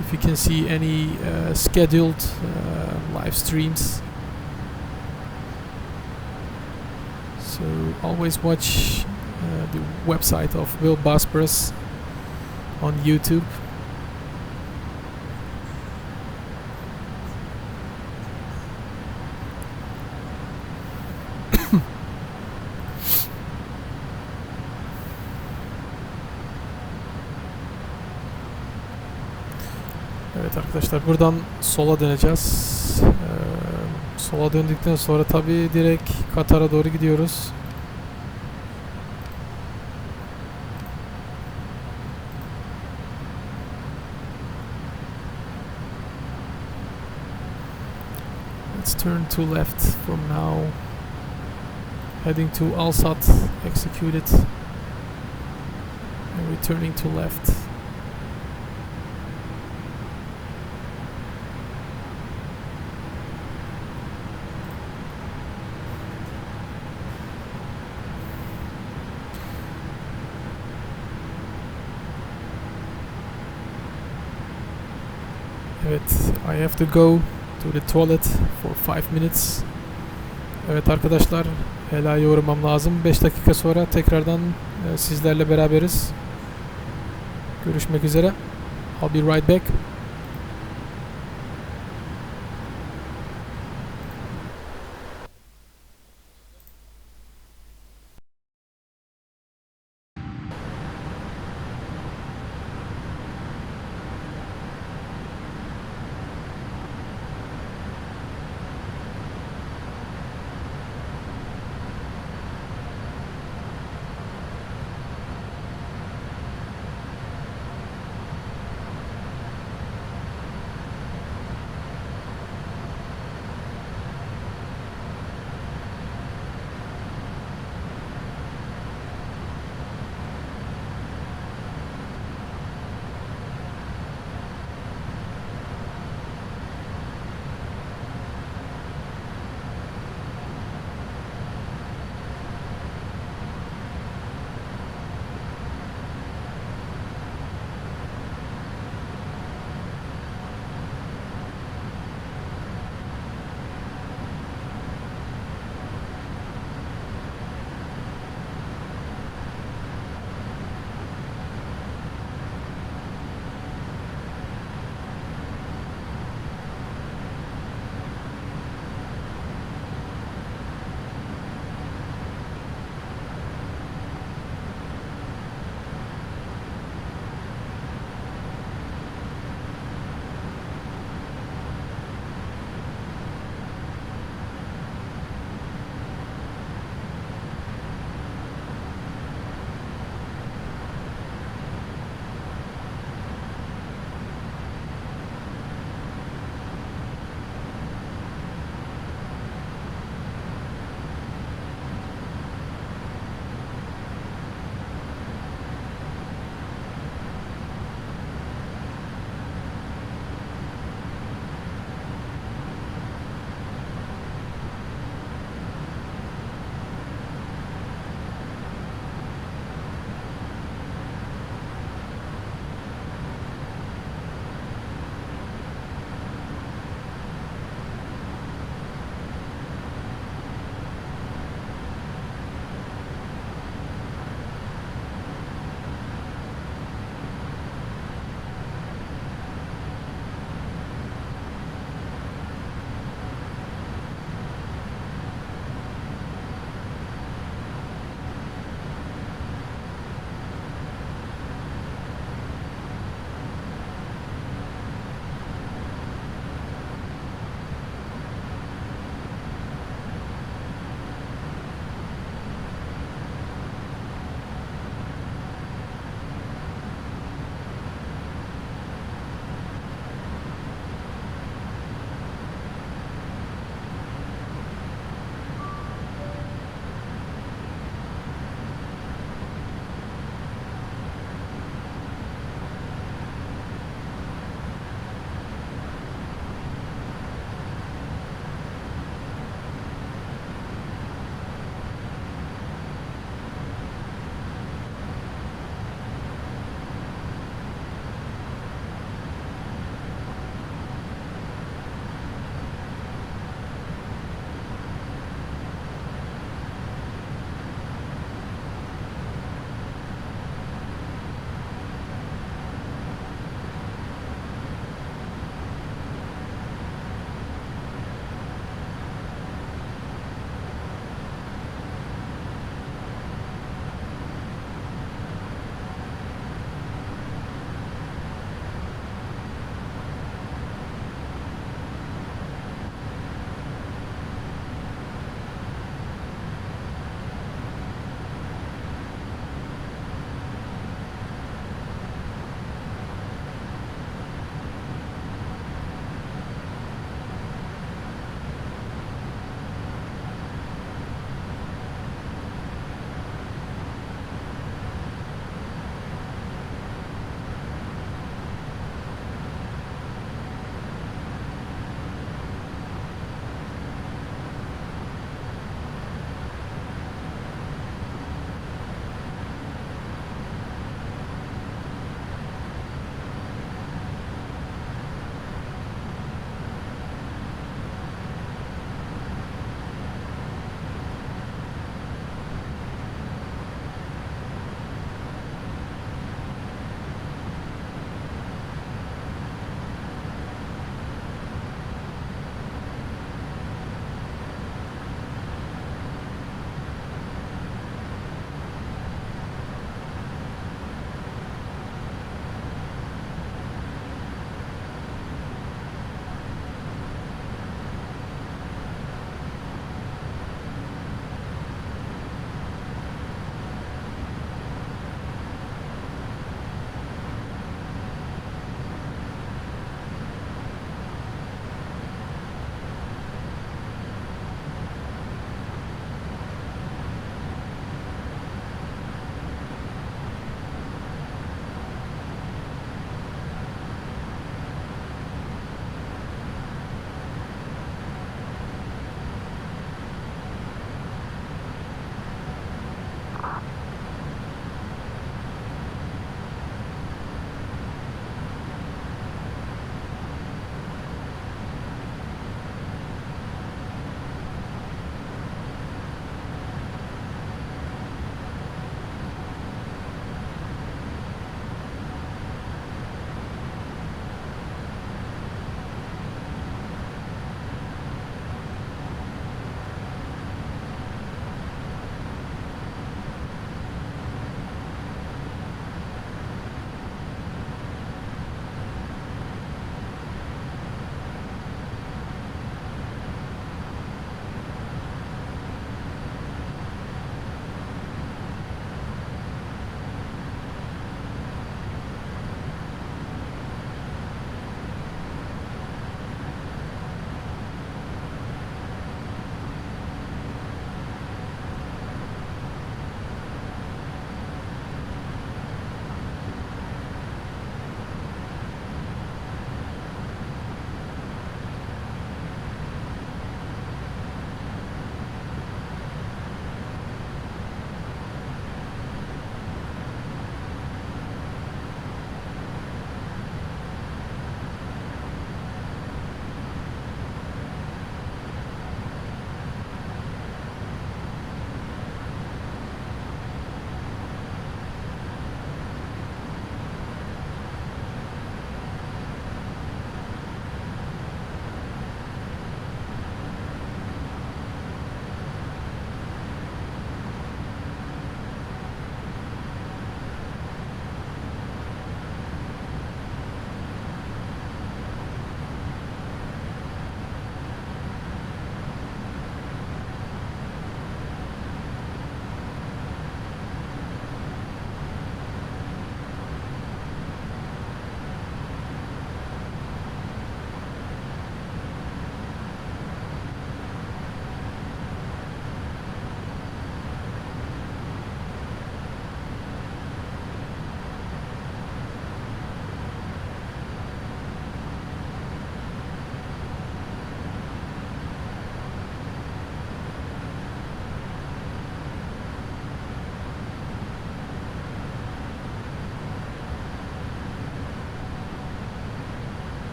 If you can see any scheduled live streams. So always watch the website of BullBosphorus on YouTube. Evet arkadaşlar, buradan sola döneceğiz. Sola döndükten sonra tabii direkt Katar'a doğru gidiyoruz. Let's turn to left from now. Heading to Alsat, executed. And returning to left. Evet, I have to go to the toilet for 5 minutes. Evet arkadaşlar, helaya uğramam lazım. 5 dakika sonra tekrardan sizlerle beraberiz. Görüşmek üzere. I'll be right back.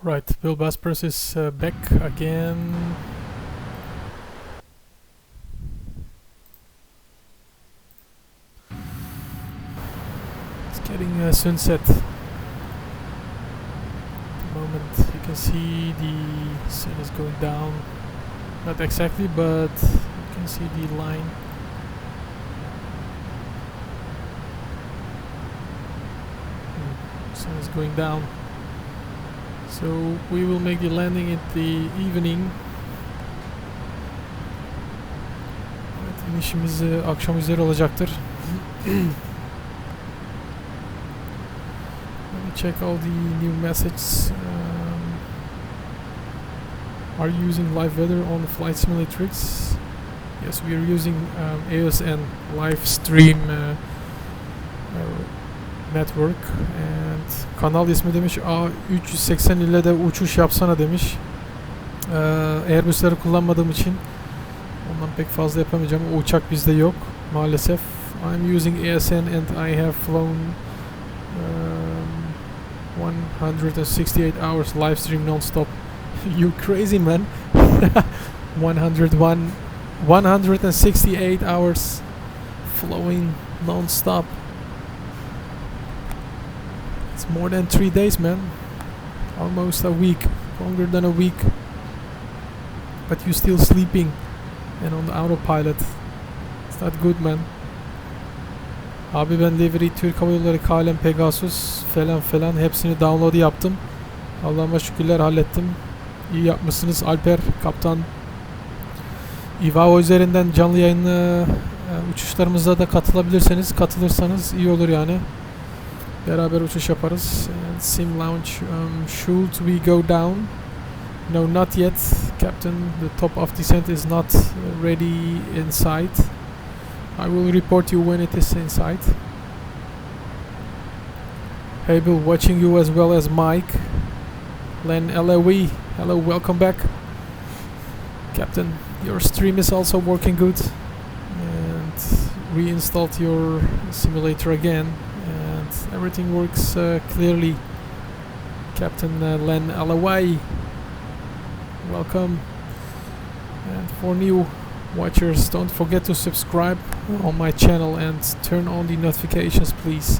Right, BullBosphorus is back again. It's getting sunset. At the moment you can see the sun is going down. Not exactly, but you can see the line. Sun is going down. So we will make the landing in the evening. Evet, inişimiz akşam üzeri olacaktır. Let me check all the new messages. Are you using live weather on the Flight Simulatrix? Yes, we are using ASN live stream network, and kanal ismi demiş A380 ile de uçuş yapsana demiş. Airbus'ları kullanmadığım için ondan pek fazla yapamayacağım. O uçak bizde yok maalesef. I'm using ASN and I have flown 168 hours live stream non-stop. You crazy man. 168 hours flowing non-stop. It's more than 3 days, man. Almost a week. Longer than a week. But you're still sleeping and on the autopilot. It's not good, man. Abi ben Livery, Türk Hava Yolları, KLM, Pegasus falan hepsini download yaptım. Allah'ıma şükürler hallettim. İyi yapmışsınız Alper, kaptan. Ivao üzerinden canlı yayın uçuşlarımıza da katılırsanız iyi olur yani. Beraber uçuş yaparız. And sim launch, should we go down? No, not yet, Captain. The top of descent is not ready in sight. I will report you when it is in sight. Hey Bill, watching you as well as Mike. Len LAW, hello, welcome back. Captain, your stream is also working good. And reinstalled your simulator again. And everything works clearly. Captain Len LAW, welcome. And for new watchers, don't forget to subscribe on my channel and turn on the notifications, please,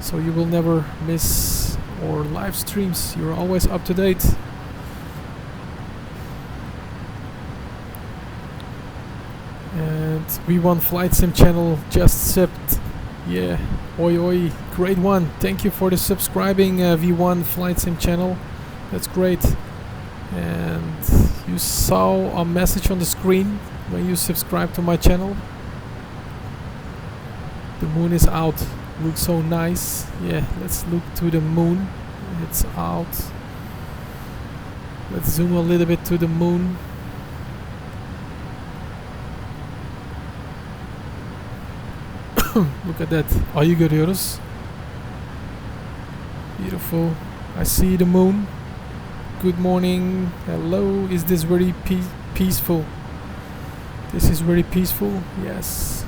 so you will never miss our live streams. You're always up to date. And V1 Flight Sim channel just sipped. Yeah, oi, great one. Thank you for the subscribing, V1 Flight Sim channel. That's great. And you saw a message on the screen when you subscribe to my channel. The moon is out. Looks so nice. Yeah, let's look to the moon. It's out. Let's zoom a little bit to the moon. Look at that. Ayı görüyoruz. Beautiful. I see the moon. Good morning. Hello. Is this very peaceful? This is very peaceful. Yes.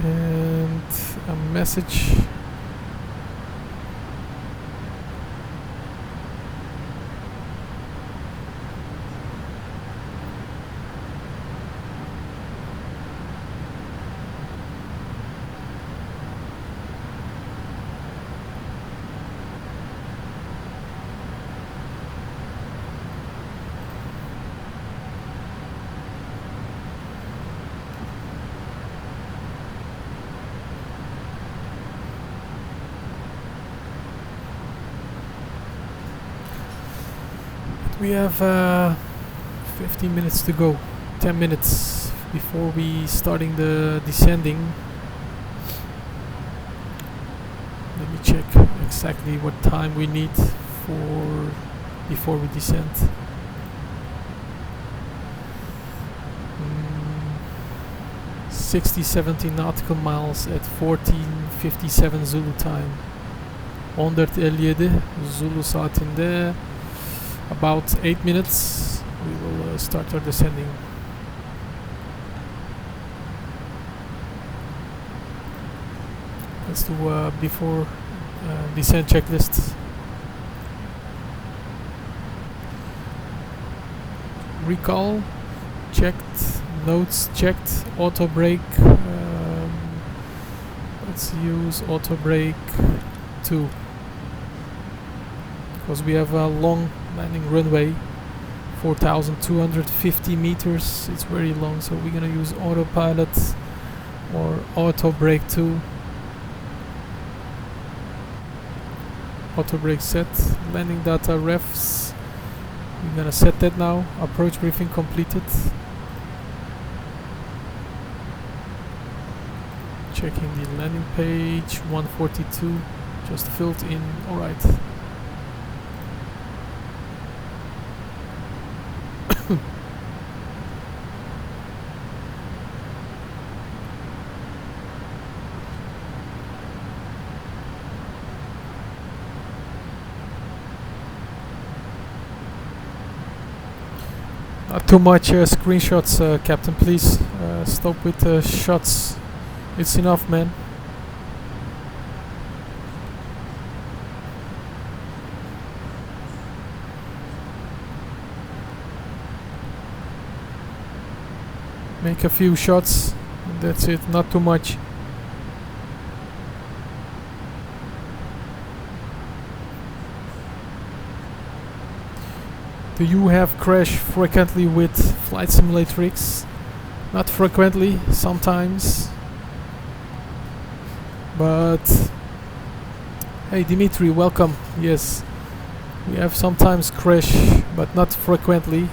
And a message. We have 15 minutes to go, 10 minutes before we starting the descending. Let me check exactly what time we need before we descend. 60-70 nautical miles at 14:57 Zulu time. 14:57 Zulu saatinde. About 8 minutes we will start our descending. Let's do before descent checklist. Recall checked, notes checked, auto brake. Let's use auto brake 2 because we have a long landing runway, 4,250 meters. It's very long, so we're gonna use autopilot or auto brake 2. Auto brake set. Landing data refs. We're gonna set that now. Approach briefing completed. Checking the landing page. 142 just filled in. Alright. Not too much screenshots, Captain, please. Stop with shots. It's enough, man. Make a few shots, and that's it, not too much. Do you have crash frequently with Flight Simulator X? Not frequently, sometimes. But hey Dimitri, welcome. Yes, we have sometimes crash, but not frequently.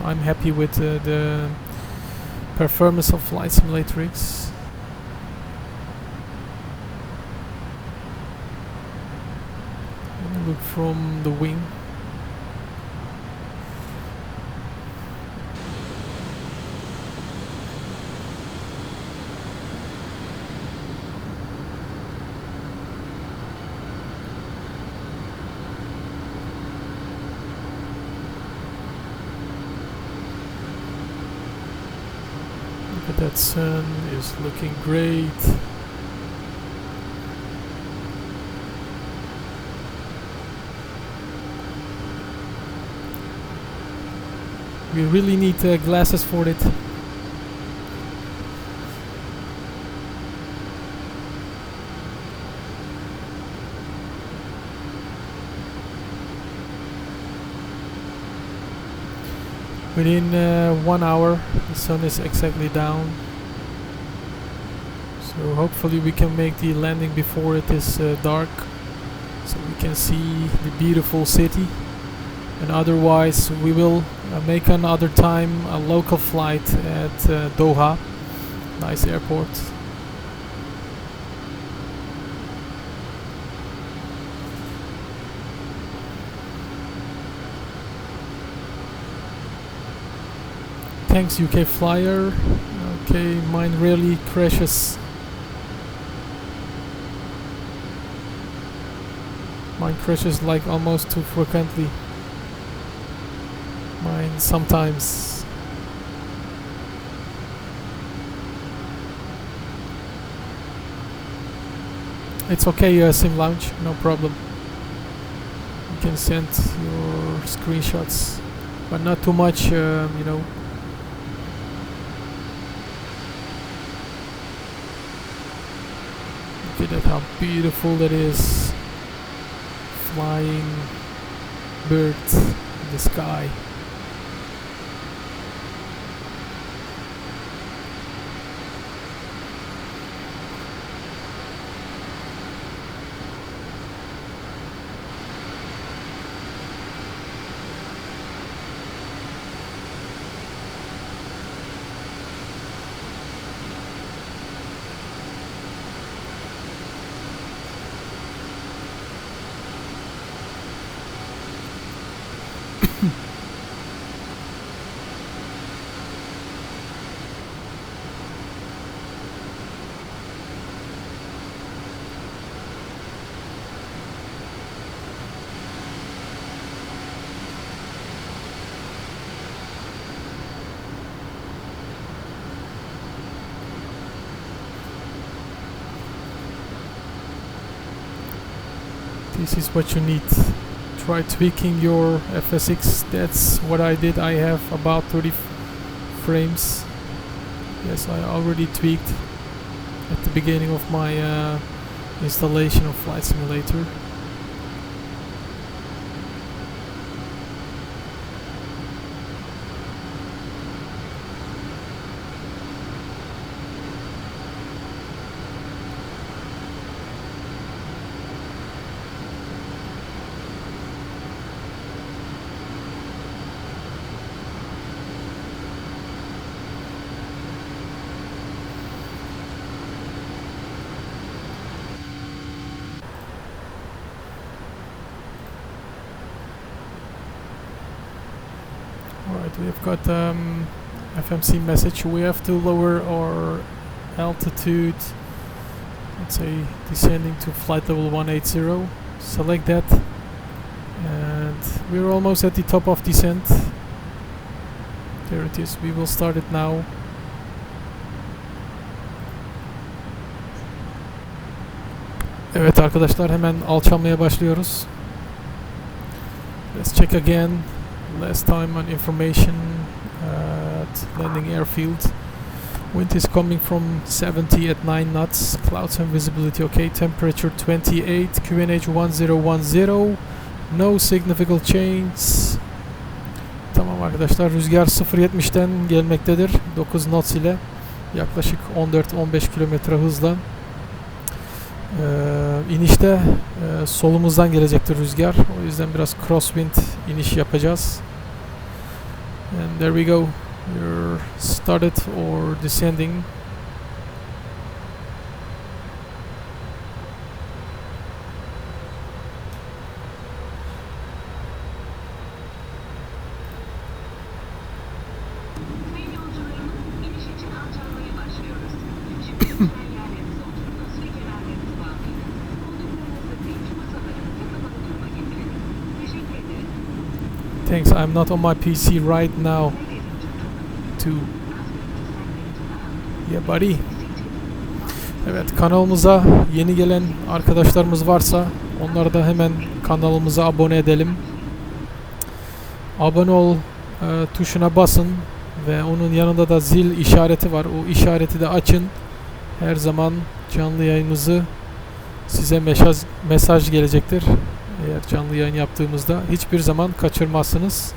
I'm happy with the performance of Flight Simulator X. I'm gonna look from the wing. That sun is looking great. We really need glasses for it. Within 1 hour, the sun is exactly down. So hopefully we can make the landing before it is dark, so we can see the beautiful city. And otherwise we will make another time a local flight at Doha. Nice airport. Thanks UK Flyer. Okay, mine rarely crashes. Mine crashes like almost too frequently. Mine sometimes. It's okay, Sim Lounge, no problem. You can send your screenshots, but not too much, you know. Look at how beautiful that is. Flying bird in the sky. This is what you need. Try tweaking your FSX. That's what I did. I have about 30 frames. Yes, I already tweaked at the beginning of my installation of Flight Simulator. Alright, we've got FMC message. We have to lower our altitude, let's say descending to flight level 180. Select that, and we're almost at the top of descent. There it is. We will start it now. Evet arkadaşlar, hemen alçalmaya başlıyoruz. Let's check again. Last time on information at landing airfield. Wind is coming from 70 at 9 knots. Clouds and visibility okay. Temperature 28. QNH 1010. No significant change. Tamam arkadaşlar, rüzgar 0.70'den gelmektedir. 9 knots ile yaklaşık 14-15 kilometre hızla. İnişte solumuzdan gelecektir rüzgar. O yüzden biraz crosswind iniş yapacağız. And there we go. We're started or descending. Sayın yolcularımız, iniş için alçalmaya başlıyoruz. Şimdi lütfen yerlerinize oturunuz ve kenarlarınızı bağlayınız. Olduklarınızı dinç masalarınızı kapalı duruma getirin. Teşekkür ederim. Thanks, I'm not on my PC right now. Too. Yeah buddy. Evet, kanalımıza yeni gelen arkadaşlarımız varsa onları da hemen kanalımıza abone edelim. Abone ol tuşuna basın ve onun yanında da zil işareti var. O işareti de açın. Her zaman canlı yayınımızı size mesaj gelecektir. Eğer canlı yayın yaptığımızda hiçbir zaman kaçırmazsınız.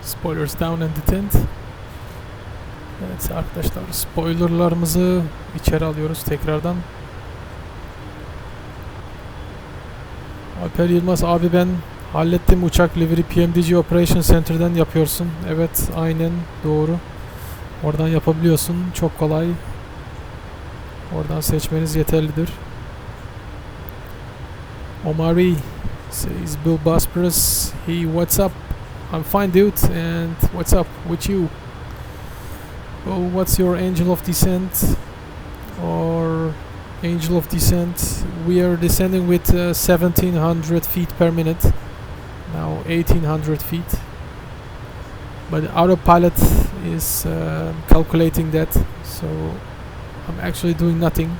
Spoilers down in the tent. Evet arkadaşlar, spoilerlarımızı içeri alıyoruz tekrardan. Alper Yılmaz abi, ben hallettim, uçak livery PMDG Operation Center'dan yapıyorsun. Evet, aynen doğru. Oradan yapabiliyorsun. Çok kolay. Oradan seçmeniz yeterlidir. Omari says BullBosphorus. Hey, what's up? I'm fine, dude. And what's up with you? Oh, what's your angel of descent? Or angel of descent? We are descending with 1700 feet per minute. Now 1800 feet. But the autopilot is calculating that, so I'm actually doing nothing.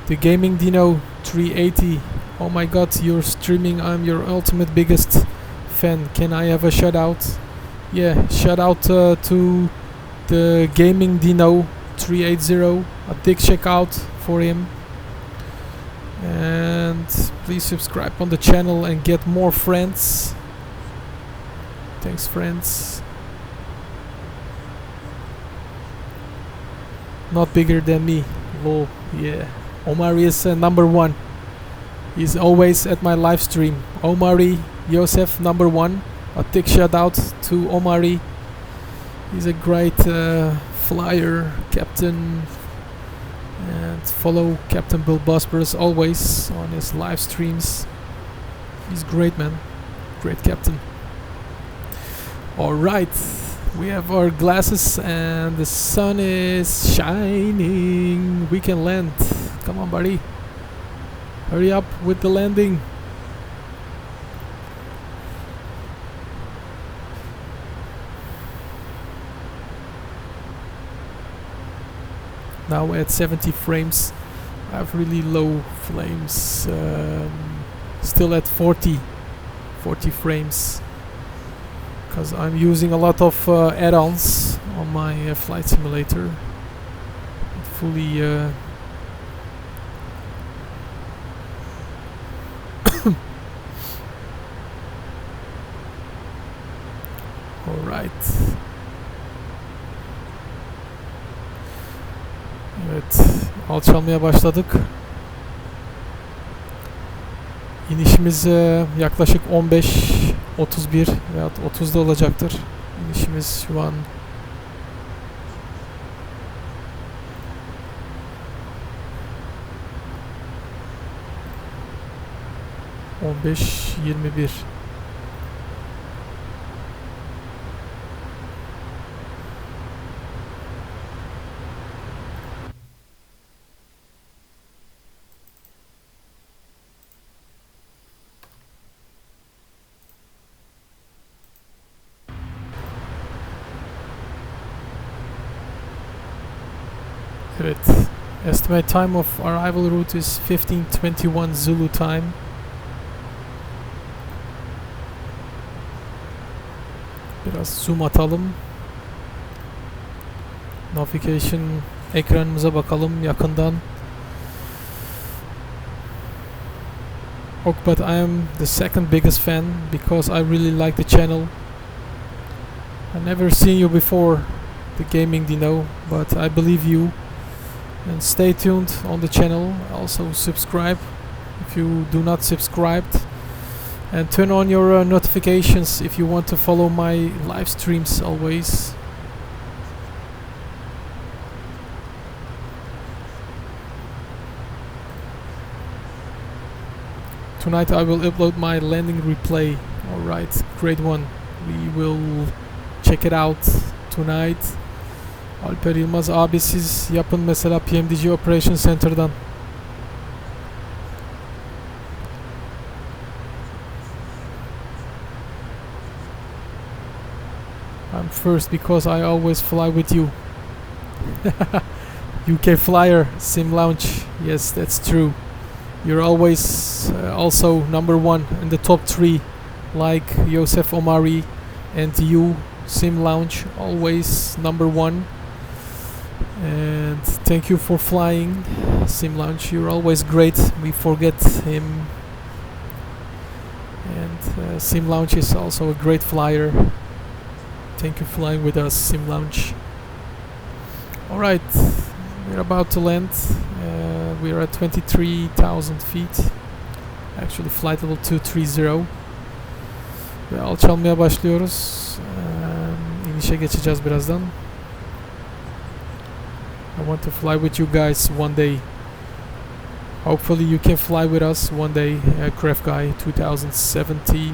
The Gaming Dino 380 Oh my god, you're streaming. I'm your ultimate biggest fan. Can I have a shout out? Yeah, shout out to the gaming Dino 380. A big check out for him. And please subscribe on the channel and get more friends. Thanks, friends. Not bigger than me. Lol, yeah. Omari is number one. He's always at my live stream. Omari, Yosef, number one. A big shout out to Omari. He's a great flyer, captain. And follow Captain BullBosphorus always on his live streams. He's great, man. Great captain. Alright, we have our glasses and the sun is shining. We can land. Come on, buddy. Hurry up with the landing. Now at 70 frames. I have really low frames. Still at 40 frames. Because I'm using a lot of add-ons on my flight simulator. Fully alright. Evet, alçalmaya başladık. İnişimiz yaklaşık 15, 31 veya 30'da olacaktır. İnişimiz şu an ...15, 21. Evet. Estimate time of arrival route is 15:21 Zulu time. Biraz zoom atalım. Navigation ekranımıza bakalım yakından. Oh, but I am the second biggest fan because I really like the channel. I never seen you before, the gaming Dino, but I believe you. And stay tuned on the channel. Also subscribe if you do not subscribe, and turn on your notifications if you want to follow my live streams always. Tonight I will upload my landing replay. Alright, great one. We will check it out tonight. Alper Yılmaz abi, siz yapın mesela PMDG Operation Center'dan. I'm first because I always fly with you. UK Flyer Sim Lounge. Yes, that's true. You're always also number one in the top 3, like Yosef Omari and you, Sim Lounge, always number 1. And thank you for flying, Sim Lounge. You're always great. We forget him. And Sim Lounge is also a great flyer. Thank you for flying with us, Sim Lounge. Alright, we're about to land. We're at 23,000 feet. Actually flight level 230. Ve alçalmaya başlıyoruz. İnişe geçeceğiz birazdan. I want to fly with you guys one day. Hopefully you can fly with us one day. Aircraft Guy 2017.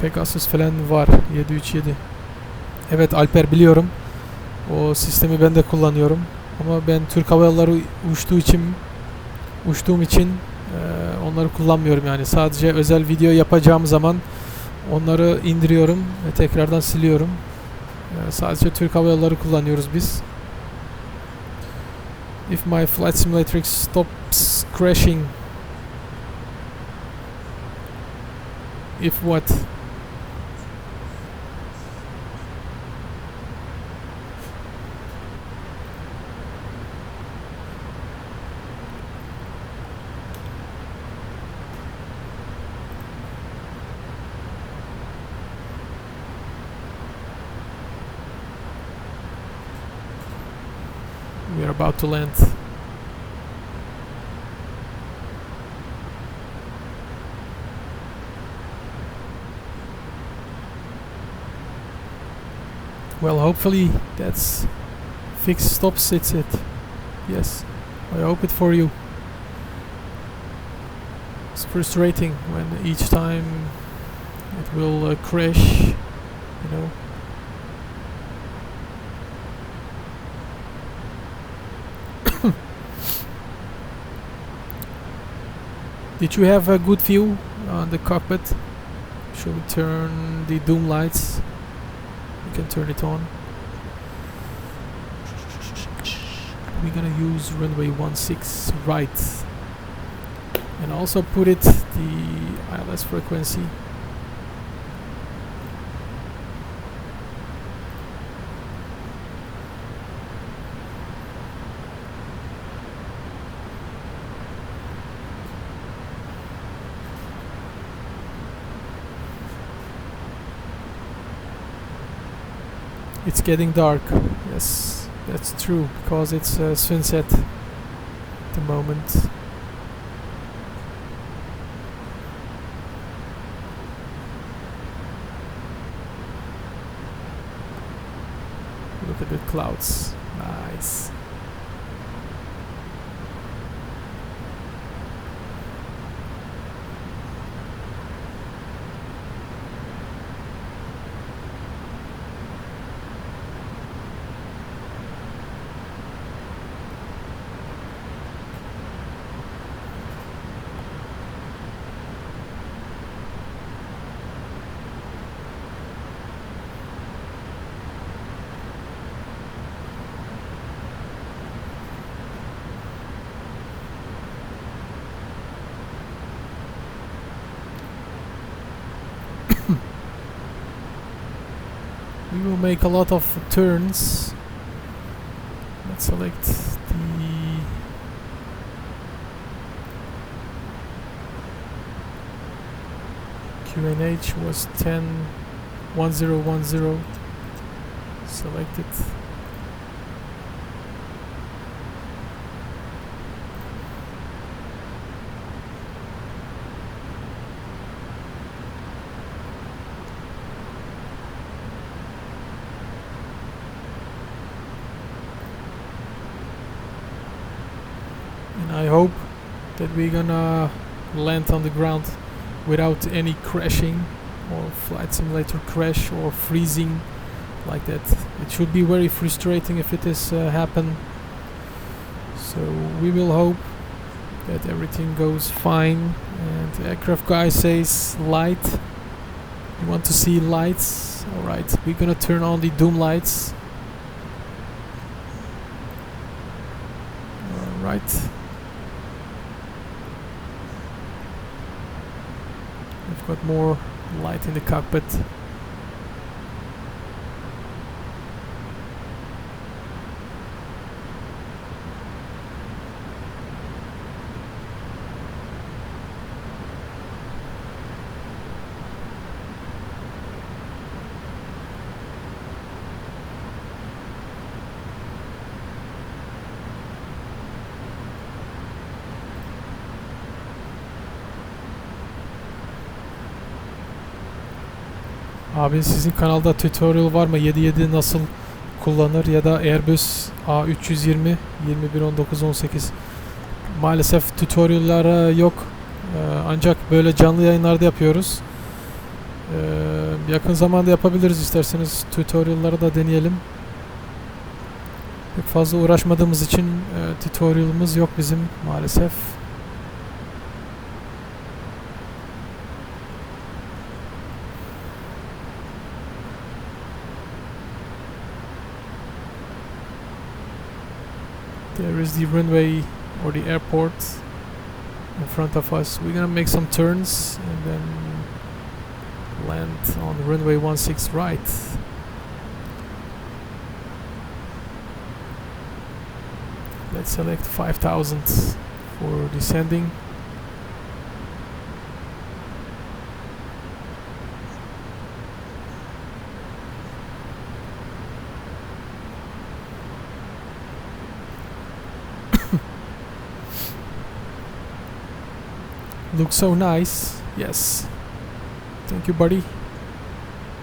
Pegasus falan var. 737. Evet Alper, biliyorum. O sistemi ben de kullanıyorum. Ama ben Türk Hava Yolları uçtuğum için onları kullanmıyorum yani. Sadece özel video yapacağım zaman onları indiriyorum ve tekrardan siliyorum. Sadece Türk Hava Yolları kullanıyoruz biz. If my flight simulator stops crashing, If what? We are about to land. Well, hopefully that's fixed stops it. Yes, I hope it for you. It's frustrating when each time it will crash, you know. Did you have a good view on the cockpit? Should we turn the doom lights? We can turn it on. We're gonna use runway 16 right. And also put it the ILS frequency. It's getting dark. Yes, that's true, because it's sunset at the moment. Look at the clouds. Nice. We will make a lot of turns. Let's select the QNH was 101010. Select it. I hope that we're gonna land on the ground without any crashing or flight simulator crash or freezing like that. It should be very frustrating if it is happen. So we will hope that everything goes fine. And the aircraft guy says light. You want to see lights? Alright, we're gonna turn on the doom lights. Alright. We've got more light in the cockpit. Abi sizin kanalda tutorial var mı? 77 nasıl kullanır ya da Airbus A320 211918. Maalesef tutorial'lar yok. Ancak böyle canlı yayınlarda yapıyoruz. Yakın zamanda yapabiliriz, isterseniz tutorial'ları da deneyelim. Pek fazla uğraşmadığımız için tutorial'ımız yok bizim maalesef. There is the runway or the airport in front of us. We're gonna make some turns and then Land on runway 16 right. Let's select 5000 for descending. Looks so nice. Yes. Thank you, buddy.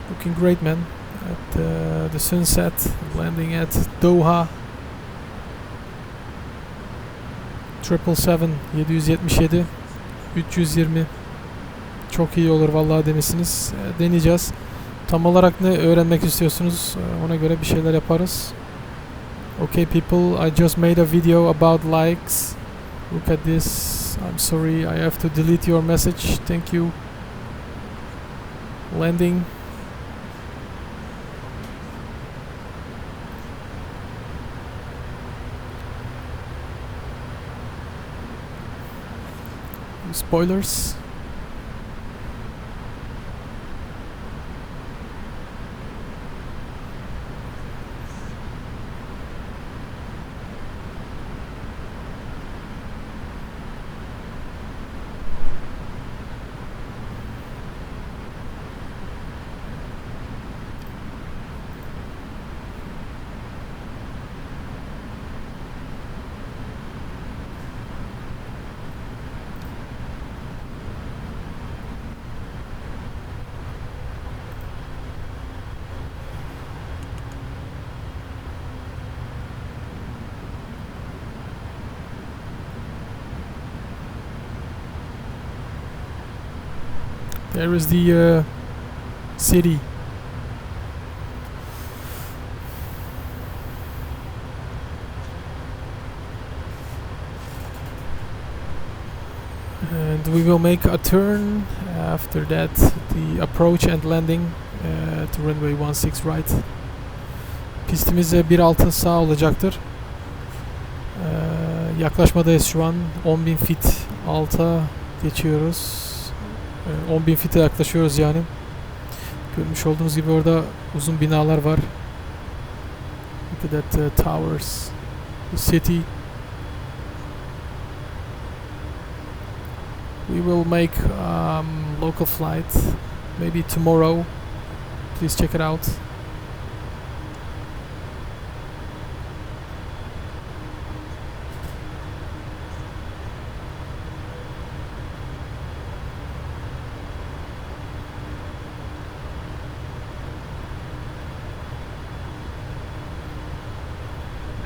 Looking great, man. At the sunset, landing at Doha. 777-777 320. Çok iyi olur vallahi demişsiniz. Deneyeceğiz. Tam olarak ne öğrenmek istiyorsunuz? Ona göre bir şeyler yaparız. Okay, people, I just made a video about likes. Look at this. I'm sorry, I have to delete your message. Thank you. Landing. Spoilers. There is the city. And we will make a turn. After that, the approach and landing to runway 16 right. Pistimiz 1.6 sağ olacaktır. Yaklaşmadayız şu an. 10.000 feet alta geçiyoruz. 10.000 feet'e yaklaşıyoruz yani. Görmüş olduğunuz gibi orada uzun binalar var. Look at that towers. The city. We will make local flight maybe tomorrow. Please check it out.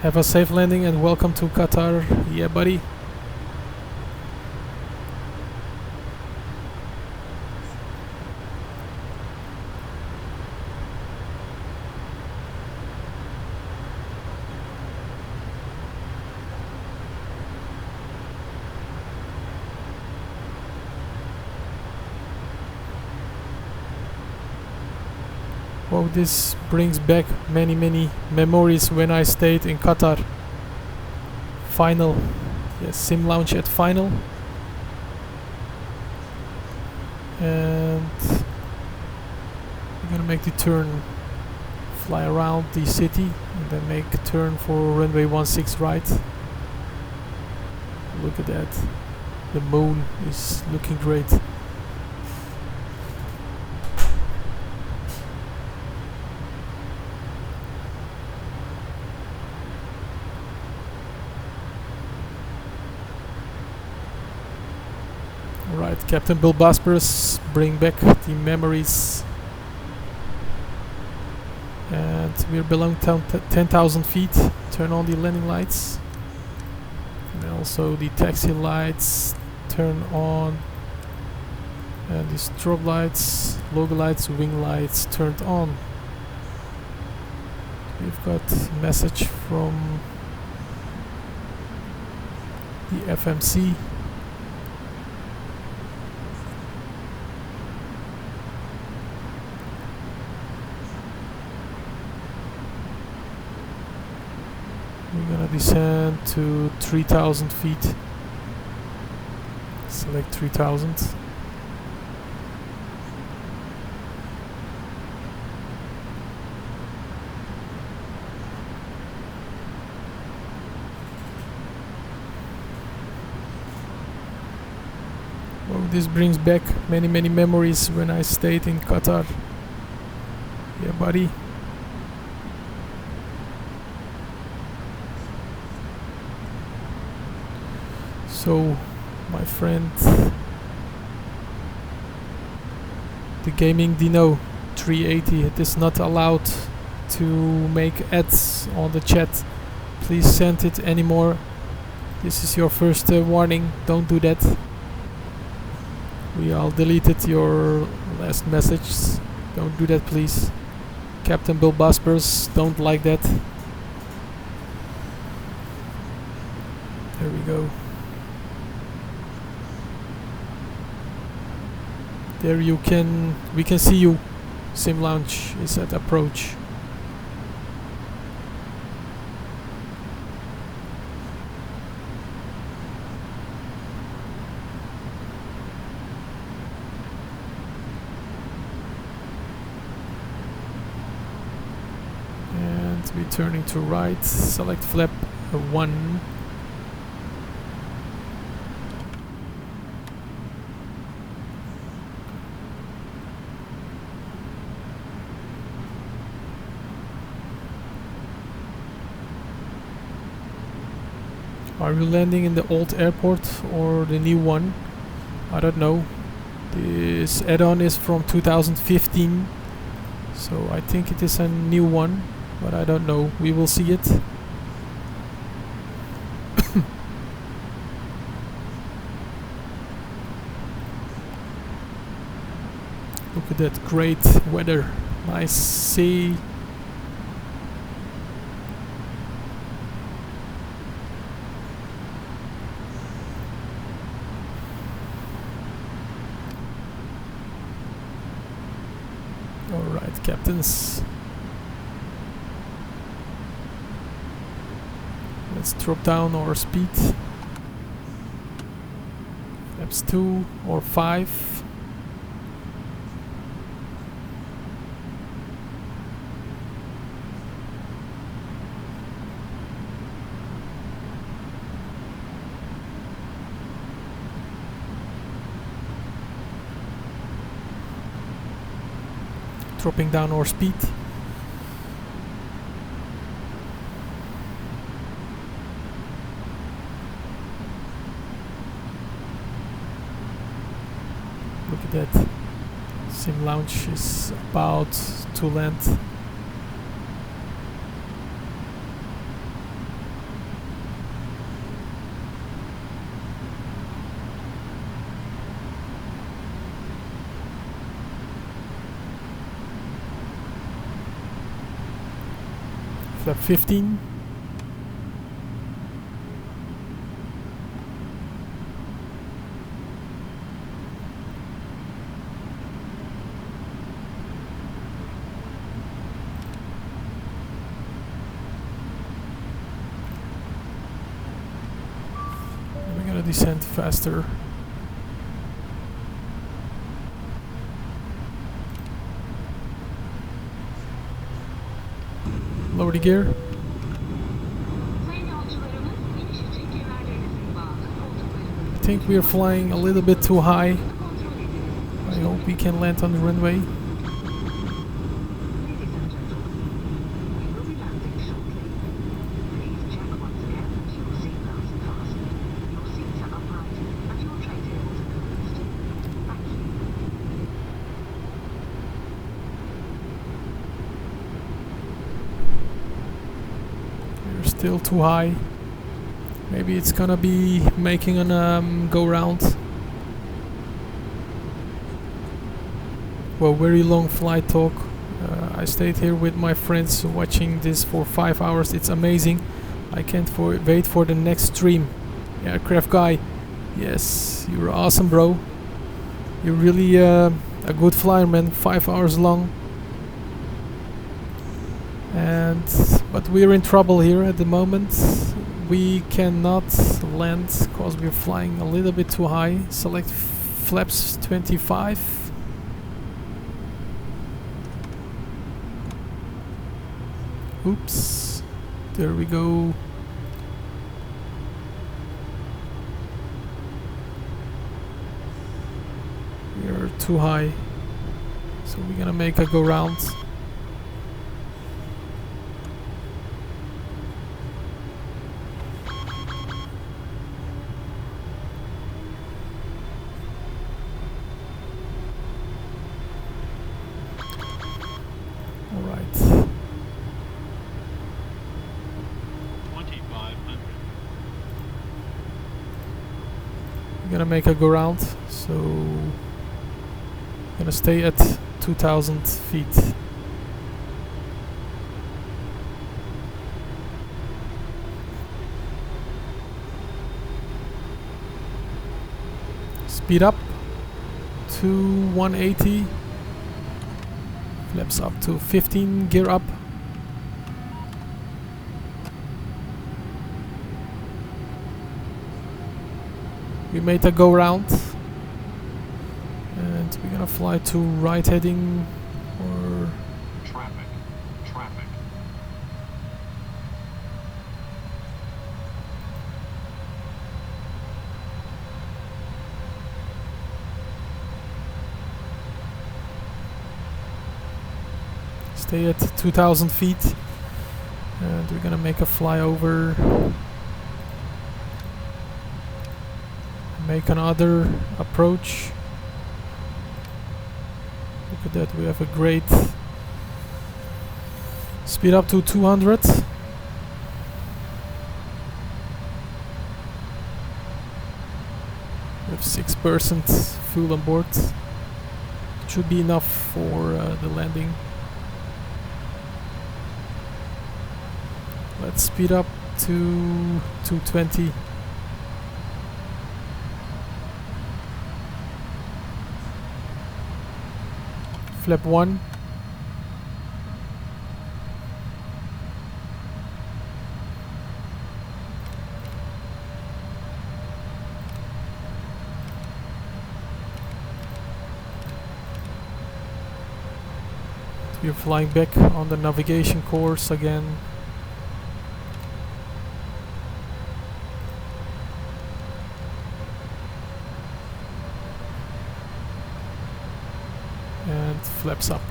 Have a safe landing and welcome to Qatar. Yeah, buddy. Wow, this brings back many memories when I stayed in Qatar. Final. Yes, sim launch at final. And we're gonna make the turn, fly around the city and then make a turn for runway 16 right. Look at that. The moon is looking great. Right, Captain BullBosphorus, bring back the memories. And we're below 10,000 feet. Turn on the landing lights. And also the taxi lights turn on. And the strobe lights, logo lights, wing lights turned on. We've got a message from the FMC. We're gonna descend to 3,000 feet. Select 3,000. this brings back many memories when I stayed in Qatar. Yeah, buddy. So, my friend, the gaming Dino 380, it is not allowed to make ads on the chat. Please send it anymore. This is your first warning. Don't do that. We all deleted your last message. Don't do that, please. Captain BullBosphorus, don't like that. There we go. There we can see you. Sim Lounge is at approach. And we're turning to right. Select flap 1. Are you landing in the old airport or the new one? I don't know. This add-on is from 2015, so I think it is a new one, but I don't know. We will see it. Look at that great weather. Nice sea. Alright, captains. Let's drop down our speed. Flaps 2 or 5. Dropping down our speed. Look at that. Sim Lounge is about to land. Flap 15. We're gonna descend faster. Lower the gear. I think we are flying a little bit too high. I hope we can land on the runway. Still too high. Maybe it's gonna be making an go round. Well, very long flight talk. I stayed here with my friends watching this for 5 hours. It's amazing. I can't wait for the next stream. Aircraft guy, yes, you're awesome, bro. You're really a good flyer, man. 5 hours long. But we're in trouble here at the moment. We cannot land because we're flying a little bit too high. Select flaps 25. Oops. There we go. we're too high, so we're gonna make a go round. Alright. 2,500. We're gonna make a go round, so gonna stay at 2,000 feet. Speed up to 180. Flaps up to 15, gear up. We made a go round. And we're gonna fly to right heading or Traffic. Traffic. stay at 2,000 feet. And we're gonna make a flyover. Make another approach. Look at that, we have a great speed up to 200. We have 6% fuel on board. Should be enough for the landing. Let's speed up to 220. Flap 1. We're flying back on the navigation course again. And flaps up.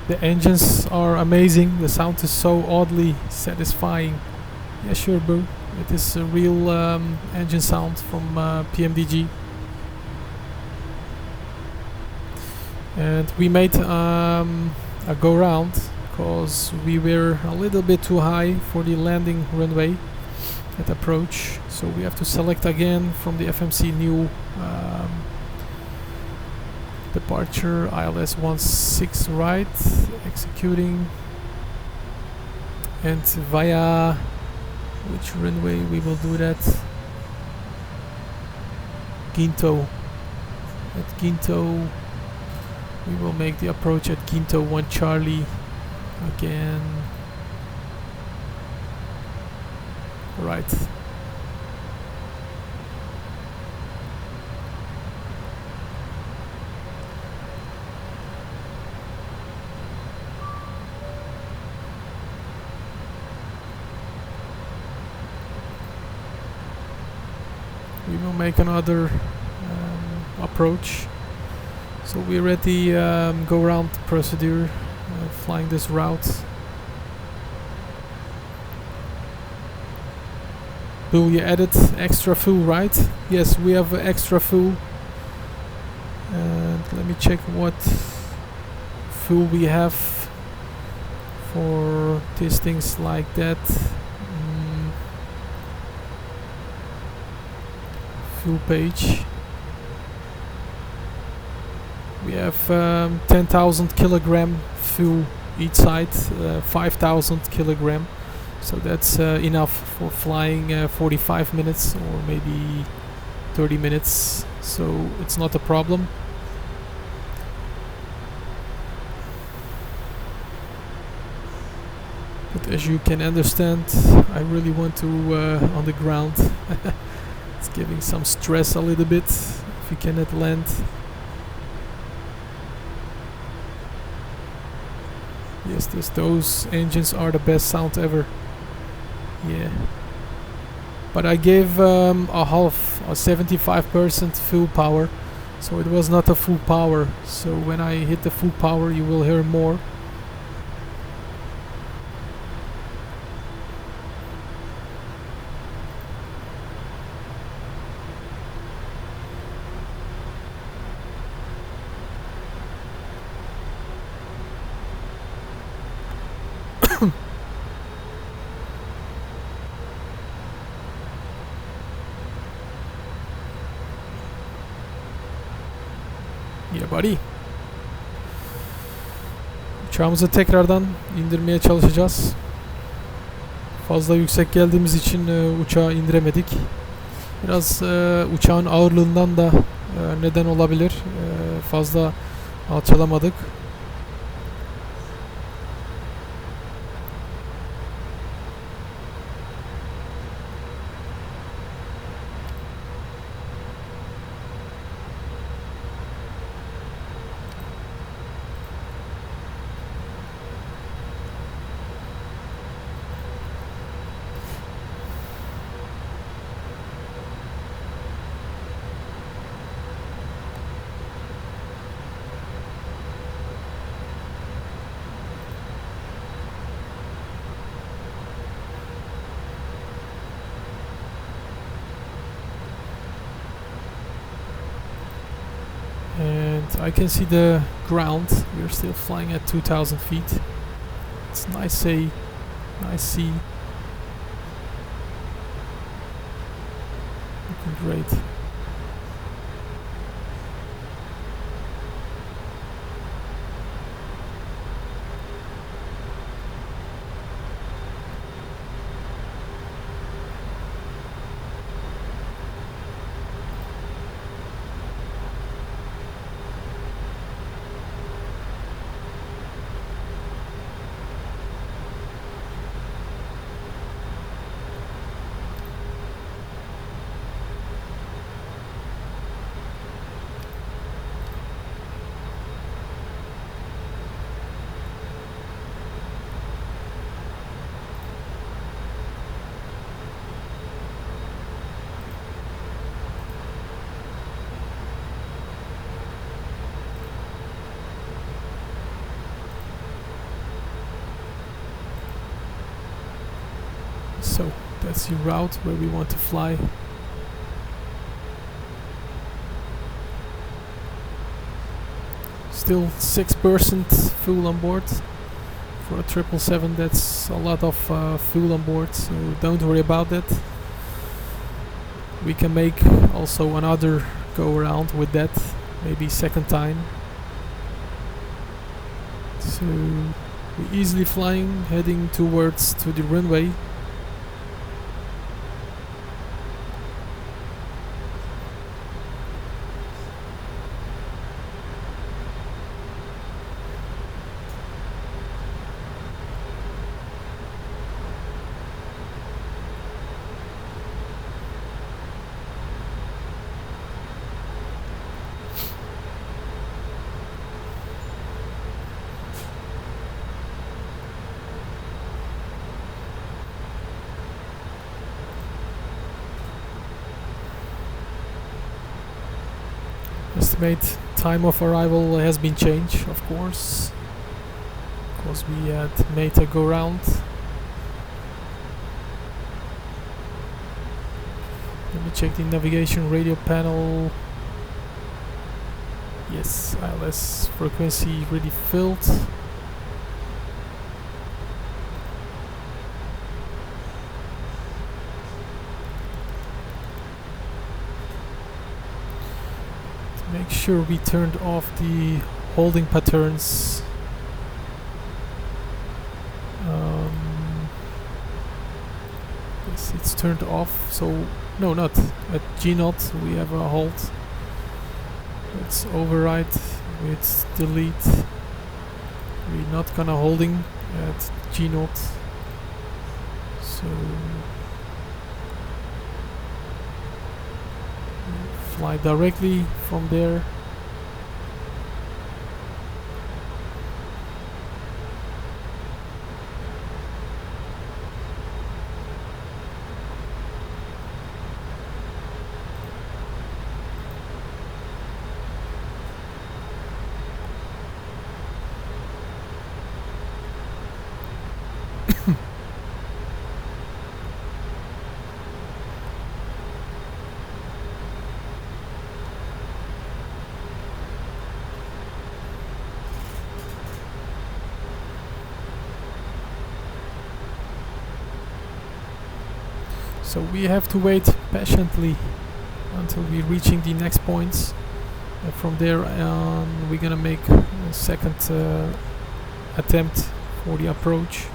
The engines are amazing. The sound is so oddly satisfying. Yeah, sure, bro. It is a real engine sound from PMDG. And we made a go round because we were a little bit too high for the landing runway at approach. So we have to select again from the FMC new departure, ILS 16 right, executing, and via which runway we will do that? Ginto. At Ginto we will make the approach at Ginto 1 Charlie again. Right. We will make another approach. So we're at the go round procedure, flying this route. Will you added extra fuel, right? Yes, we have extra fuel. And let me check what fuel we have for these things like that. Fuel page. We have 10,000 kilogram fuel each side, 5,000 kilogram. So that's enough for flying 45 minutes or maybe 30 minutes, so it's not a problem. But as you can understand, I really want to on the ground. It's giving some stress a little bit if you cannot land. Yes, those engines are the best sound ever. Yeah. But I gave a 75% full power, so it was not a full power. So when I hit the full power, you will hear more. Yeah buddy. Uçağımızı tekrardan indirmeye çalışacağız. Fazla yüksek geldiğimiz için uçağı indiremedik. Biraz uçağın ağırlığından da neden olabilir. Fazla alçalamadık. And I can see the ground. We're still flying at 2,000 feet. It's nice sea. Looking great. So that's the route where we want to fly. Still 6% fuel on board. For a 777, that's a lot of fuel on board, so don't worry about that. We can make also another go around with that, maybe second time. So we're easily flying, heading towards to the runway. Estimate time of arrival has been changed, of course, because we had made a go round. Let me check the navigation radio panel. Yes, ILS frequency really filled. Make sure we turned off the holding patterns. Yes, it's turned off, so no, not at G0 we have a halt. Let's override with delete. We're not gonna holding at G0, so fly directly from there. So we have to wait patiently until we're reaching the next points. And from there on, we're gonna make a second attempt for the approach.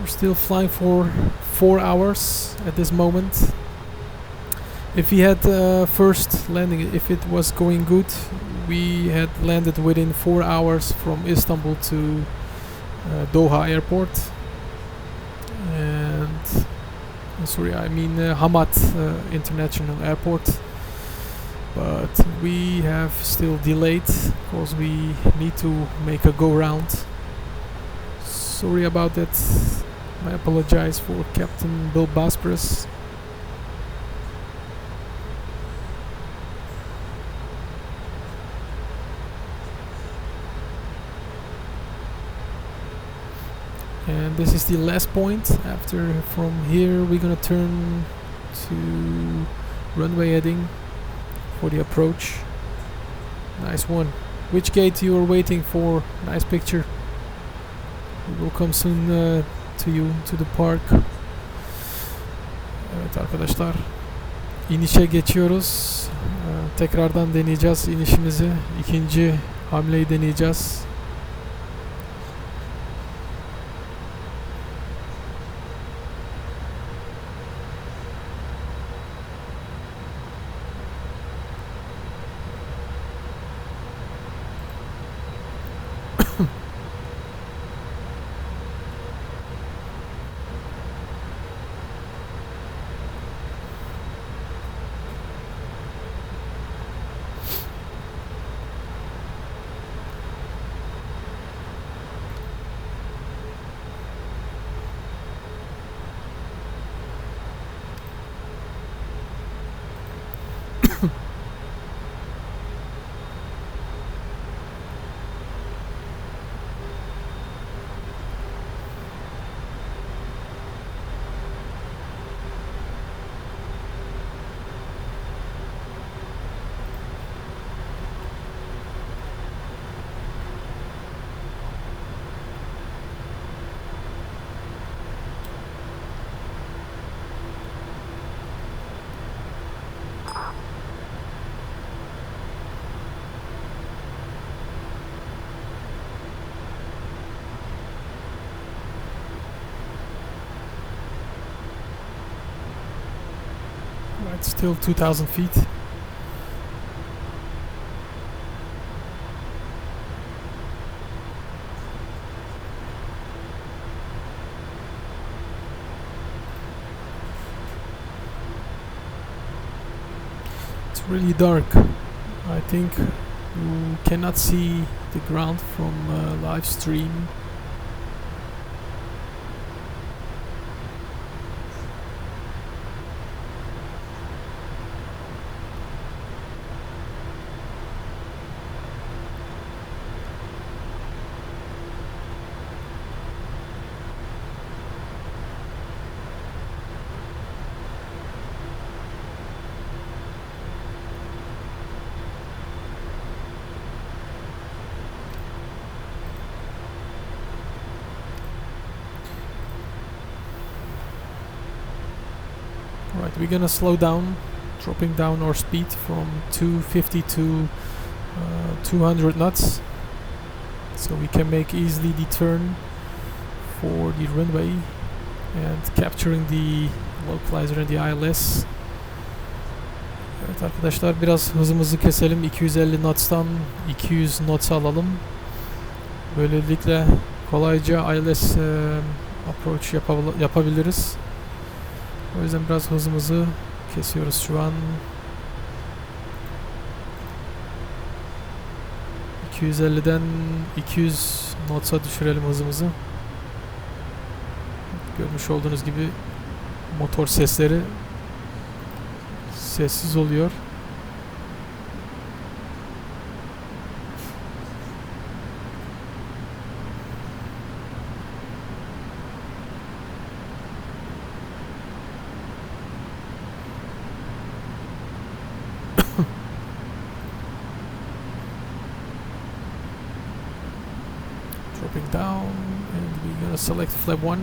We're still flying for 4 hours at this moment. If we had first landing, if it was going good, we had landed within 4 hours from Istanbul to Doha airport. And sorry, I mean Hamad International Airport. But we have still delayed because we need to make a go round. Sorry about that. I apologize for Captain BullBosphorus. And this is the last point. After from here we're gonna turn to runway heading for the approach. Nice one. Which gate you are waiting for? Nice picture. We will come soon to you, to the park. Evet arkadaşlar, inişe geçiyoruz. Tekrardan deneyeceğiz inişimizi. İkinci hamleyi deneyeceğiz. It's still 2,000 feet. It's really dark. I think you cannot see the ground from live stream. Right, we're gonna slow down, dropping down our speed from 250 to 200 knots, so we can make easily the turn for the runway and capturing the localizer and the ILS. Evet arkadaşlar, biraz hızımızı keselim. 250 knots'tan 200 knots alalım. Böylelikle kolayca ILS approach yapabiliriz. O yüzden biraz hızımızı kesiyoruz şu an. 250'den 200 knots'a düşürelim hızımızı. Görmüş olduğunuz gibi motor sesleri sessiz oluyor. Dropping down, and we're gonna select flap 1.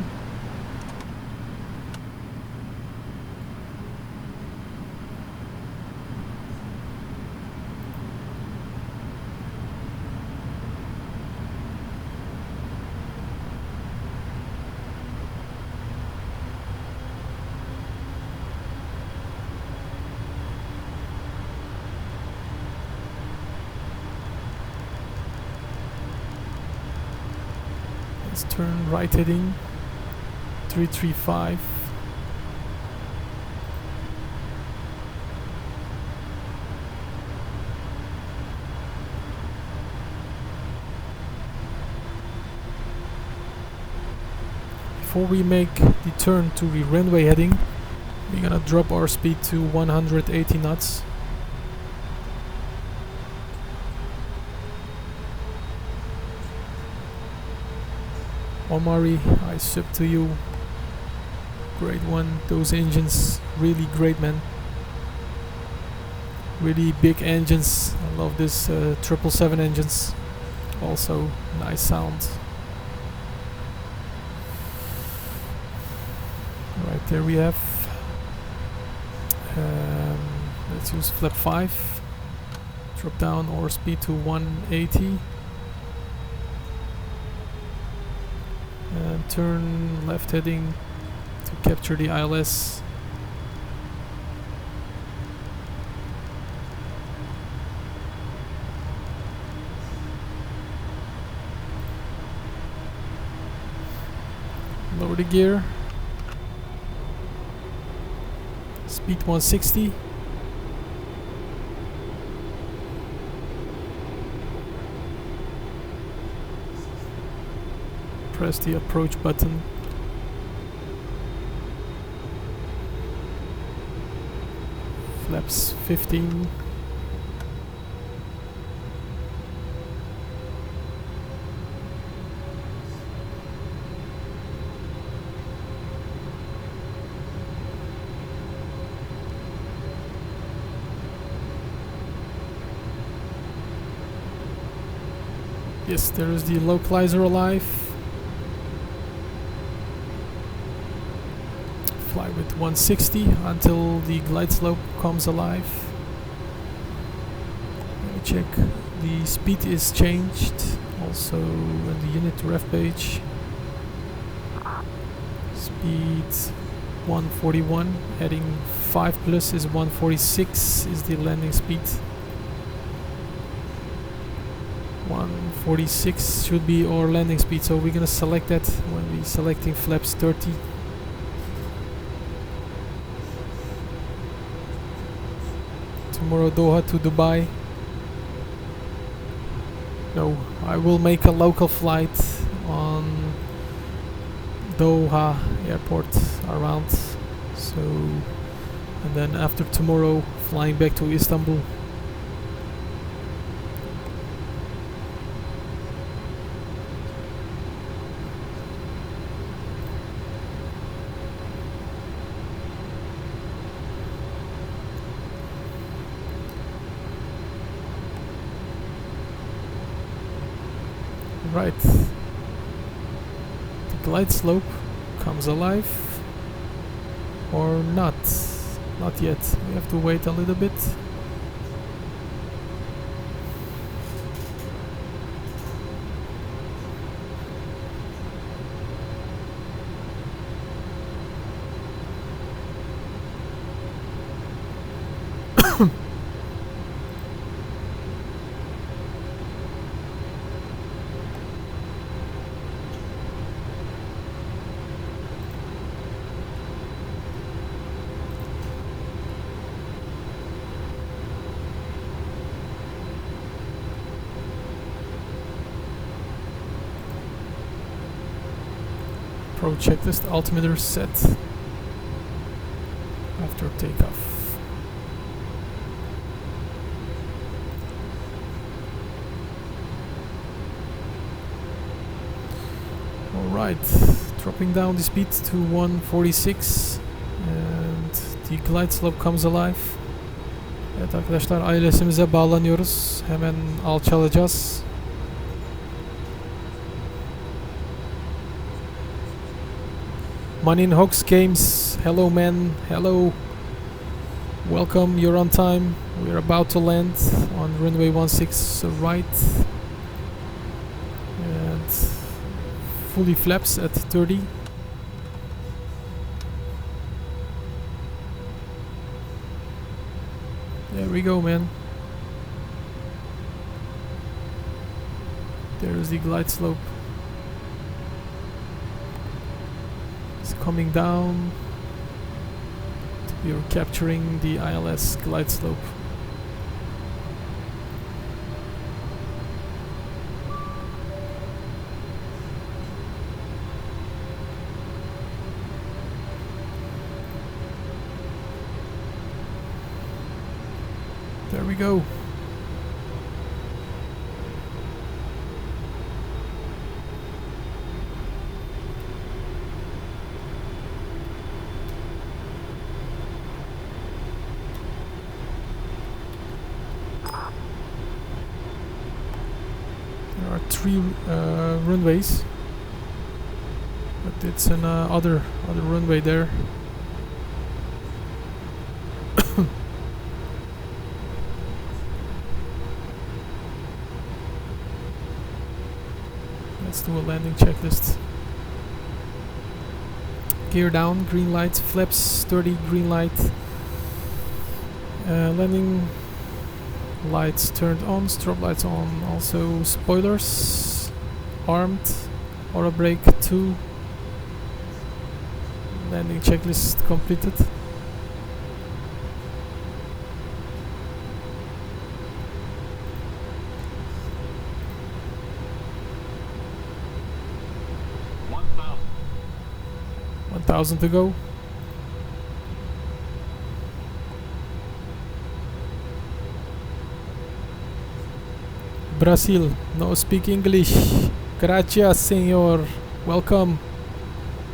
Let's turn right heading 335. Before we make the turn to the runway heading, we're gonna drop our speed to 180 knots. Omari, I sub to you. Great one. Those engines, really great, man. Really big engines. I love this 777 engines. Also nice sound. Right, there we have. Let's use flap 5. Drop down our speed to 180. And turn left heading to capture the ILS. Lower the gear. Speed 160. Press the approach button. Flaps 15. Yes, there is the localizer alive. Fly with 160 until the glide slope comes alive. Let me check. The speed is changed also on the unit ref page. Speed 141, adding 5 plus is 146 is the landing speed. 146 should be our landing speed, so we're gonna select that when we're selecting flaps 30. Tomorrow Doha to Dubai. No, I will make a local flight on Doha airport around, so, and then after tomorrow flying back to Istanbul. Right, the glide slope comes alive or not yet, we have to wait a little bit. Pro checklist altimeter set after takeoff. Alright, dropping down the speed to 146 and the glide slope comes alive. Evet arkadaşlar, ailesimize bağlanıyoruz. Hemen alçalacağız. Manin Hawks Games, hello man, hello. Welcome, you're on time. We're about to land on runway 16 right. And fully flaps at 30. There we go, man. There's the glide slope. Coming down. We are capturing the ILS glide slope. There we go. There are 3 runways, but it's an other runway there. Let's do a landing checklist. Gear down, green light, flaps 30, green light. Landing lights turned on, strobe lights on, also spoilers armed, auto brake 2. Landing checklist completed. $1,000 to go. Brazil, no speak English. Gracias, senor. Welcome.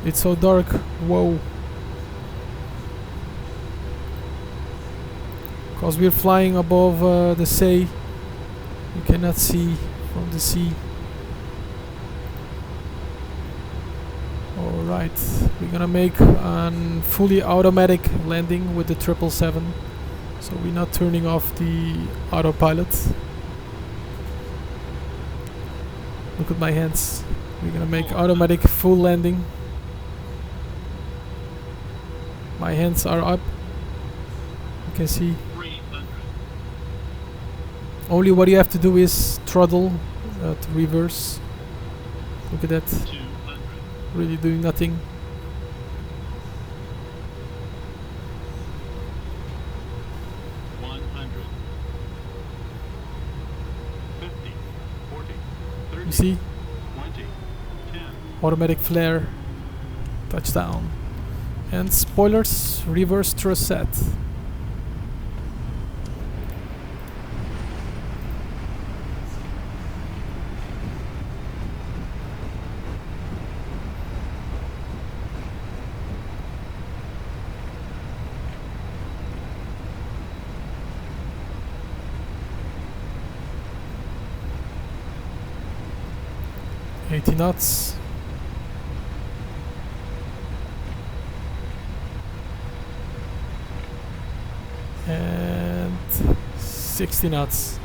It's so dark. Whoa. Because we're flying above the sea, you cannot see from the sea. Alright, we're gonna make a fully automatic landing with the 777, so we're not turning off the autopilot. Look at my hands. We're gonna make automatic full landing. My hands are up. You can see. Only what you have to do is throttle to reverse. Look at that. Really doing nothing. You see? 20, 10. Automatic flare, touchdown. And spoilers, reverse thrust set. Knots. And 60 knots.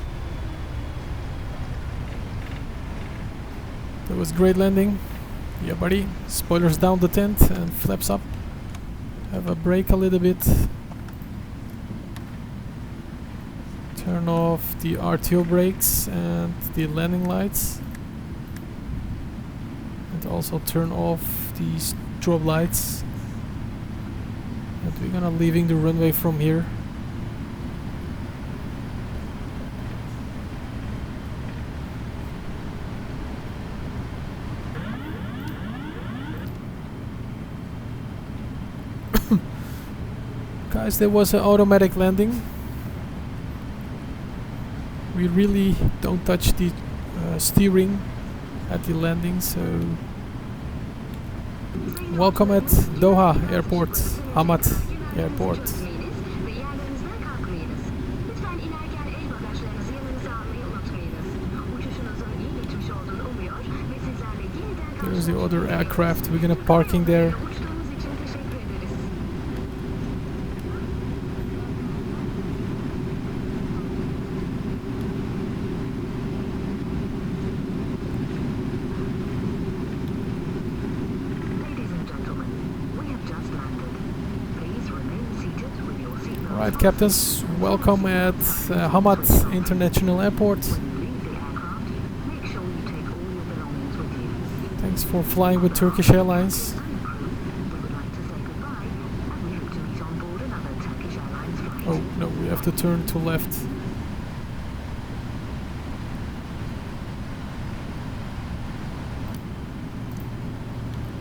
That was great landing. Yeah, buddy. Spoilers down the tent and flaps up. Have a brake a little bit. Turn off the RTO brakes and the landing lights. And also turn off the strobe lights. And we're gonna leaving the runway from here. Guys, there was an automatic landing. We really don't touch the steering at the landing, so welcome at Doha Airport, Hamad Airport. Ve yerlerinizden kalkmayınız. Lütfen inerken el bagajlarınızı yanınıza almayı unutmayınız. Uçuşunuzun iyi geçmiş olduğunu umuyor ve sizlerle yeniden There's the other aircraft. We're gonna parking there. uçtuğunuz için teşekkür ederiz. Ladies and gentlemen, we have just landed. Please remain seated with your seatbelt. Alright, captains, welcome at Hamad International Airport. Leave the aircraft. Make sure you take all your belongings with you. Thanks for flying with Turkish Airlines. We would like to say goodbye, and we hope to meet on board another Turkish Airlines flight. Oh no, we have to turn to left.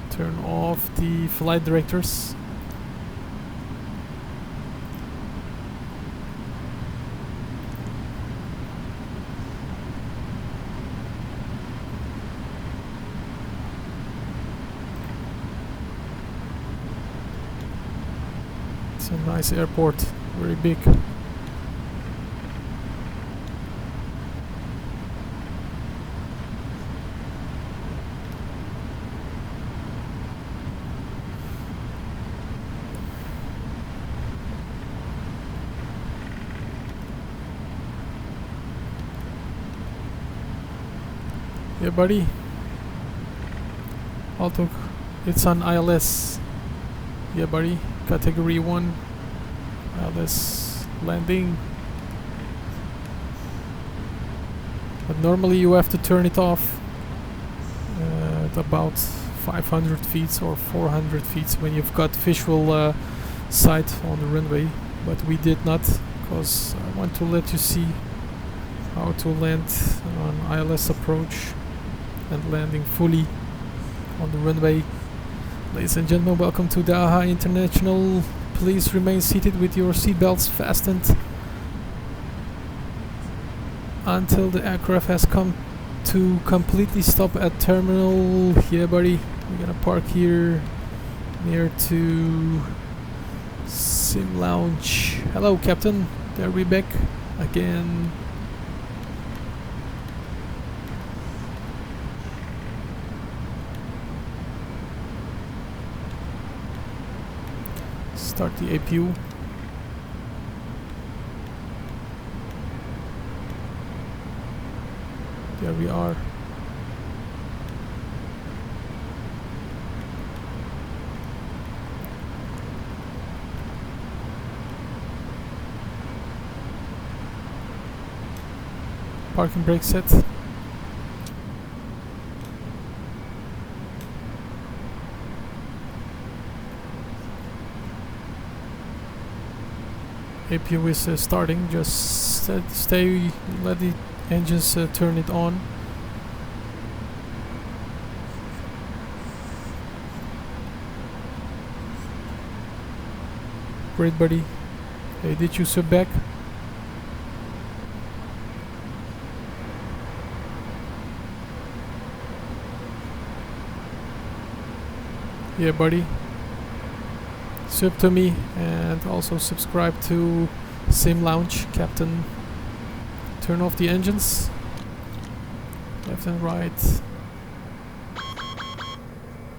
Turn off the flight directors. It's a nice airport, very big. Yeah, buddy. Alto, it's on ILS. Yeah, buddy. Category 1. ILS landing. But normally you have to turn it off at about 500 feet or 400 feet when you've got visual sight on the runway. But we did not, because I want to let you see how to land on ILS approach and landing fully on the runway. Ladies and gentlemen, welcome to Doha International. Please remain seated with your seatbelts fastened until the aircraft has come to completely stop at terminal. Yeah, buddy, we're gonna park here near to Sim Lounge. Hello, Captain. There we back again. Start the APU. There we are. Parking brake set. APU is starting. Just stay, let the engines turn it on. Great, buddy. Hey, did you sub back? Yeah, buddy. Sub to me and also subscribe to Sim Lounge, Captain. Turn off the engines. Left and right.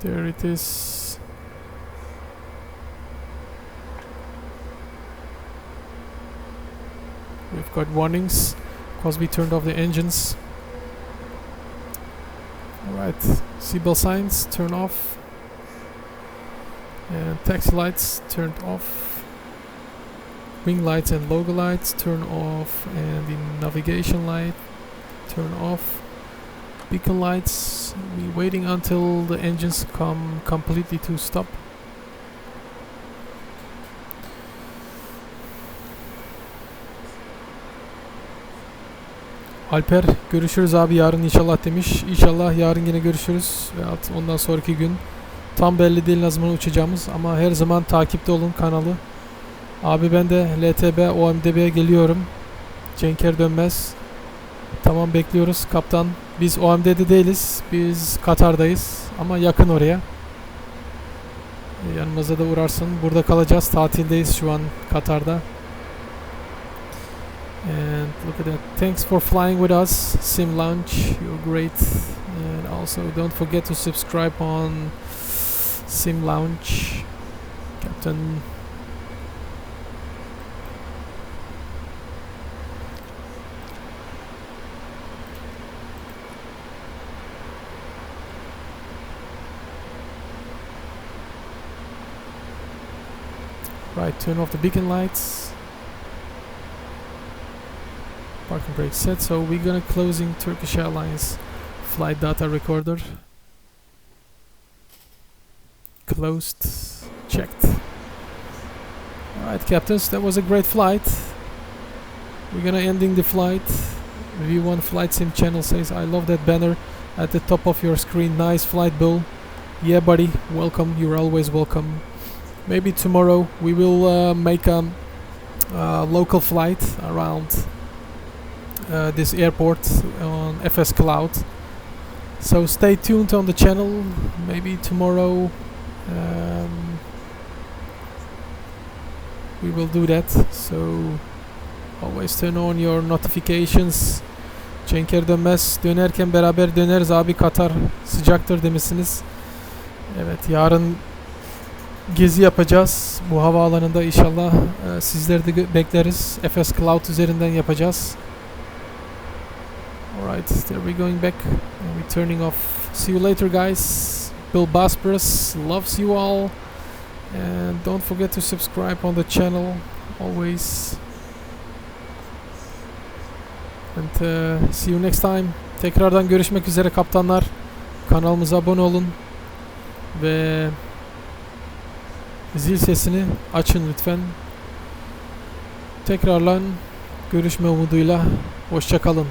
There it is. We've got warnings because we turned off the engines. Alright, seatbelt signs turn off. And taxi lights turned off. Ring lights and logo lights turn off, and the navigation light turn off. Beacon lights, we waiting until the engines come completely to stop. Alper, görüşürüz abi yarın inşallah demiş. İnşallah yarın yine görüşürüz. Ve ondan sonraki gün tam belli değil ne zaman uçacağımız, ama her zaman takipte olun kanalı. Abi ben de LTB OMDB'ye geliyorum. Cenker Dönmez. Tamam, bekliyoruz kaptan. Biz OMD'de değiliz. Biz Katar'dayız ama yakın oraya. Yanımıza da uğrarsın. Burada kalacağız. Tatildeyiz şu an Katar'da. And look at that. Thanks for flying with us, Sim Lounge. You're great. And also don't forget to subscribe on Sim Lounge. Captain. Right, turn off the beacon lights. Parking brake set. So we're gonna closing Turkish Airlines flight data recorder. Closed. Checked. Alright, captains, that was a great flight. We're gonna ending the flight. Review One Flight Sim channel says, I love that banner at the top of your screen. Nice flight, Bull. Yeah, buddy. Welcome. You're always welcome. Maybe tomorrow we will make a local flight around this airport on FS Cloud. So stay tuned on the channel. Maybe tomorrow we will do that. So always turn on your notifications. Cenker Dönmez, dönerken beraber döneriz abi, Katar sıcaktır demişsiniz. Evet, yarın gezi yapacağız bu havaalanında inşallah. Sizleri de bekleriz. FS Cloud üzerinden yapacağız. Alright, there we going back and we turning off. See you later, guys. BullBosphorus loves you all, and don't forget to subscribe on the channel always. And see you next time. Tekrardan görüşmek üzere kaptanlar. Kanalımıza abone olun ve zil sesini açın lütfen. Tekrardan görüşme umuduyla. Hoşça kalın.